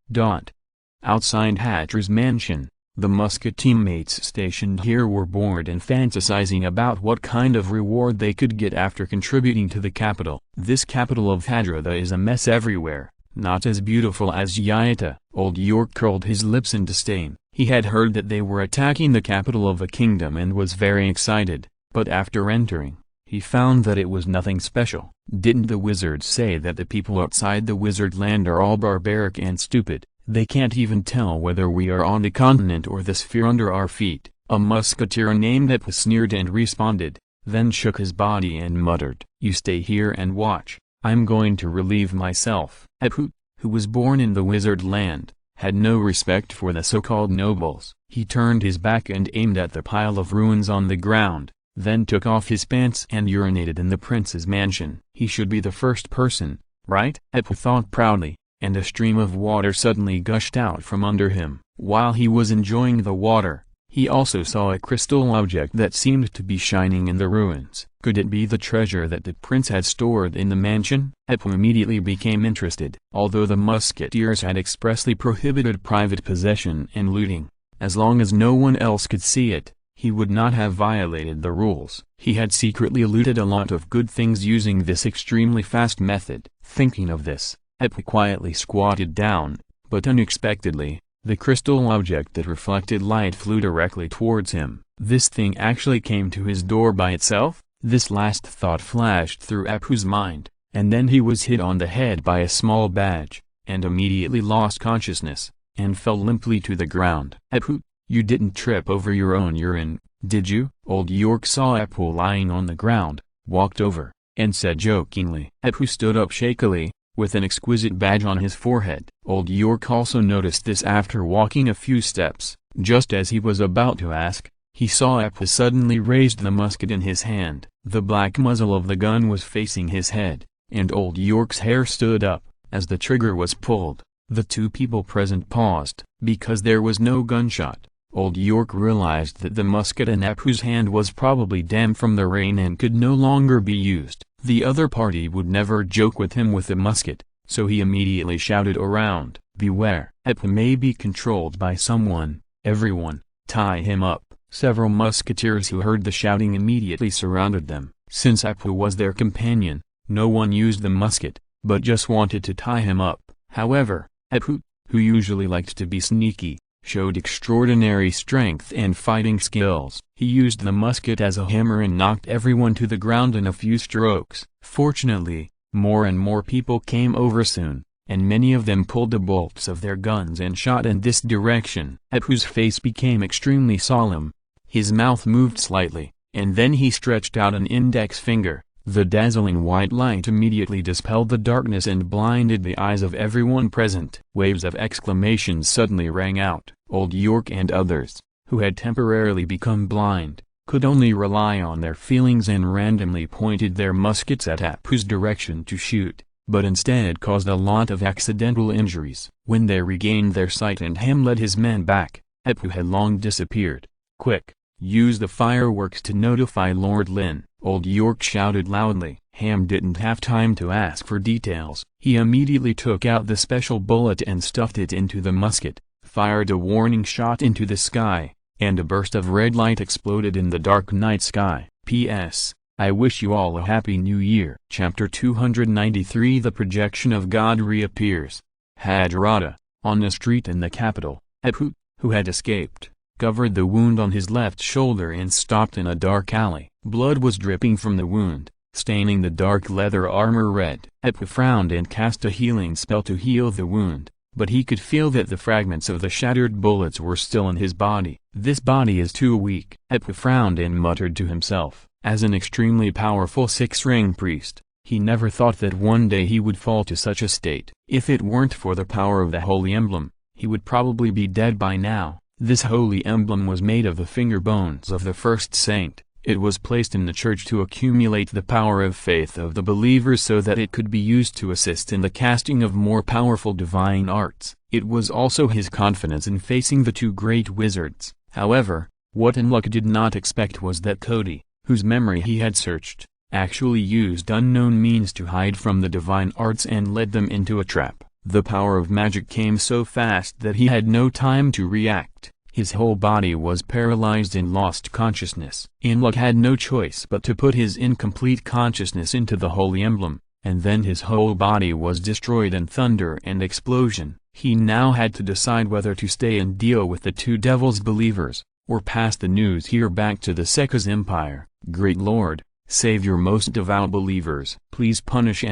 A: Outside Hatcher's mansion, the Musket teammates stationed here were bored and fantasizing about what kind of reward they could get after contributing to the capital. This capital of Hadrada is a mess everywhere, not as beautiful as Yaita. Old York curled his lips in disdain. He had heard that they were attacking the capital of a kingdom and was very excited, but after entering, he found that it was nothing special. Didn't the wizards say that the people outside the wizard land are all barbaric and stupid? They can't even tell whether we are on the continent or the sphere under our feet. A musketeer named Ep sneered and responded, then shook his body and muttered, "You stay here and watch, I'm going to relieve myself." Ep, who was born in the wizard land, had no respect for the so-called nobles. He turned his back and aimed at the pile of ruins on the ground, then took off his pants and urinated in the prince's mansion. He should be the first person, right? Ep thought proudly, and a stream of water suddenly gushed out from under him. While he was enjoying the water, he also saw a crystal object that seemed to be shining in the ruins. Could it be the treasure that the prince had stored in the mansion? Ep immediately became interested. Although the musketeers had expressly prohibited private possession and looting, as long as no one else could see it, he would not have violated the rules. He had secretly looted a lot of good things using this extremely fast method. Thinking of this, Apu quietly squatted down, but unexpectedly, the crystal object that reflected light flew directly towards him. This thing actually came to his door by itself? This last thought flashed through Apu's mind, and then he was hit on the head by a small badge, and immediately lost consciousness, and fell limply to the ground. Apu, you didn't trip over your own urine, did you? Old York saw Apu lying on the ground, walked over, and said jokingly. Apu stood up shakily, with an exquisite badge on his forehead. Old York also noticed this after walking a few steps. Just as he was about to ask, he saw Apu suddenly raised the musket in his hand. The black muzzle of the gun was facing his head, and Old York's hair stood up, as the trigger was pulled. The two people present paused. Because there was no gunshot, Old York realized that the musket in Apu's hand was probably damp from the rain and could no longer be used. The other party would never joke with him with a musket, so he immediately shouted around, "Beware! Apu may be controlled by someone, everyone, tie him up." Several musketeers who heard the shouting immediately surrounded them. Since Apu was their companion, no one used the musket, but just wanted to tie him up. However, Apu, who usually liked to be sneaky, showed extraordinary strength and fighting skills. He used the musket as a hammer and knocked everyone to the ground in a few strokes. Fortunately, more and more people came over soon, and many of them pulled the bolts of their guns and shot in this direction. Apu's face became extremely solemn. His mouth moved slightly, and then he stretched out an index finger. The dazzling white light immediately dispelled the darkness and blinded the eyes of everyone present. Waves of exclamations suddenly rang out. Old York and others, who had temporarily become blind, could only rely on their feelings and randomly pointed their muskets at Apu's direction to shoot, but instead caused a lot of accidental injuries. When they regained their sight and Ham led his men back, Apu had long disappeared. "Quick, use the fireworks to notify Lord Lin," Old York shouted loudly. Ham didn't have time to ask for details. He immediately took out the special bullet and stuffed it into the musket, fired a warning shot into the sky, and a burst of red light exploded in the dark night sky. P.S. I wish you all a happy new year. Chapter 293 The projection of God reappears. Hajarata, on the street in the capital, Apu, who had escaped, covered the wound on his left shoulder and stopped in a dark alley. Blood was dripping from the wound, staining the dark leather armor red. Apu frowned and cast a healing spell to heal the wound, but he could feel that the fragments of the shattered bullets were still in his body. "This body is too weak." Apu frowned and muttered to himself. As an extremely powerful six-ring priest, he never thought that one day he would fall to such a state. If it weren't for the power of the holy emblem, he would probably be dead by now. This holy emblem was made of the finger bones of the first saint. It was placed in the church to accumulate the power of faith of the believers so that it could be used to assist in the casting of more powerful divine arts. It was also his confidence in facing the two great wizards. However, what Unluck did not expect was that Cody, whose memory he had searched, actually used unknown means to hide from the divine arts and led them into a trap. The power of magic came so fast that he had no time to react. His whole body was paralyzed and lost consciousness. Unluck had no choice but to put his incomplete consciousness into the holy emblem, and then his whole body was destroyed in thunder and explosion. He now had to decide whether to stay and deal with the two devils believers, or pass the news here back to the Sekha's empire. "Great Lord, save your most devout believers. Please punish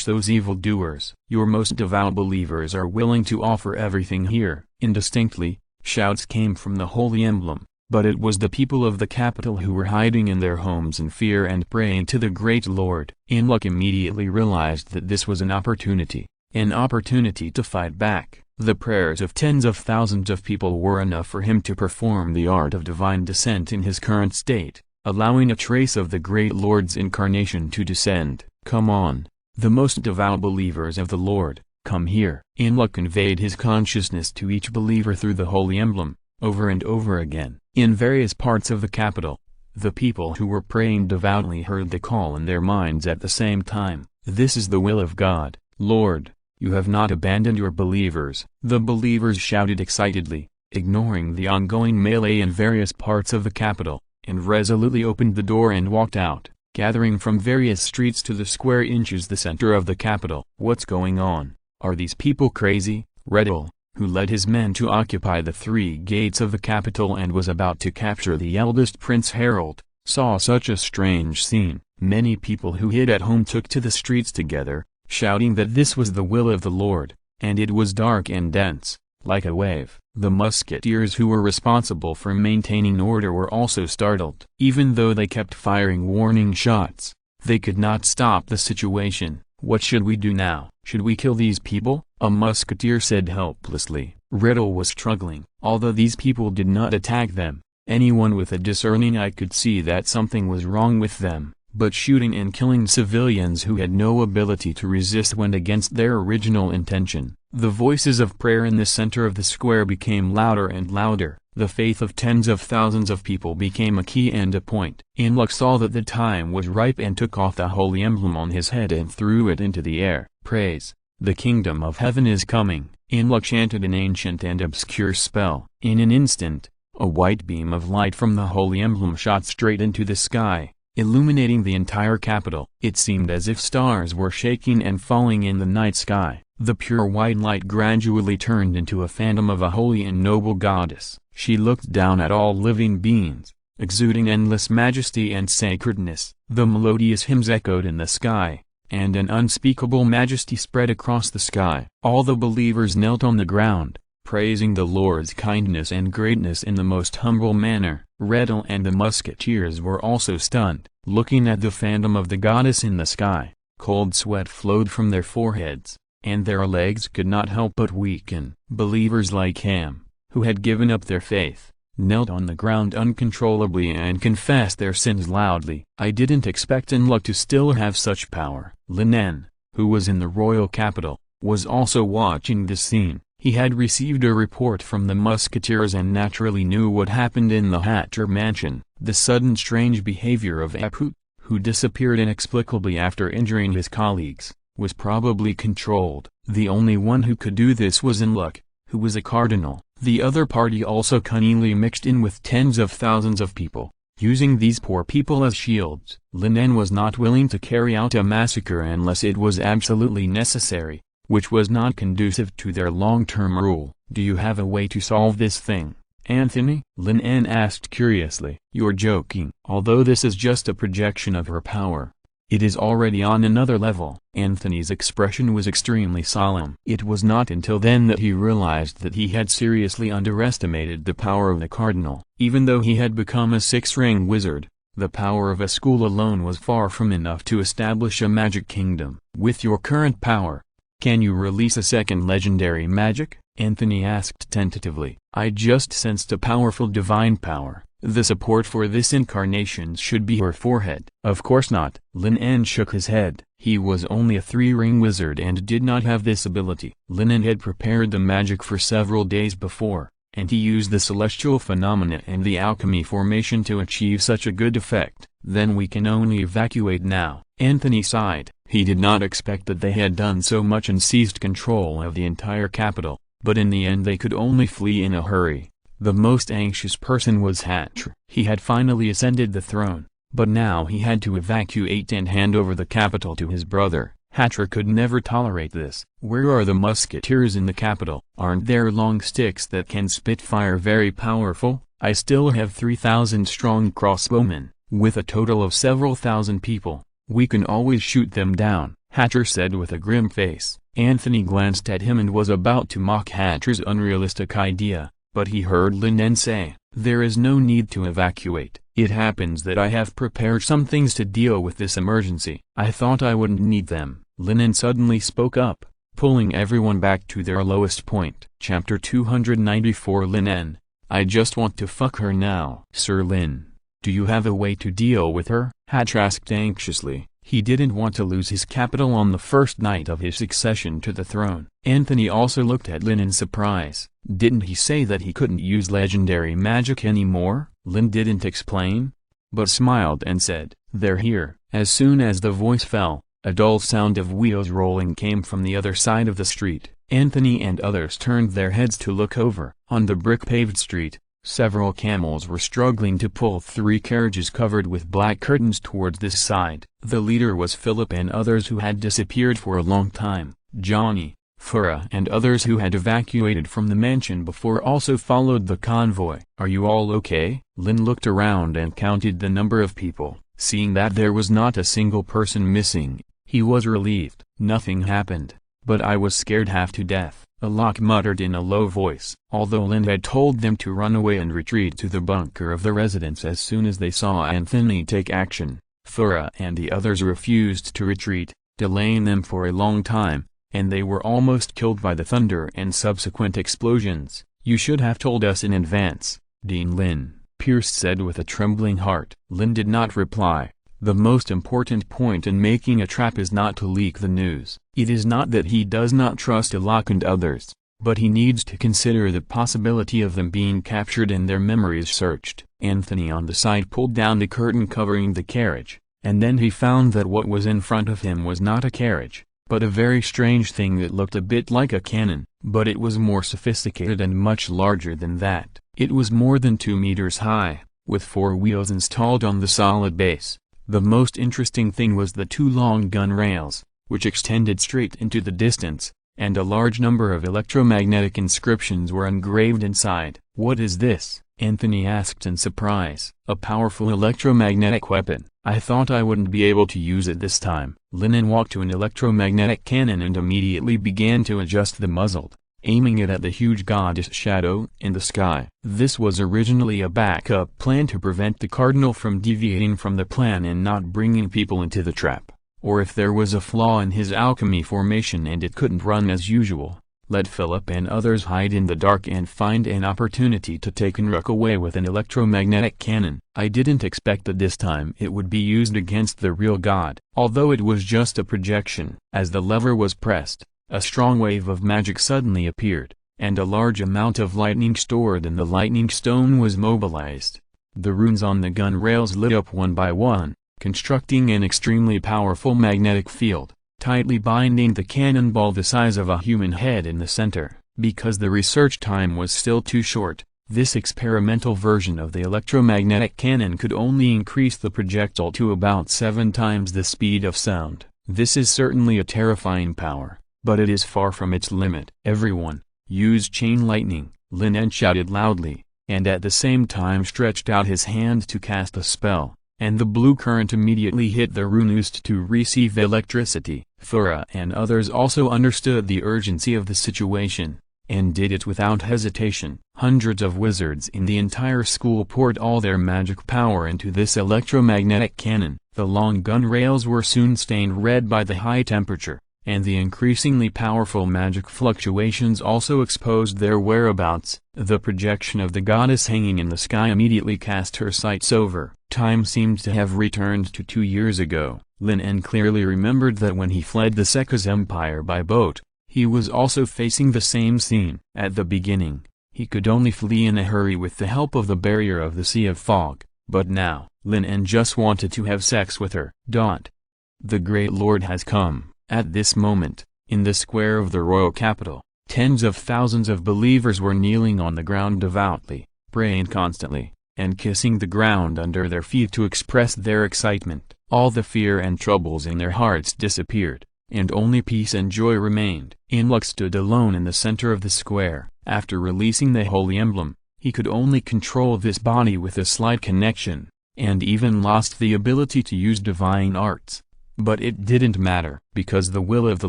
A: those evildoers. Your most devout believers are willing to offer everything here." Indistinctly, shouts came from the holy emblem, but it was the people of the capital who were hiding in their homes in fear and praying to the great Lord. Unluck immediately realized that this was an opportunity to fight back. The prayers of tens of thousands of people were enough for him to perform the art of divine descent in his current state, allowing a trace of the great Lord's incarnation to descend. "Come on, the most devout believers of the Lord, come here." Unluck conveyed his consciousness to each believer through the holy emblem, over and over again. In various parts of the capital, the people who were praying devoutly heard the call in their minds at the same time. "This is the will of God, Lord. You have not abandoned your believers." The believers shouted excitedly, ignoring the ongoing melee in various parts of the capital, and resolutely opened the door and walked out, gathering from various streets to the square inches the center of the capital. "What's going on? Are these people crazy?" Rettel, who led his men to occupy the 3 gates of the capital and was about to capture the eldest Prince Harold, saw such a strange scene. Many people who hid at home took to the streets together, shouting that this was the will of the Lord, and it was dark and dense, like a wave. The musketeers who were responsible for maintaining order were also startled. Even though they kept firing warning shots, they could not stop the situation. "What should we do now? Should we kill these people?" a musketeer said helplessly. Rettel was struggling. Although these people did not attack them, anyone with a discerning eye could see that something was wrong with them. But shooting and killing civilians who had no ability to resist went against their original intention. The voices of prayer in the center of the square became louder and louder. The faith of tens of thousands of people became a key and a point. Inluk saw that the time was ripe and took off the holy emblem on his head and threw it into the air. "Praise, the kingdom of heaven is coming." Inluk chanted an ancient and obscure spell. In an instant, a white beam of light from the holy emblem shot straight into the sky, illuminating the entire capital. It seemed as if stars were shaking and falling in the night sky. The pure white light gradually turned into a phantom of a holy and noble goddess. She looked down at all living beings, exuding endless majesty and sacredness. The melodious hymns echoed in the sky, and an unspeakable majesty spread across the sky. All the believers knelt on the ground, praising the Lord's kindness and greatness in the most humble manner. Rettel and the musketeers were also stunned, looking at the phantom of the goddess in the sky. Cold sweat flowed from their foreheads, and their legs could not help but weaken. Believers like Ham, who had given up their faith, knelt on the ground uncontrollably and confessed their sins loudly. "I didn't expect Inluk to still have such power." Lin En, who was in the royal capital, was also watching this scene. He had received a report from the musketeers and naturally knew what happened in the Hatcher mansion. The sudden strange behavior of Aput, who disappeared inexplicably after injuring his colleagues, was probably controlled. The only one who could do this was Inluk, who was a cardinal. The other party also cunningly mixed in with tens of thousands of people, using these poor people as shields. Lin En was not willing to carry out a massacre unless it was absolutely necessary, which was not conducive to their long-term rule. "Do you have a way to solve this thing, Anthony?" Lin En asked curiously. "You're joking." Although this is just a projection of her power, it is already on another level. Anthony's expression was extremely solemn. It was not until then that he realized that he had seriously underestimated the power of the cardinal. Even though he had become a 6-ring wizard, the power of a school alone was far from enough to establish a magic kingdom. "With your current power, can you release a second legendary magic?" Anthony asked tentatively. "I just sensed a powerful divine power. The support for this incarnation should be her forehead." "Of course not." Lin En shook his head. He was only a 3-ring wizard and did not have this ability. Lin En had prepared the magic for several days before, and he used the celestial phenomena and the alchemy formation to achieve such a good effect. "Then we can only evacuate now." Anthony sighed. He did not expect that they had done so much and seized control of the entire capital, but in the end they could only flee in a hurry. The most anxious person was Hatcher. He had finally ascended the throne, but now he had to evacuate and hand over the capital to his brother. Hatcher could never tolerate this. "Where are the musketeers in the capital? Aren't there long sticks that can spit fire very powerful?" "I still have 3,000 strong crossbowmen, with a total of several thousand people. We can always shoot them down," Hatcher said with a grim face. Anthony glanced at him and was about to mock Hatcher's unrealistic idea, but he heard Lin En say, "There is no need to evacuate. It happens that I have prepared some things to deal with this emergency. I thought I wouldn't need them." Lin En suddenly spoke up, pulling everyone back to their lowest point. Chapter 294 Lin En, "I just want to fuck her now." "Sir Lin, do you have a way to deal with her?" Hatch asked anxiously. He didn't want to lose his capital on the first night of his succession to the throne. Anthony also looked at Lin in surprise. Didn't he say that he couldn't use legendary magic anymore? Lin didn't explain, but smiled and said, "They're here." As soon as the voice fell, a dull sound of wheels rolling came from the other side of the street. Anthony and others turned their heads to look over. On the brick-paved street, several camels were struggling to pull 3 carriages covered with black curtains towards this side. The leader was Philip, and others who had disappeared for a long time. Johnny, Farah and others who had evacuated from the mansion before also followed the convoy. "Are you all okay?" Lin looked around and counted the number of people. Seeing that there was not a single person missing, he was relieved. "Nothing happened, but I was scared half to death," Alok muttered in a low voice. Although Lin had told them to run away and retreat to the bunker of the residence as soon as they saw Anthony take action, Farah and the others refused to retreat, delaying them for a long time, and they were almost killed by the thunder and subsequent explosions. "You should have told us in advance, Dean Lin," Pierce said with a trembling heart. Lin did not reply. The most important point in making a trap is not to leak the news. It is not that he does not trust Alok and others, but he needs to consider the possibility of them being captured and their memories searched. Anthony on the side pulled down the curtain covering the carriage, and then he found that what was in front of him was not a carriage, but a very strange thing that looked a bit like a cannon, but it was more sophisticated and much larger than that. It was more than 2 meters high, with 4 wheels installed on the solid base. The most interesting thing was the 2 long gun rails, which extended straight into the distance, and a large number of electromagnetic inscriptions were engraved inside. "What is this?" Anthony asked in surprise. "A powerful electromagnetic weapon. I thought I wouldn't be able to use it this time." Lin En walked to an electromagnetic cannon and immediately began to adjust the muzzle, aiming it at the huge goddess shadow in the sky. This was originally a backup plan to prevent the cardinal from deviating from the plan and not bringing people into the trap, or if there was a flaw in his alchemy formation and it couldn't run as usual, let Philip and others hide in the dark and find an opportunity to take Enruk away with an electromagnetic cannon. "I didn't expect that this time it would be used against the real god, although it was just a projection." As the lever was pressed, a strong wave of magic suddenly appeared, and a large amount of lightning stored in the lightning stone was mobilized. The runes on the gun rails lit up one by one, constructing an extremely powerful magnetic field, tightly binding the cannonball the size of a human head in the center. Because the research time was still too short, this experimental version of the electromagnetic cannon could only increase the projectile to about 7 times the speed of sound. This is certainly a terrifying power, but it is far from its limit. "Everyone, use chain lightning," Lin En shouted loudly, and at the same time stretched out his hand to cast a spell, and the blue current immediately hit the rune used to receive electricity. Farah and others also understood the urgency of the situation, and did it without hesitation. Hundreds of wizards in the entire school poured all their magic power into this electromagnetic cannon. The long gun rails were soon stained red by the high temperature, and the increasingly powerful magic fluctuations also exposed their whereabouts. The projection of the goddess hanging in the sky immediately cast her sights over. Time seemed to have returned to 2 years ago. Lin En clearly remembered that when he fled the Sekaz Empire by boat, he was also facing the same scene. At the beginning, he could only flee in a hurry with the help of the barrier of the Sea of Fog, but now, Lin En just wanted to have sex with her. The Great Lord has come. At this moment, in the square of the royal capital, tens of thousands of believers were kneeling on the ground devoutly, praying constantly, and kissing the ground under their feet to express their excitement. All the fear and troubles in their hearts disappeared, and only peace and joy remained. Enluk stood alone in the center of the square. After releasing the holy emblem, he could only control this body with a slight connection, and even lost the ability to use divine arts. But it didn't matter, because the will of the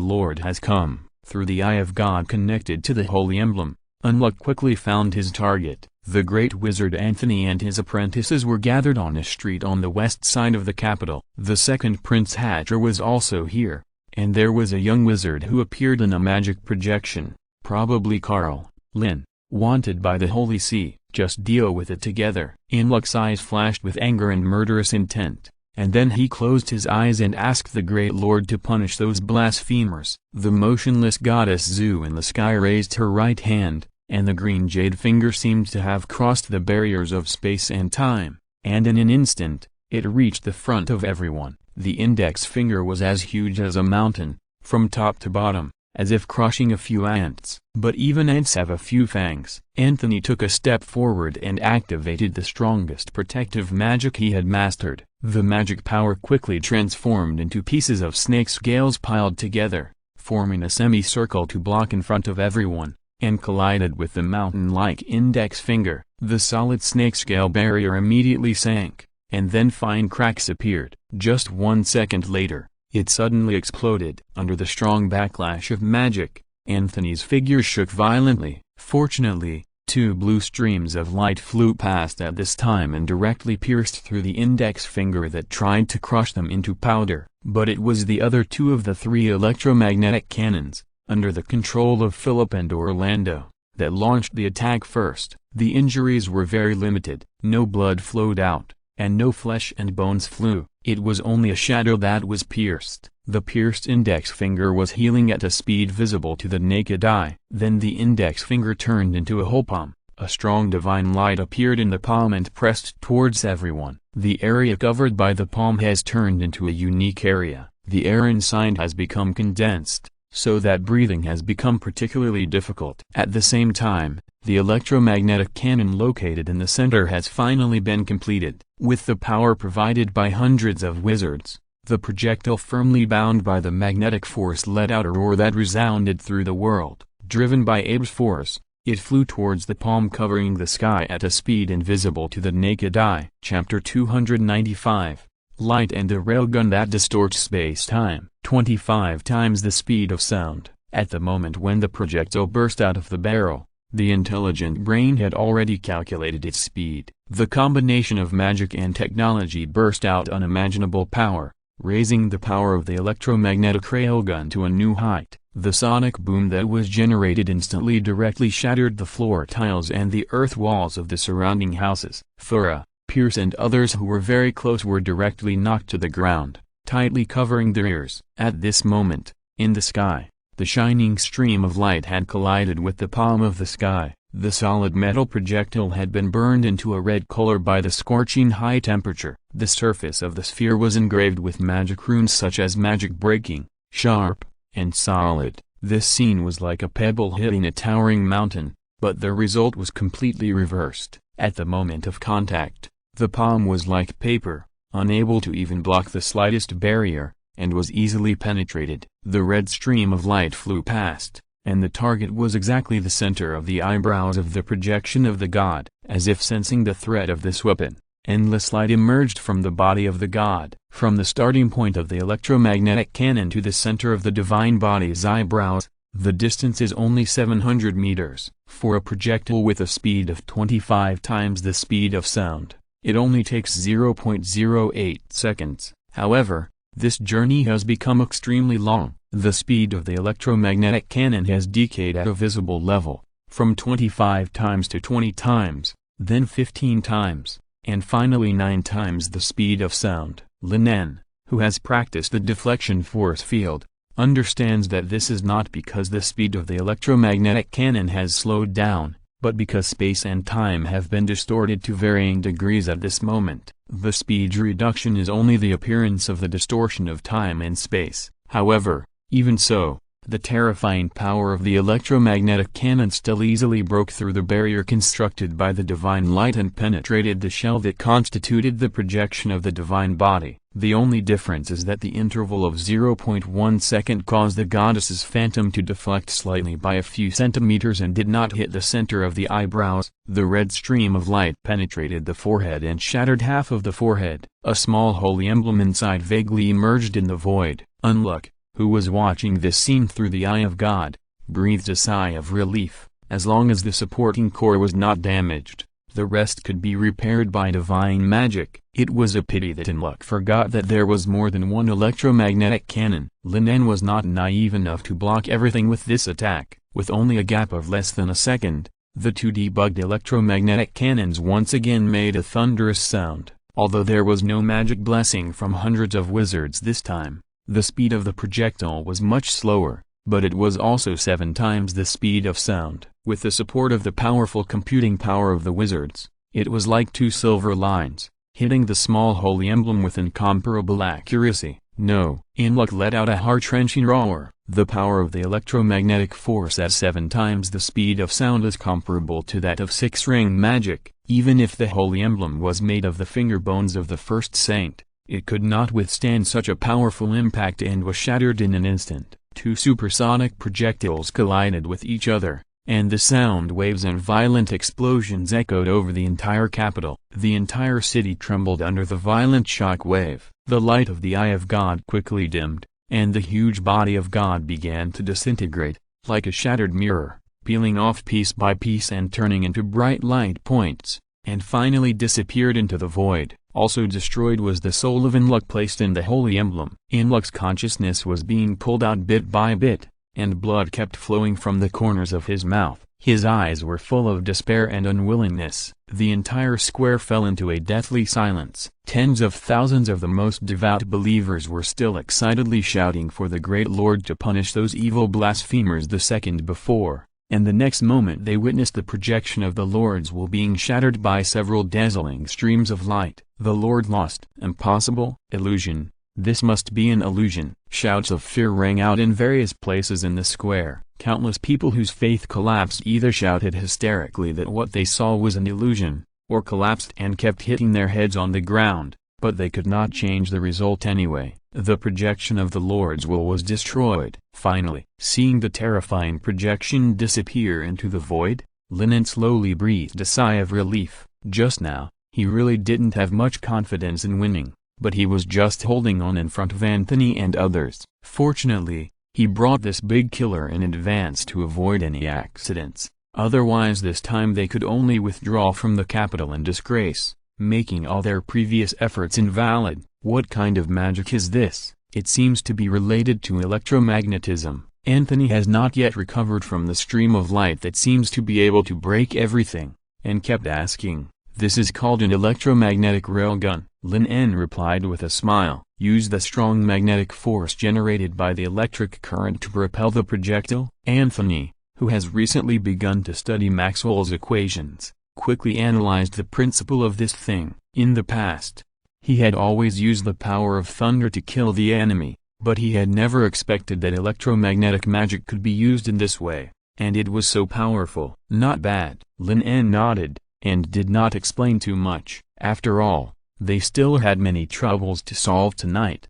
A: Lord has come. Through the eye of God connected to the holy emblem, Enluk quickly found his target. The great wizard Anthony and his apprentices were gathered on a street on the west side of the capital. The second Prince Hatcher was also here, and there was a young wizard who appeared in a magic projection, probably Carl. Lin, wanted by the Holy See, just deal with it together. Enluk's eyes flashed with anger and murderous intent, and then he closed his eyes and asked the Great Lord to punish those blasphemers. The motionless goddess Zu in the sky raised her right hand, and the green jade finger seemed to have crossed the barriers of space and time, and in an instant, it reached the front of everyone. The index finger was as huge as a mountain, from top to bottom, as if crushing a few ants. But even ants have a few fangs. Anthony took a step forward and activated the strongest protective magic he had mastered. The magic power quickly transformed into pieces of snake scales piled together, forming a semicircle to block in front of everyone, and collided with the mountain-like index finger. The solid snake scale barrier immediately sank, and then fine cracks appeared. Just 1 second later, it suddenly exploded. Under the strong backlash of magic, Anthony's figure shook violently. Fortunately, 2 blue streams of light flew past at this time and directly pierced through the index finger that tried to crush them into powder. But it was the other 2 of the 3 electromagnetic cannons, under the control of Philip and Orlando, that launched the attack first. The injuries were very limited. No blood flowed out, and no flesh and bones flew. It was only a shadow that was pierced. The pierced index finger was healing at a speed visible to the naked eye. Then the index finger turned into a whole palm. A strong divine light appeared in the palm and pressed towards everyone. The area covered by the palm has turned into a unique area. The air inside has become condensed, so that breathing has become particularly difficult. At the same time, the electromagnetic cannon located in the center has finally been completed. With the power provided by hundreds of wizards, the projectile firmly bound by the magnetic force let out a roar that resounded through the world. Driven by Abe's force, it flew towards the palm, covering the sky at a speed invisible to the naked eye. Chapter 295, Light and a Railgun That Distorts Space-Time. 25 times the speed of sound. At the moment when the projectile burst out of the barrel, the intelligent brain had already calculated its speed. The combination of magic and technology burst out unimaginable power, raising the power of the electromagnetic railgun to a new height. The sonic boom that was generated instantly directly shattered the floor tiles and the earth walls of the surrounding houses. Thora, Pierce and others who were very close were directly knocked to the ground, tightly covering their ears. At this moment, in the sky, the shining stream of light had collided with the palm of the sky. The solid metal projectile had been burned into a red color by the scorching high temperature. The surface of the sphere was engraved with magic runes such as magic breaking, sharp, and solid. This scene was like a pebble hitting a towering mountain, but the result was completely reversed. At the moment of contact, the palm was like paper, unable to even block the slightest barrier, and was easily penetrated. The red stream of light flew past, and the target was exactly the center of the eyebrows of the projection of the god. As if sensing the threat of this weapon, endless light emerged from the body of the god. From the starting point of the electromagnetic cannon to the center of the divine body's eyebrows, the distance is only 700 meters. For a projectile with a speed of 25 times the speed of sound, it only takes 0.08 seconds. However, this journey has become extremely long. The speed of the electromagnetic cannon has decayed at a visible level, from 25 times to 20 times, then 15 times, and finally 9 times the speed of sound. Lin En, who has practiced the deflection force field, understands that this is not because the speed of the electromagnetic cannon has slowed down, but because space and time have been distorted to varying degrees at this moment. The speed reduction is only the appearance of the distortion of time and space. However, even so, the terrifying power of the electromagnetic cannon still easily broke through the barrier constructed by the divine light and penetrated the shell that constituted the projection of the divine body. The only difference is that the interval of 0.1 second caused the goddess's phantom to deflect slightly by a few centimeters and did not hit the center of the eyebrows. The red stream of light penetrated the forehead and shattered half of the forehead. A small holy emblem inside vaguely emerged in the void. Unluck, who was watching this scene through the eye of God, breathed a sigh of relief. As long as the supporting core was not damaged, the rest could be repaired by divine magic. It was a pity that Unluck forgot that there was more than one electromagnetic cannon. Lin En was not naive enough to block everything with this attack. With only a gap of less than a second, the 2 debugged electromagnetic cannons once again made a thunderous sound. Although there was no magic blessing from hundreds of wizards this time, the speed of the projectile was much slower, but it was also 7 times the speed of sound. With the support of the powerful computing power of the wizards, it was like 2 silver lines, hitting the small holy emblem with incomparable accuracy. No! Unluck let out a heart-wrenching roar. The power of the electromagnetic force at 7 times the speed of sound is comparable to that of 6-ring magic. Even if the holy emblem was made of the finger bones of the first saint, it could not withstand such a powerful impact and was shattered in an instant. 2 supersonic projectiles collided with each other, and the sound waves and violent explosions echoed over the entire capital. The entire city trembled under the violent shock wave. The light of the eye of God quickly dimmed, and the huge body of God began to disintegrate, like a shattered mirror, peeling off piece by piece and turning into bright light points, and finally disappeared into the void. Also destroyed was the soul of Inluk placed in the holy emblem. Inluk's consciousness was being pulled out bit by bit, and blood kept flowing from the corners of his mouth. His eyes were full of despair and unwillingness. The entire square fell into a deathly silence. Tens of thousands of the most devout believers were still excitedly shouting for the great Lord to punish those evil blasphemers the second before, and the next moment they witnessed the projection of the Lord's will being shattered by several dazzling streams of light. The Lord lost. Impossible. Illusion. This must be an illusion. Shouts of fear rang out in various places in the square. Countless people whose faith collapsed either shouted hysterically that what they saw was an illusion, or collapsed and kept hitting their heads on the ground, but they could not change the result anyway. The projection of the Lord's will was destroyed. Finally, seeing the terrifying projection disappear into the void, Lin En slowly breathed a sigh of relief. Just now, he really didn't have much confidence in winning, but he was just holding on in front of Anthony and others. Fortunately, he brought this big killer in advance to avoid any accidents, otherwise this time they could only withdraw from the capital in disgrace, making all their previous efforts invalid. What kind of magic is this? It seems to be related to electromagnetism. Anthony has not yet recovered from the stream of light that seems to be able to break everything, and kept asking, "This is called an electromagnetic railgun." Lin En replied with a smile, "Use the strong magnetic force generated by the electric current to propel the projectile." Anthony, who has recently begun to study Maxwell's equations, quickly analyzed the principle of this thing. In the past, he had always used the power of thunder to kill the enemy, but he had never expected that electromagnetic magic could be used in this way, and it was so powerful. Not bad. Lin En nodded, and did not explain too much. After all, they still had many troubles to solve tonight.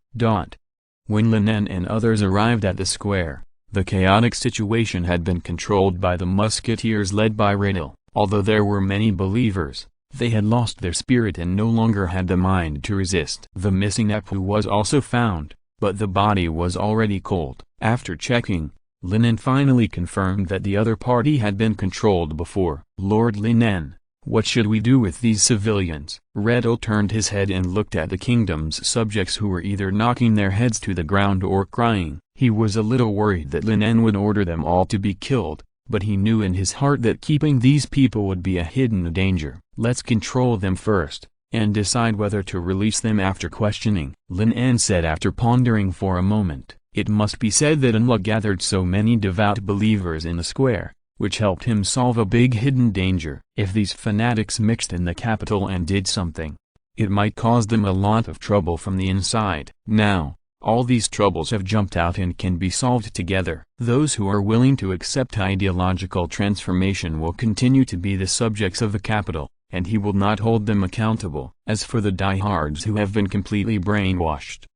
A: When Lin En and others arrived at the square, the chaotic situation had been controlled by the musketeers led by Riddle. Although there were many believers, they had lost their spirit and no longer had the mind to resist. The missing Apu was also found, but the body was already cold. After checking, Lin En finally confirmed that the other party had been controlled before. "Lord Lin En, what should we do with these civilians?" Riddle turned his head and looked at the kingdom's subjects who were either knocking their heads to the ground or crying. He was a little worried that Lin En would order them all to be killed, but he knew in his heart that keeping these people would be a hidden danger. "Let's control them first, and decide whether to release them after questioning," Lin En said after pondering for a moment. It must be said that Unluk gathered so many devout believers in the square, which helped him solve a big hidden danger. If these fanatics mixed in the capital and did something, it might cause them a lot of trouble from the inside. Now, all these troubles have jumped out and can be solved together. Those who are willing to accept ideological transformation will continue to be the subjects of the capital, and he will not hold them accountable. As for the diehards who have been completely brainwashed,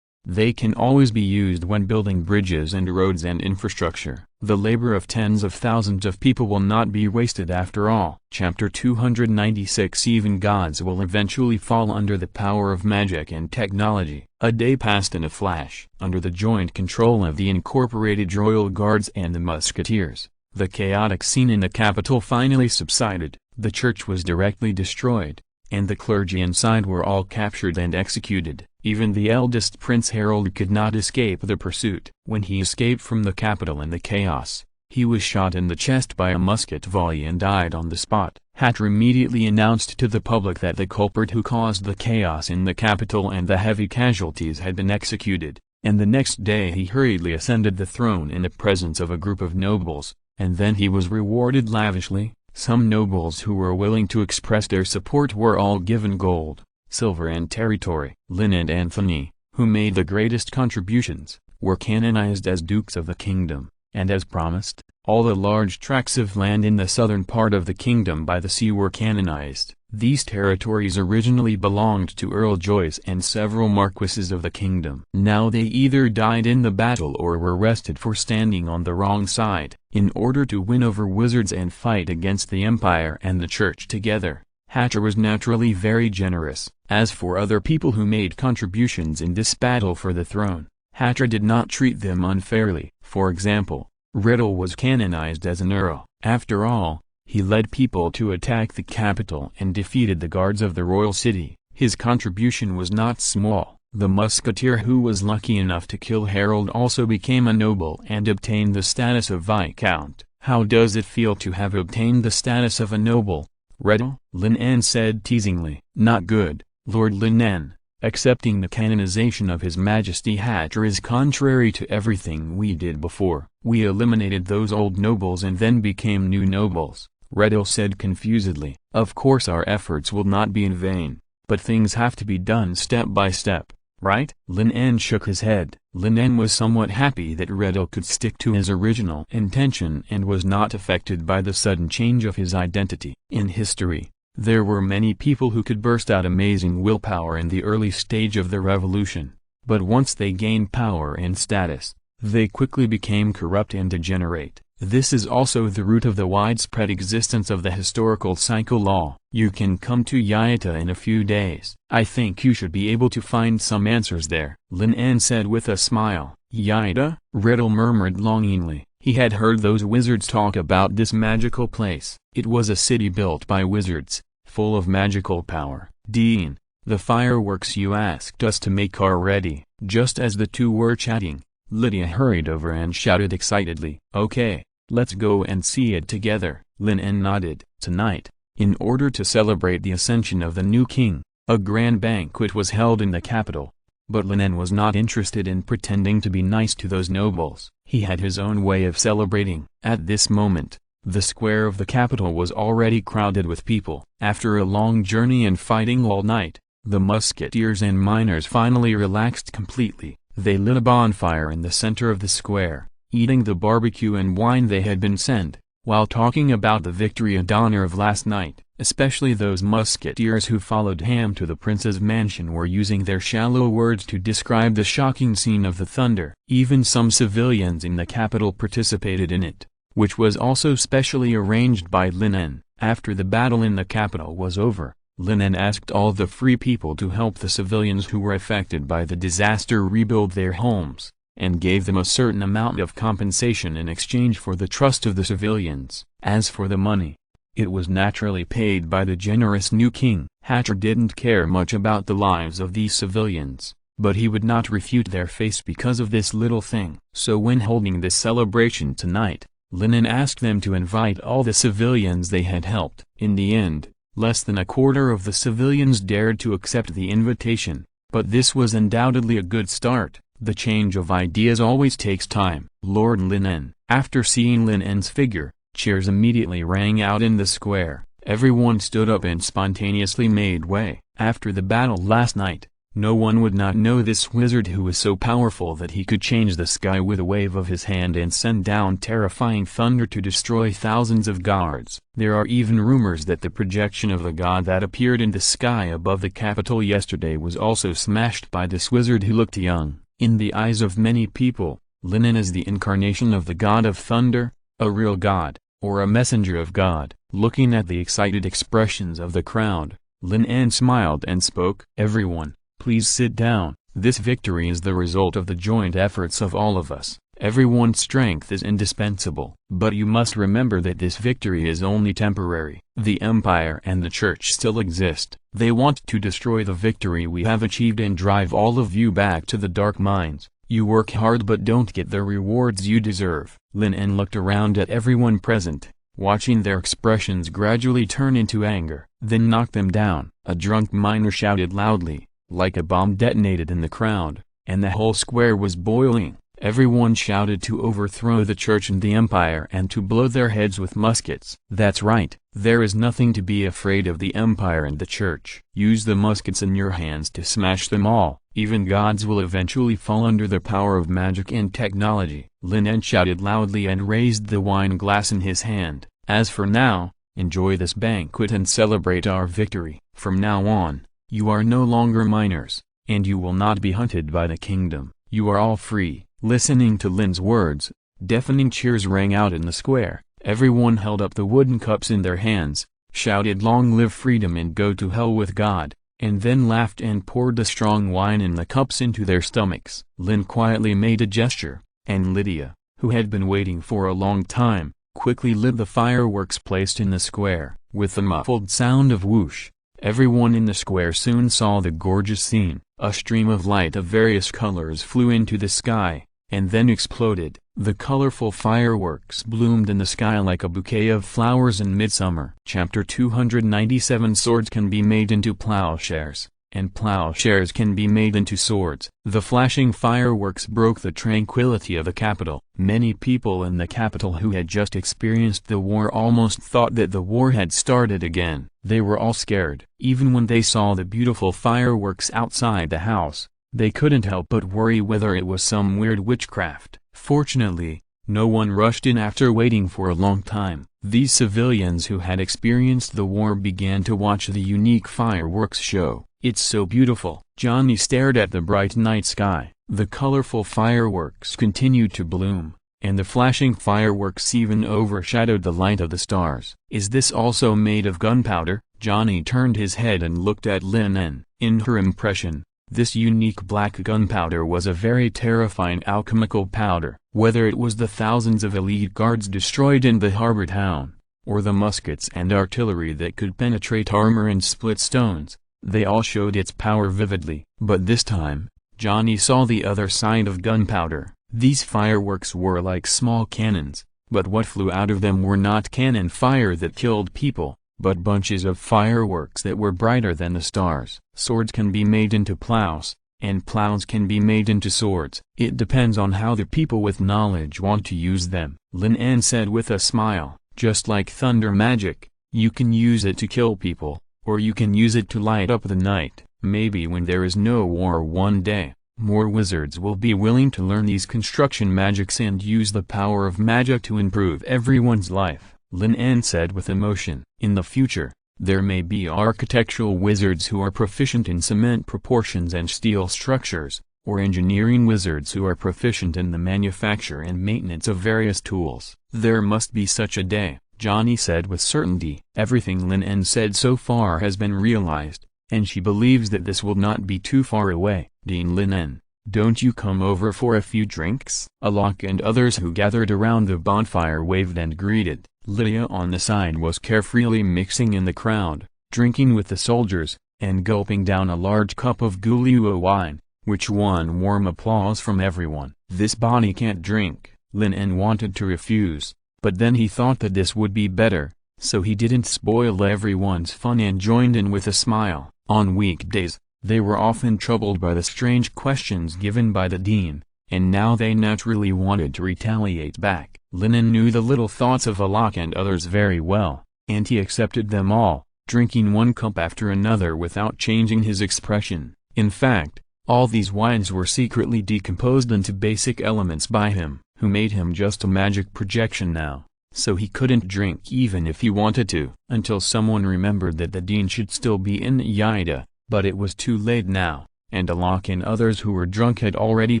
A: they can always be used when building bridges and roads and infrastructure. The labor of tens of thousands of people will not be wasted after all. Chapter 296. Even gods will eventually fall under the power of magic and technology. A day passed in a flash. Under the joint control of the incorporated royal guards and the musketeers, the chaotic scene in the capital finally subsided. The church was directly destroyed, and the clergy inside were all captured and executed. Even the eldest Prince Harold could not escape the pursuit. When he escaped from the capital in the chaos, he was shot in the chest by a musket volley and died on the spot. Hatter immediately announced to the public that the culprit who caused the chaos in the capital and the heavy casualties had been executed, and the next day he hurriedly ascended the throne in the presence of a group of nobles, and then he was rewarded lavishly. Some nobles who were willing to express their support were all given gold, silver and territory. Lin and Anthony, who made the greatest contributions, were canonized as dukes of the kingdom, and as promised, all the large tracts of land in the southern part of the kingdom by the sea were canonized. These territories originally belonged to Earl Joyce and several marquises of the kingdom. Now they either died in the battle or were arrested for standing on the wrong side. In order to win over wizards and fight against the empire and the church together, Hatcher was naturally very generous. As for other people who made contributions in this battle for the throne, Hatcher did not treat them unfairly. For example, Riddle was canonized as an earl. After all, he led people to attack the capital and defeated the guards of the royal city. His contribution was not small. The musketeer who was lucky enough to kill Harold also became a noble and obtained the status of viscount. How does it feel to have obtained the status of a noble, Riddle? Lin En said teasingly. Not good, Lord Lin En. Accepting the canonization of His Majesty Hatcher is contrary to everything we did before. We eliminated those old nobles and then became new nobles, Riddle said confusedly. Of course our efforts will not be in vain, but things have to be done step by step, right? Lin En shook his head. Lin En was somewhat happy that Riddle could stick to his original intention and was not affected by the sudden change of his identity. In history, there were many people who could burst out amazing willpower in the early stage of the revolution, but once they gained power and status, they quickly became corrupt and degenerate. This is also the root of the widespread existence of the historical cycle law. You can come to Yaita in a few days. I think you should be able to find some answers there, Lin En said with a smile. Yaita? Riddle murmured longingly. He had heard those wizards talk about this magical place. It was a city built by wizards, full of magical power. Dean, the fireworks you asked us to make are ready. Just as the two were chatting, Lydia hurried over and shouted excitedly, "Okay, let's go and see it together." Lin En nodded. Tonight, in order to celebrate the ascension of the new king, a grand banquet was held in the capital. But Lin En was not interested in pretending to be nice to those nobles. He had his own way of celebrating. At this moment, the square of the capital was already crowded with people. After a long journey and fighting all night, the musketeers and miners finally relaxed completely. They lit a bonfire in the center of the square, eating the barbecue and wine they had been sent, while talking about the victory and honor of last night. Especially those musketeers who followed Ham to the prince's mansion were using their shallow words to describe the shocking scene of the thunder. Even some civilians in the capital participated in it, which was also specially arranged by Lin En. After the battle in the capital was over, Lin En asked all the free people to help the civilians who were affected by the disaster rebuild their homes, and gave them a certain amount of compensation in exchange for the trust of the civilians. As for the money, it was naturally paid by the generous new king. Hatcher didn't care much about the lives of these civilians, but he would not refute their faith because of this little thing. So when holding this celebration tonight, Lin En asked them to invite all the civilians they had helped. In the end, less than a quarter of the civilians dared to accept the invitation, but this was undoubtedly a good start. The change of ideas always takes time. Lord Lin En. After seeing Lin En's figure, cheers immediately rang out in the square. Everyone stood up and spontaneously made way. After the battle last night, no one would not know this wizard who was so powerful that he could change the sky with a wave of his hand and send down terrifying thunder to destroy thousands of guards. There are even rumors that the projection of the god that appeared in the sky above the capital yesterday was also smashed by this wizard who looked young. In the eyes of many people, Lin En is the incarnation of the god of thunder, a real god, or a messenger of God. Looking at the excited expressions of the crowd, Lin En smiled and spoke. Everyone, please sit down. This victory is the result of the joint efforts of all of us. Everyone's strength is indispensable. But you must remember that this victory is only temporary. The empire and the church still exist. They want to destroy the victory we have achieved and drive all of you back to the dark mines. You work hard but don't get the rewards you deserve. Lin En looked around at everyone present, watching their expressions gradually turn into anger, then knock them down. A drunk miner shouted loudly, like a bomb detonated in the crowd, and the whole square was boiling. Everyone shouted to overthrow the church and the empire and to blow their heads with muskets. That's right, there is nothing to be afraid of the empire and the church. Use the muskets in your hands to smash them all. Even gods will eventually fall under the power of magic and technology. Lin En shouted loudly and raised the wine glass in his hand. As for now, enjoy this banquet and celebrate our victory. From now on, you are no longer minors, and you will not be hunted by the kingdom. You are all free. Listening to Lin's words, deafening cheers rang out in the square. Everyone held up the wooden cups in their hands, shouted "Long live freedom and go to hell with God," and then laughed and poured the strong wine in the cups into their stomachs. Lin quietly made a gesture, and Lydia, who had been waiting for a long time, quickly lit the fireworks placed in the square. With the muffled sound of whoosh, everyone in the square soon saw the gorgeous scene. A stream of light of various colors flew into the sky, and then exploded. The colorful fireworks bloomed in the sky like a bouquet of flowers in midsummer. Chapter 297 Swords can be made into plowshares, and plowshares can be made into swords. The flashing fireworks broke the tranquility of the capital. Many people in the capital who had just experienced the war almost thought that the war had started again. They were all scared. Even when they saw the beautiful fireworks outside the house, they couldn't help but worry whether it was some weird witchcraft. Fortunately, no one rushed in after waiting for a long time. These civilians who had experienced the war began to watch the unique fireworks show. "It's so beautiful." Johnny stared at the bright night sky. The colorful fireworks continued to bloom, and the flashing fireworks even overshadowed the light of the stars. "Is this also made of gunpowder?" Johnny turned his head and looked at Lin En. In her impression, this unique black gunpowder was a very terrifying alchemical powder. Whether it was the thousands of elite guards destroyed in the harbor town, or the muskets and artillery that could penetrate armor and split stones, they all showed its power vividly. But this time, Johnny saw the other side of gunpowder. These fireworks were like small cannons, but what flew out of them were not cannon fire that killed people, but bunches of fireworks that were brighter than the stars. Swords can be made into plows, and plows can be made into swords. It depends on how the people with knowledge want to use them. Lin En said with a smile, "Just like thunder magic, you can use it to kill people, or you can use it to light up the night. Maybe when there is no war one day, more wizards will be willing to learn these construction magics and use the power of magic to improve everyone's life," Lin En said with emotion. "In the future, there may be architectural wizards who are proficient in cement proportions and steel structures, or engineering wizards who are proficient in the manufacture and maintenance of various tools. There must be such a day," Johnny said with certainty. Everything Lin En said so far has been realized, and she believes that this will not be too far away. "Dean Lin En, don't you come over for a few drinks?" Alok and others who gathered around the bonfire waved and greeted. Lydia on the side was carefreely mixing in the crowd, drinking with the soldiers, and gulping down a large cup of Gulua wine, which won warm applause from everyone. "This body can't drink." Lin En wanted to refuse, but then he thought that this would be better, so he didn't spoil everyone's fun and joined in with a smile. On weekdays, they were often troubled by the strange questions given by the dean, and now they naturally wanted to retaliate back. Lin En knew the little thoughts of Alok and others very well, and he accepted them all, drinking one cup after another without changing his expression. In fact, all these wines were secretly decomposed into basic elements by him, who made him just a magic projection now, so he couldn't drink even if he wanted to. Until someone remembered that the dean should still be in Yaida, but it was too late now, and Alok and others who were drunk had already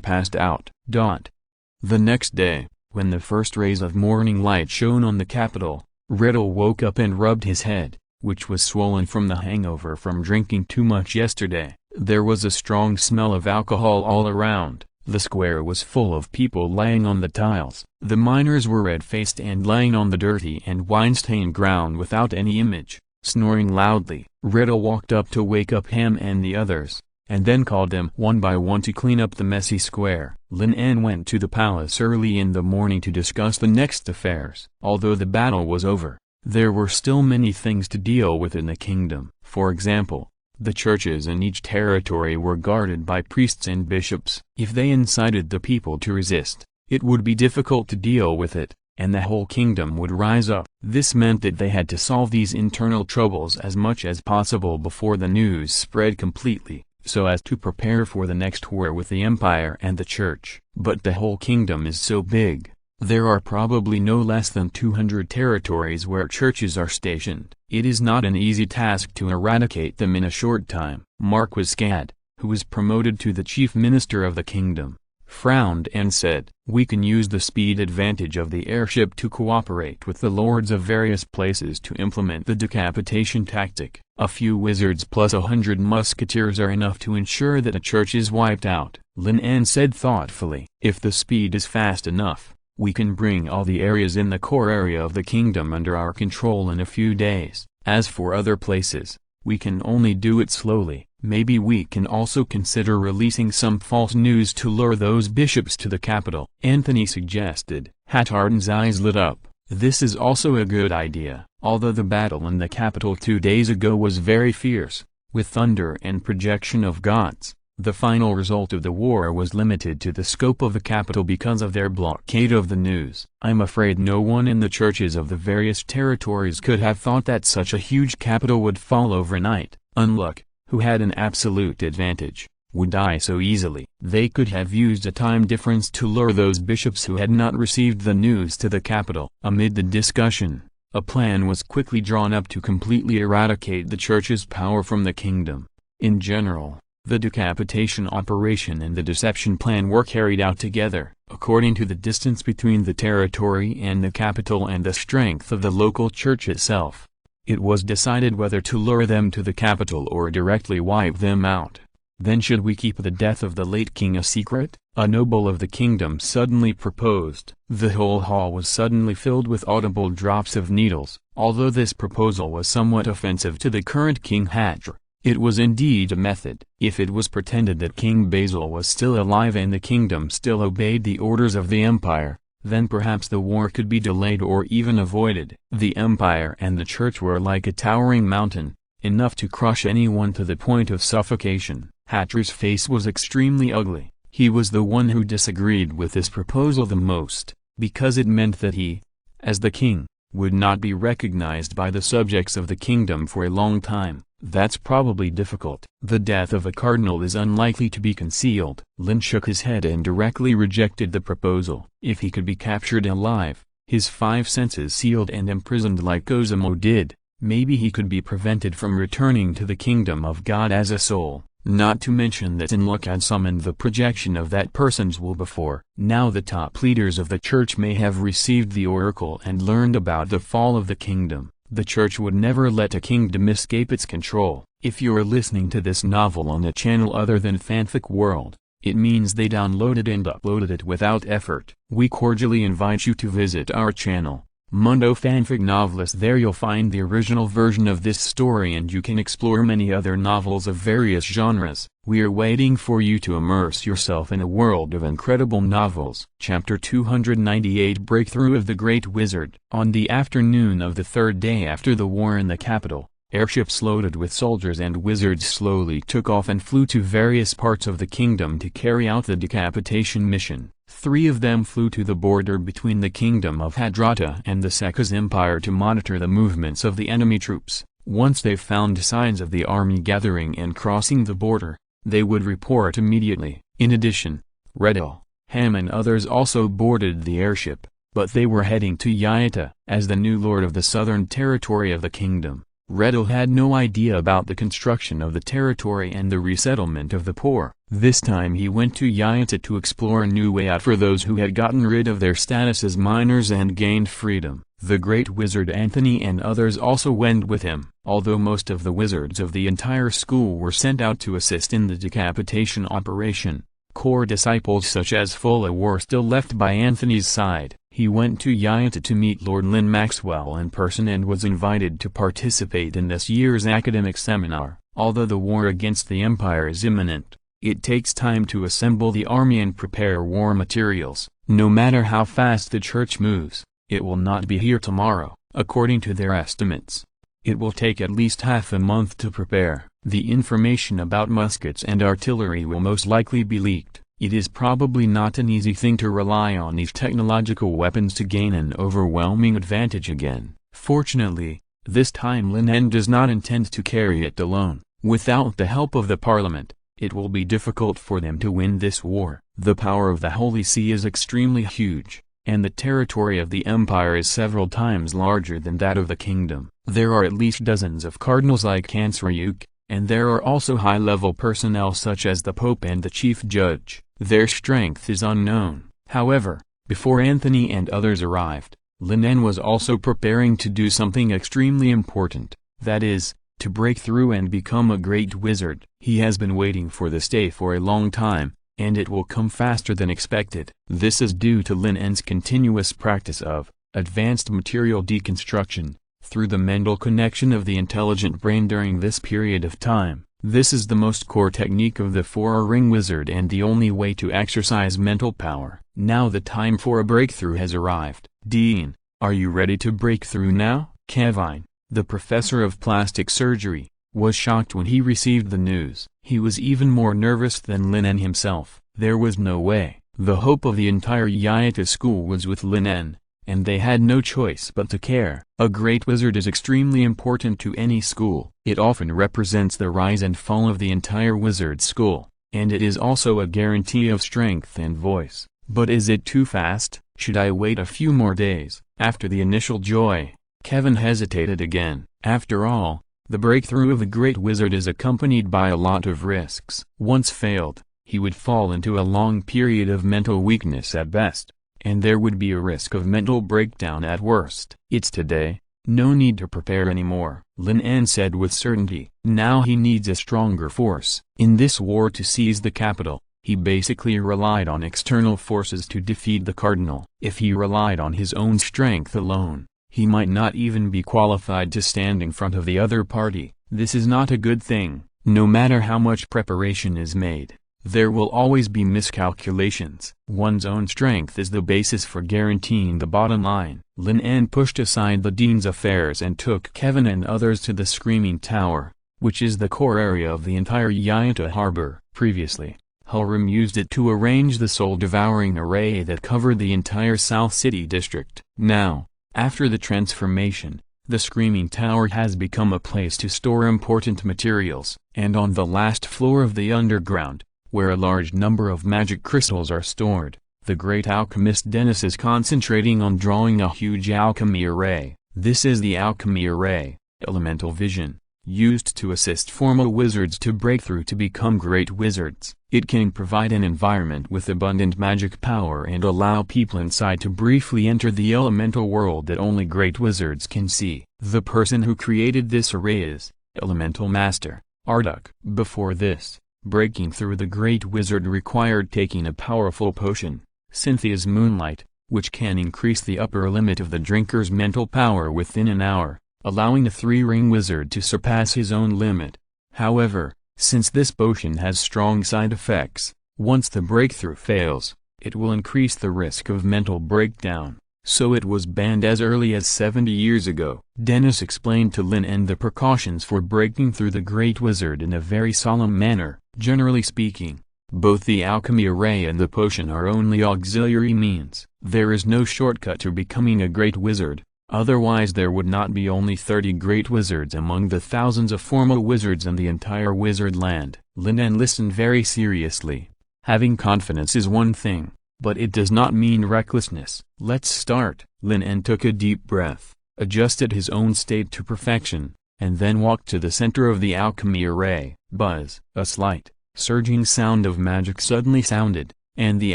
A: passed out. The next day, when the first rays of morning light shone on the capital, Riddle woke up and rubbed his head, which was swollen from the hangover from drinking too much yesterday. There was a strong smell of alcohol all around. The square was full of people lying on the tiles. The miners were red-faced and lying on the dirty and wine-stained ground without any image, snoring loudly. Riddle walked up to wake up Ham and the others, and then called them one by one to clean up the messy square. Lin En went to the palace early in the morning to discuss the next affairs. Although the battle was over, there were still many things to deal with in the kingdom. For example, The churches in each territory were guarded by priests and bishops. If they incited the people to resist, it would be difficult to deal with it, and the whole kingdom would rise up. This meant that they had to solve these internal troubles as much as possible before the news spread completely, so as to prepare for the next war with the empire and the church. But the whole kingdom is so big. There are probably no less than 200 territories where churches are stationed. It is not an easy task to eradicate them in a short time. Marquis Gad, who was promoted to the chief minister of the kingdom, frowned and said, "We can use the speed advantage of the airship to cooperate with the lords of various places to implement the decapitation tactic. A few wizards plus 100 musketeers are enough to ensure that a church is wiped out." Lin En said thoughtfully, "If the speed is fast enough, we can bring all the areas in the core area of the kingdom under our control in a few days. As for other places, we can only do it slowly. Maybe we can also consider releasing some false news to lure those bishops to the capital," Anthony suggested. Hatardon's eyes lit up. This is also a good idea. Although the battle in the capital 2 days ago was very fierce, with thunder and projection of gods, the final result of the war was limited to the scope of the capital because of their blockade of the news. I'm afraid no one in the churches of the various territories could have thought that such a huge capital would fall overnight. Unluck, who had an absolute advantage, would die so easily. They could have used a time difference to lure those bishops who had not received the news to the capital. Amid the discussion, a plan was quickly drawn up to completely eradicate the church's power from the kingdom. In general, the decapitation operation and the deception plan were carried out together, according to the distance between the territory and the capital and the strength of the local church itself. It was decided whether to lure them to the capital or directly wipe them out. "Then should we keep the death of the late king a secret?" a noble of the kingdom suddenly proposed. The whole hall was suddenly filled with audible drops of needles. Although this proposal was somewhat offensive to the current King Hatcher, it was indeed a method. If it was pretended that King Basil was still alive and the kingdom still obeyed the orders of the empire, then perhaps the war could be delayed or even avoided. The empire and the church were like a towering mountain, enough to crush anyone to the point of suffocation. Hatcher's face was extremely ugly. He was the one who disagreed with this proposal the most, because it meant that he, as the king, would not be recognized by the subjects of the kingdom for a long time. That's probably difficult. The death of a cardinal is unlikely to be concealed. Lin shook his head and directly rejected the proposal. If he could be captured alive, his 5 senses sealed and imprisoned like Cosimo did, maybe he could be prevented from returning to the kingdom of God as a soul. Not to mention that Unluck had summoned the projection of that person's will before. Now the top leaders of the church may have received the oracle and learned about the fall of the kingdom. The church would never let a kingdom escape its control. If you're listening to this novel on a channel other than Fanfic World, it means they downloaded and uploaded it without effort. We cordially invite you to visit our channel, Mundo Fanfic Novelist. There you'll find the original version of this story and you can explore many other novels of various genres. We are waiting for you to immerse yourself in a world of incredible novels. Chapter 298 Breakthrough of the Great Wizard. On the afternoon of the 3rd day after the war in the capital, airships loaded with soldiers and wizards slowly took off and flew to various parts of the kingdom to carry out the decapitation mission. 3 of them flew to the border between the kingdom of Hadrata and the Sekaz Empire to monitor the movements of the enemy troops. Once they found signs of the army gathering and crossing the border, they would report immediately. In addition, Redel, Ham and others also boarded the airship, but they were heading to Yaiata. As the new lord of the southern territory of the kingdom, Redel had no idea about the construction of the territory and the resettlement of the poor. This time he went to Yaiata to explore a new way out for those who had gotten rid of their status as minors and gained freedom. The great wizard Anthony and others also went with him. Although most of the wizards of the entire school were sent out to assist in the decapitation operation, core disciples such as Fulla were still left by Anthony's side. He went to Yaiata to meet Lord Lynn Maxwell in person and was invited to participate in this year's academic seminar. Although the war against the empire is imminent, it takes time to assemble the army and prepare war materials. No matter how fast the church moves, it will not be here tomorrow. According to their estimates, it will take at least half a month to prepare. The information about muskets and artillery will most likely be leaked. It is probably not an easy thing to rely on these technological weapons to gain an overwhelming advantage again. Fortunately, this time Lin En does not intend to carry it alone. Without the help of the parliament, it will be difficult for them to win this war. The power of the Holy See is extremely huge, and the territory of the empire is several times larger than that of the kingdom. There are at least dozens of cardinals like Canceruk, and there are also high-level personnel such as the Pope and the Chief Judge. Their strength is unknown. However, before Anthony and others arrived, Lin En was also preparing to do something extremely important, that is, to break through and become a great wizard. He has been waiting for this day for a long time, and it will come faster than expected. This is due to Lin En's continuous practice of advanced material deconstruction through the mental connection of the intelligent brain during this period of time. This is the most core technique of the four-ring wizard and the only way to exercise mental power. Now the time for a breakthrough has arrived. Dean, are you ready to break through now? Kevin, the professor of plastic surgery, was shocked when he received the news. He was even more nervous than Lin En himself. There was no way. The hope of the entire Yaita school was with Lin En, and they had no choice but to care. A great wizard is extremely important to any school. It often represents the rise and fall of the entire wizard school, and it is also a guarantee of strength and voice. But is it too fast? Should I wait a few more days? After the initial joy, Kevin hesitated again. After all, the breakthrough of the great wizard is accompanied by a lot of risks. Once failed, he would fall into a long period of mental weakness at best, and there would be a risk of mental breakdown at worst. It's today, no need to prepare anymore, Lin En said with certainty. Now he needs a stronger force. In this war to seize the capital, he basically relied on external forces to defeat the cardinal. If he relied on his own strength alone, he might not even be qualified to stand in front of the other party. This is not a good thing. No matter how much preparation is made, there will always be miscalculations. One's own strength is the basis for guaranteeing the bottom line. Lin En pushed aside the dean's affairs and took Kevin and others to the Screaming Tower, which is the core area of the entire Yaita harbor. Previously, Hulram used it to arrange the soul-devouring array that covered the entire South City district. Now, after the transformation, the Screaming Tower has become a place to store important materials, and on the last floor of the underground, where a large number of magic crystals are stored, the great alchemist Dennis is concentrating on drawing a huge alchemy array. This is the alchemy array, elemental vision, used to assist formal wizards to break through to become great wizards. It can provide an environment with abundant magic power and allow people inside to briefly enter the elemental world that only great wizards can see. The person who created this array is Elemental Master Arduk. Before this, breaking through the great wizard required taking a powerful potion, Cynthia's Moonlight, which can increase the upper limit of the drinker's mental power within an hour, allowing the three-ring wizard to surpass his own limit. However, since this potion has strong side effects, once the breakthrough fails, it will increase the risk of mental breakdown, so it was banned as early as 70 years ago. Dennis explained to Lin En the precautions for breaking through the great wizard in a very solemn manner. Generally speaking, both the alchemy array and the potion are only auxiliary means. There is no shortcut to becoming a great wizard. Otherwise there would not be only 30 great wizards among the thousands of formal wizards in the entire wizard land. Lin En listened very seriously. Having confidence is one thing, but it does not mean recklessness. Let's start. Lin En took a deep breath, adjusted his own state to perfection, and then walked to the center of the alchemy array. Buzz! A slight, surging sound of magic suddenly sounded, and the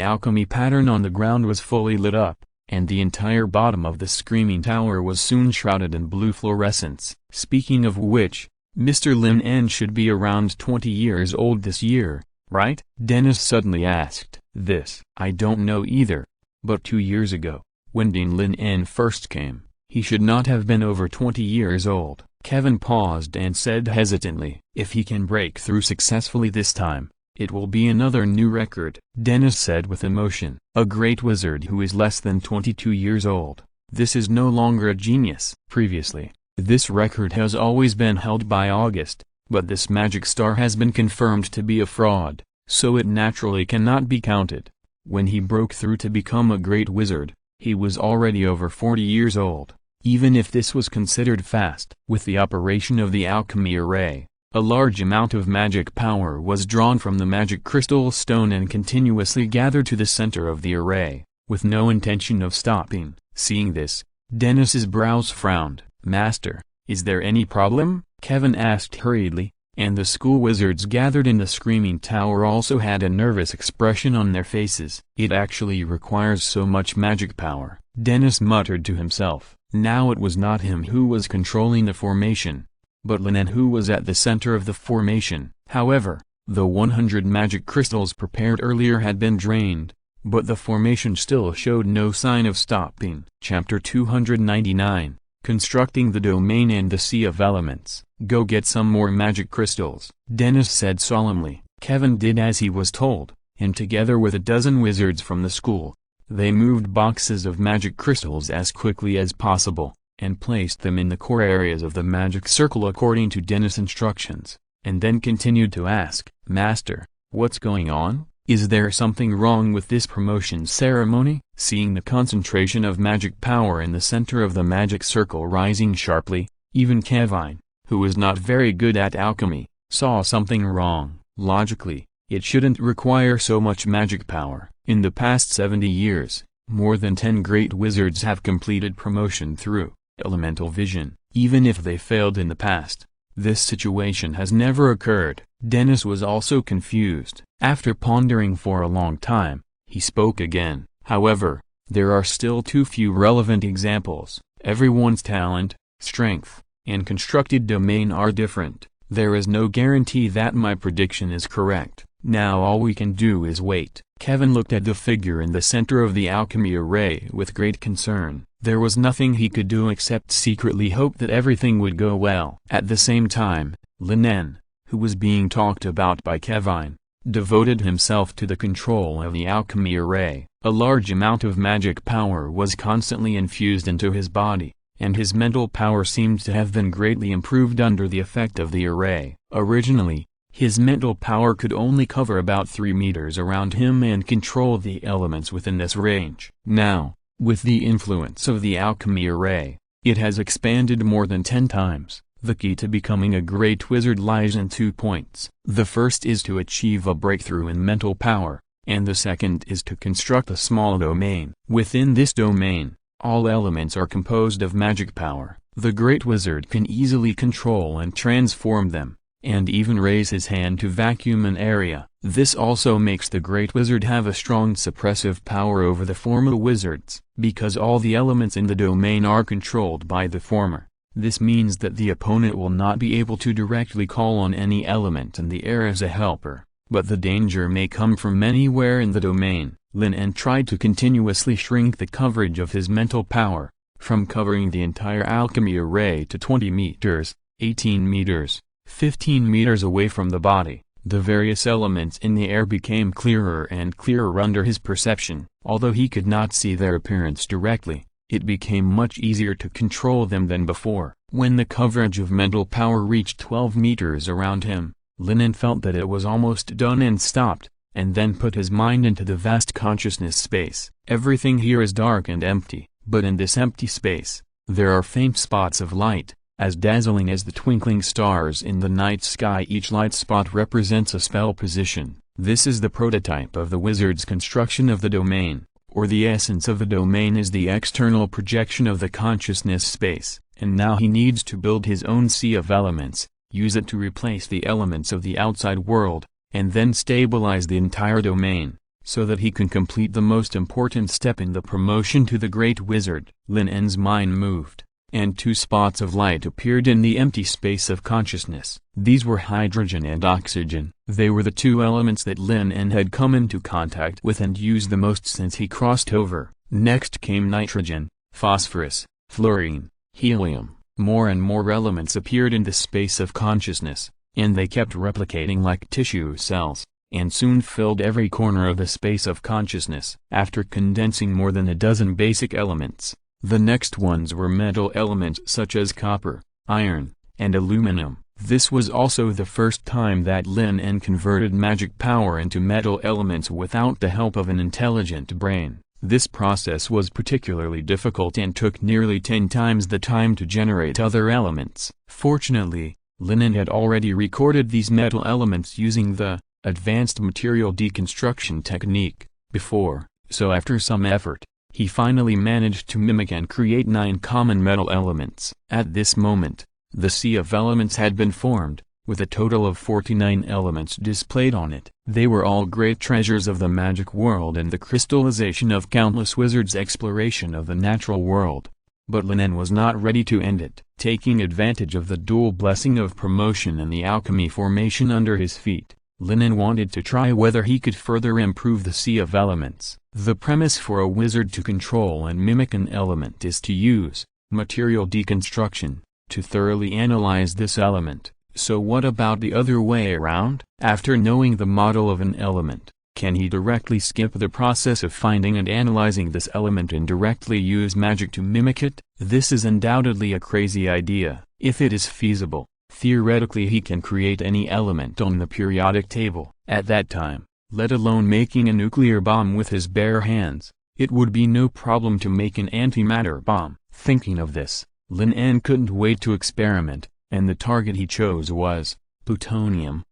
A: alchemy pattern on the ground was fully lit up, and the entire bottom of the Screaming Tower was soon shrouded in blue fluorescence. Speaking of which, Mr. Lin En should be around 20 years old this year, right? Dennis suddenly asked. This, I don't know either, but 2 years ago, when Dean Lin En first came, he should not have been over 20 years old. Kevin paused and said hesitantly, if he can break through successfully this time, it will be another new record. Dennis said with emotion, a great wizard who is less than 22 years old. This is no longer a genius. Previously, this record has always been held by August, But this magic star has been confirmed to be a fraud, so it naturally cannot be counted. When he broke through to become a great wizard, he was already over 40 years old, even if this was considered fast. With the operation of the alchemy array, a large amount of magic power was drawn from the magic crystal stone and continuously gathered to the center of the array, with no intention of stopping. Seeing this, Dennis's brows frowned. "Master, is there any problem?" Kevin asked hurriedly, and the school wizards gathered in the Screaming Tower also had a nervous expression on their faces. "It actually requires so much magic power," Dennis muttered to himself. Now it was not him who was controlling the formation, but Lin En who was at the center of the formation. However, the 100 magic crystals prepared earlier had been drained, but the formation still showed no sign of stopping. Chapter 299, Constructing the Domain and the Sea of Elements. "Go get some more magic crystals," Dennis said solemnly. Kevin did as he was told, and together with a dozen wizards from the school, they moved boxes of magic crystals as quickly as possible, and placed them in the core areas of the magic circle according to Dennis' instructions, and then continued to ask, "Master, what's going on? Is there something wrong with this promotion ceremony?" Seeing the concentration of magic power in the center of the magic circle rising sharply, even Kevin, who was not very good at alchemy, saw something wrong. Logically, it shouldn't require so much magic power. In the past 70 years, more than 10 great wizards have completed promotion through elemental vision, even if they failed in the past. This situation has never occurred. Dennis was also confused. After pondering for a long time, he spoke again. "However, there are still too few relevant examples. Everyone's talent, strength, and constructed domain are different. There is no guarantee that my prediction is correct. Now all we can do is wait." Kevin looked at the figure in the center of the alchemy array with great concern. There was nothing he could do except secretly hope that everything would go well. At the same time, Lin En, who was being talked about by Kevin, devoted himself to the control of the alchemy array. A large amount of magic power was constantly infused into his body, and his mental power seemed to have been greatly improved under the effect of the array. Originally, his mental power could only cover about 3 meters around him and control the elements within this range. Now, with the influence of the alchemy array, it has expanded more than 10 times. The key to becoming a great wizard lies in 2 points. The first is to achieve a breakthrough in mental power, and the second is to construct a small domain. Within this domain, all elements are composed of magic power. The great wizard can easily control and transform them, and even raise his hand to vacuum an area. This also makes the great wizard have a strong suppressive power over the former wizards. Because all the elements in the domain are controlled by the former, this means that the opponent will not be able to directly call on any element in the air as a helper, but the danger may come from anywhere in the domain. Lin En tried to continuously shrink the coverage of his mental power, from covering the entire alchemy array to 20 meters, 18 meters, 15 meters away from the body. The various elements in the air became clearer and clearer under his perception. Although he could not see their appearance directly, it became much easier to control them than before. When the coverage of mental power reached 12 meters around him, Lin En felt that it was almost done and stopped, and then put his mind into the vast consciousness space. Everything here is dark and empty, but in this empty space, there are faint spots of light, as dazzling as the twinkling stars in the night sky. Each light spot represents a spell position. This is the prototype of the wizard's construction of the domain, or the essence of the domain is the external projection of the consciousness space, and now he needs to build his own sea of elements, use it to replace the elements of the outside world, and then stabilize the entire domain, so that he can complete the most important step in the promotion to the great wizard. Lin En's mind moved, and 2 spots of light appeared in the empty space of consciousness. These were hydrogen and oxygen. They were the 2 elements that Lin En had come into contact with and used the most since he crossed over. Next came nitrogen, phosphorus, fluorine, helium. More and more elements appeared in the space of consciousness, and they kept replicating like tissue cells, and soon filled every corner of the space of consciousness. After condensing more than a dozen basic elements, the next ones were metal elements such as copper, iron, and aluminum. This was also the first time that Lin En converted magic power into metal elements without the help of an intelligent brain. This process was particularly difficult and took nearly 10 times the time to generate other elements. Fortunately, Lin En had already recorded these metal elements using the advanced material deconstruction technique before, so after some effort, he finally managed to mimic and create 9 common metal elements. At this moment, the sea of elements had been formed, with a total of 49 elements displayed on it. They were all great treasures of the magic world and the crystallization of countless wizards' exploration of the natural world. But Lin En was not ready to end it. Taking advantage of the dual blessing of promotion and the alchemy formation under his feet, Lin En wanted to try whether he could further improve the sea of elements. The premise for a wizard to control and mimic an element is to use material deconstruction to thoroughly analyze this element. So what about the other way around? After knowing the model of an element, can he directly skip the process of finding and analyzing this element and directly use magic to mimic it? This is undoubtedly a crazy idea. If it is feasible, theoretically he can create any element on the periodic table at that time, let alone making a nuclear bomb with his bare hands. It would be no problem to make an antimatter bomb. Thinking of this, Lin En couldn't wait to experiment, and the target he chose was plutonium.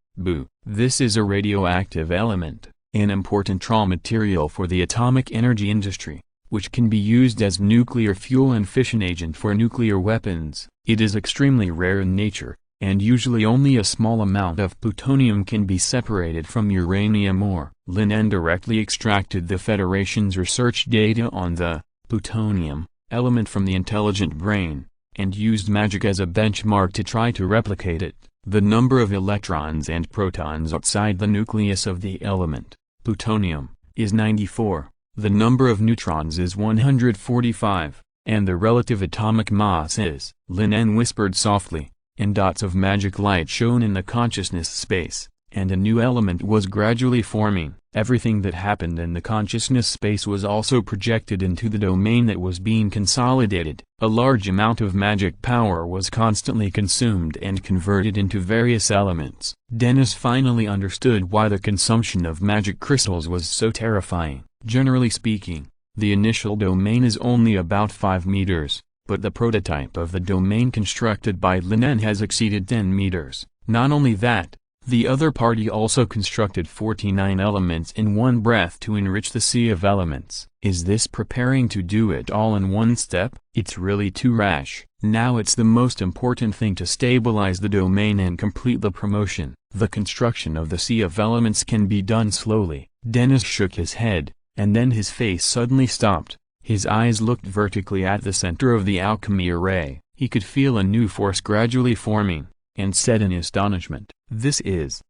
A: This is a radioactive element, an important raw material for the atomic energy industry, which can be used as nuclear fuel and fission agent for nuclear weapons. It is extremely rare in nature, and usually only a small amount of plutonium can be separated from uranium ore. Lin En directly extracted the Federation's research data on the plutonium element from the intelligent brain, and used magic as a benchmark to try to replicate it. The number of electrons and protons outside the nucleus of the element, plutonium, is 94, the number of neutrons is 145, and the relative atomic mass is. Lin En whispered softly, and dots of magic light shone in the consciousness space, and a new element was gradually forming. Everything that happened in the consciousness space was also projected into the domain that was being consolidated. A large amount of magic power was constantly consumed and converted into various elements. Dennis finally understood why the consumption of magic crystals was so terrifying. Generally speaking, the initial domain is only about 5 meters, but the prototype of the domain constructed by Lin En has exceeded 10 meters. Not only that, the other party also constructed 49 elements in one breath to enrich the sea of elements. Is this preparing to do it all in one step? It's really too rash. Now it's the most important thing to stabilize the domain and complete the promotion. The construction of the sea of elements can be done slowly. Dennis shook his head, and then his face suddenly stopped. His eyes looked vertically at the center of the alchemy array. He could feel a new force gradually forming, and said in astonishment, "This is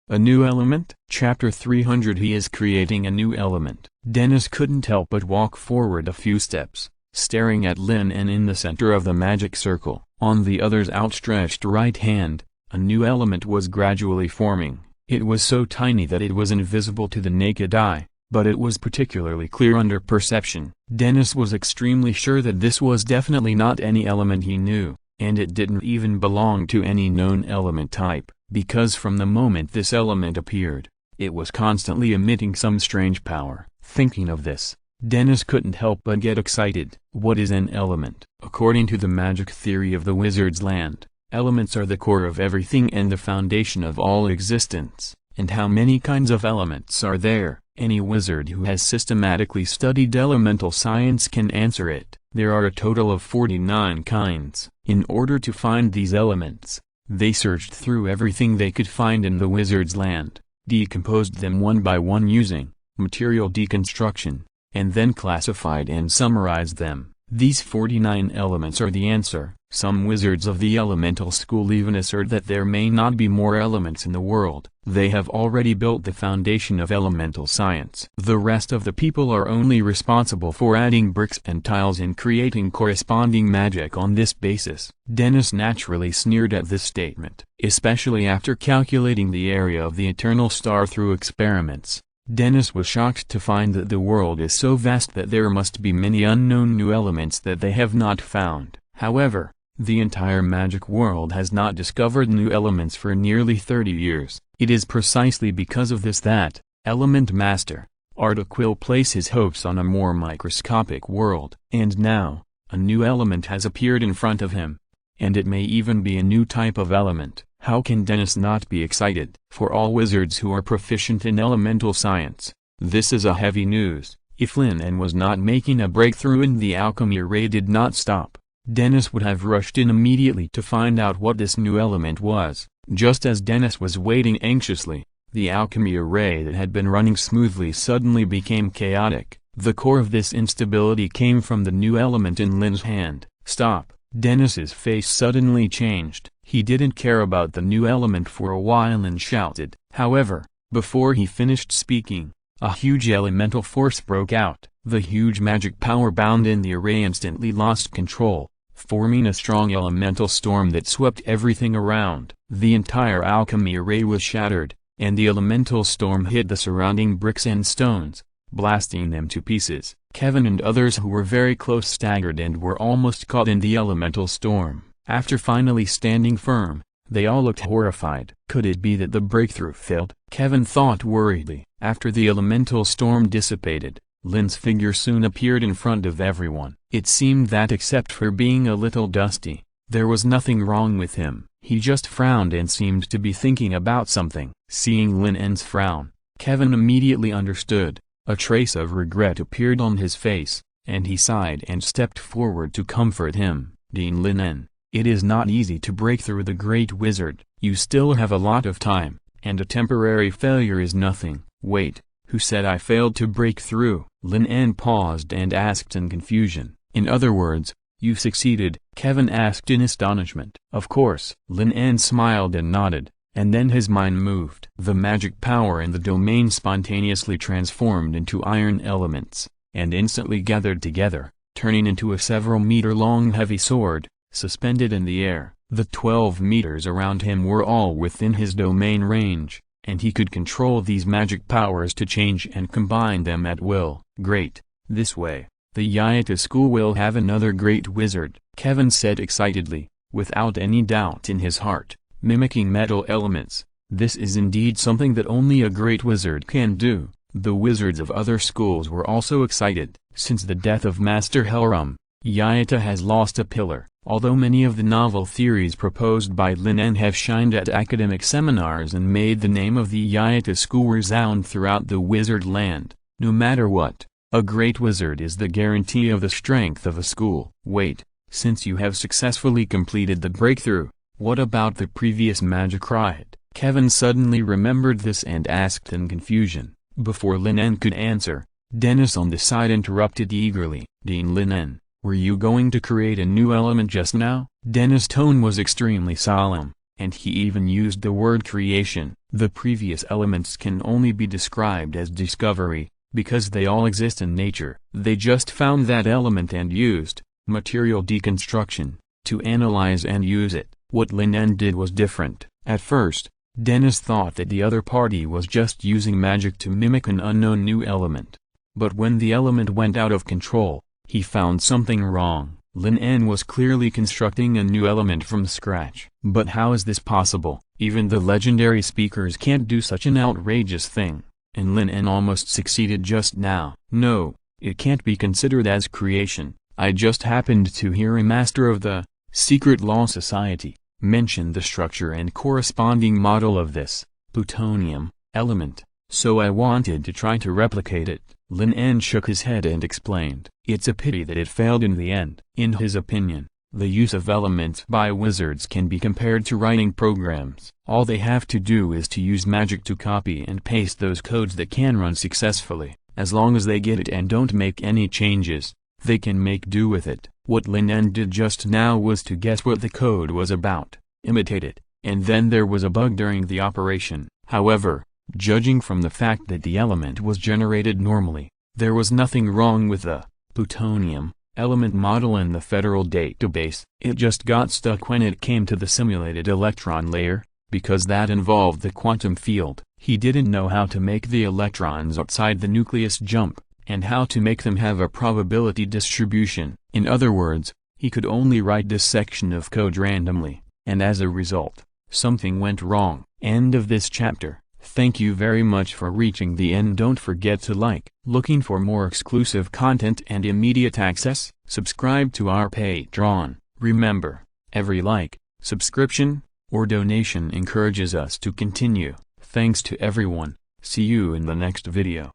A: a new element?" Chapter 300. He is creating a new element. Dennis couldn't help but walk forward a few steps, staring at Lin En in the center of the magic circle. On the other's outstretched right hand, a new element was gradually forming. It was so tiny that it was invisible to the naked eye, but it was particularly clear under perception. Dennis was extremely sure that this was definitely not any element he knew, and it didn't even belong to any known element type, because from the moment this element appeared, it was constantly emitting some strange power. Thinking of this, Dennis couldn't help but get excited. What is an element? According to the magic theory of the wizard's land, elements are the core of everything and the foundation of all existence. And how many kinds of elements are there? Any wizard who has systematically studied elemental science can answer it. There are a total of 49 kinds. In order to find these elements, they searched through everything they could find in the wizard's land, decomposed them one by one using material deconstruction, and then classified and summarized them. These 49 elements are the answer. Some wizards of the elemental school even assert that there may not be more elements in the world. They have already built the foundation of elemental science. The rest of the people are only responsible for adding bricks and tiles and creating corresponding magic on this basis. Dennis naturally sneered at this statement, especially after calculating the area of the eternal star through experiments. Dennis was shocked to find that the world is so vast that there must be many unknown new elements that they have not found. However, The entire magic world has not discovered new elements for nearly 30 years. It is precisely because of this that Element Master Arctic will place his hopes on a more microscopic world. And now, a new element has appeared in front of him. And it may even be a new type of element. How can Dennis not be excited? For all wizards who are proficient in elemental science, this is a heavy news. If Lin En was not making a breakthrough and the alchemy ray did not stop, Dennis would have rushed in immediately to find out what this new element was. Just as Dennis was waiting anxiously, the alchemy array that had been running smoothly suddenly became chaotic. The core of this instability came from the new element in Lin's hand. Stop! Dennis's face suddenly changed. He didn't care about the new element for a while and shouted. However, before he finished speaking, a huge elemental force broke out. The huge magic power bound in the array instantly lost control, forming a strong elemental storm that swept everything around. The entire alchemy array was shattered, and the elemental storm hit the surrounding bricks and stones, blasting them to pieces. Kevin and others who were very close staggered and were almost caught in the elemental storm. After finally standing firm, they all looked horrified. Could it be that the breakthrough failed? Kevin thought worriedly. After the elemental storm dissipated, Lin's figure soon appeared in front of everyone. It seemed that except for being a little dusty, there was nothing wrong with him. He just frowned and seemed to be thinking about something. Seeing Lin En's frown, Kevin immediately understood. A trace of regret appeared on his face, and he sighed and stepped forward to comfort him. Dean Lin En, it is not easy to break through the Great Wizard. You still have a lot of time, and a temporary failure is nothing. Wait, who said I failed to break through? Lin En paused and asked in confusion. In other words, you succeeded? Kevin asked in astonishment. Of course. Lin En smiled and nodded, and then his mind moved. The magic power in the domain spontaneously transformed into iron elements, and instantly gathered together, turning into a several-meter-long heavy sword, suspended in the air. The 12 meters around him were all within his domain range, and he could control these magic powers to change and combine them at will. Great! This way, the Yayata school will have another great wizard, Kevin said excitedly, without any doubt in his heart. Mimicking metal elements, this is indeed something that only a great wizard can do. The wizards of other schools were also excited. Since the death of Master Helram, Yayata has lost a pillar. Although many of the novel theories proposed by Lin En have shined at academic seminars and made the name of the Yayata school resound throughout the wizard land, no matter what, a great wizard is the guarantee of the strength of a school. Wait, since you have successfully completed the breakthrough, what about the previous magic rite? Kevin suddenly remembered this and asked in confusion. Before Lin En could answer, Dennis on the side interrupted eagerly. Dean Lin En, were you going to create a new element just now? Dennis' tone was extremely solemn, and he even used the word creation. The previous elements can only be described as discovery, because they all exist in nature. They just found that element and used material deconstruction to analyze and use it. What Lin En did was different. At first, Dennis thought that the other party was just using magic to mimic an unknown new element. But when the element went out of control, he found something wrong. Lin En was clearly constructing a new element from scratch. But how is this possible? Even the legendary speakers can't do such an outrageous thing. And Lin En almost succeeded just now. No, it can't be considered as creation. I just happened to hear a master of the Secret Law Society mention the structure and corresponding model of this plutonium element, so I wanted to try to replicate it. Lin En shook his head and explained. It's a pity that it failed in the end. In his opinion, the use of elements by wizards can be compared to writing programs. All they have to do is to use magic to copy and paste those codes that can run successfully. As long as they get it and don't make any changes, they can make do with it. What Lin En did just now was to guess what the code was about, imitate it, and then there was a bug during the operation. However, judging from the fact that the element was generated normally, there was nothing wrong with the plutonium element model in the federal database. It just got stuck when it came to the simulated electron layer, because that involved the quantum field. He didn't know how to make the electrons outside the nucleus jump, and how to make them have a probability distribution. In other words, He could only write this section of code randomly, and as a result, something went wrong. End of this chapter. Thank you very much for reaching the end. Don't forget to like. Looking for more exclusive content and immediate access? Subscribe to our Patreon. Remember, every like, subscription, or donation encourages us to continue. Thanks to everyone. See you in the next video.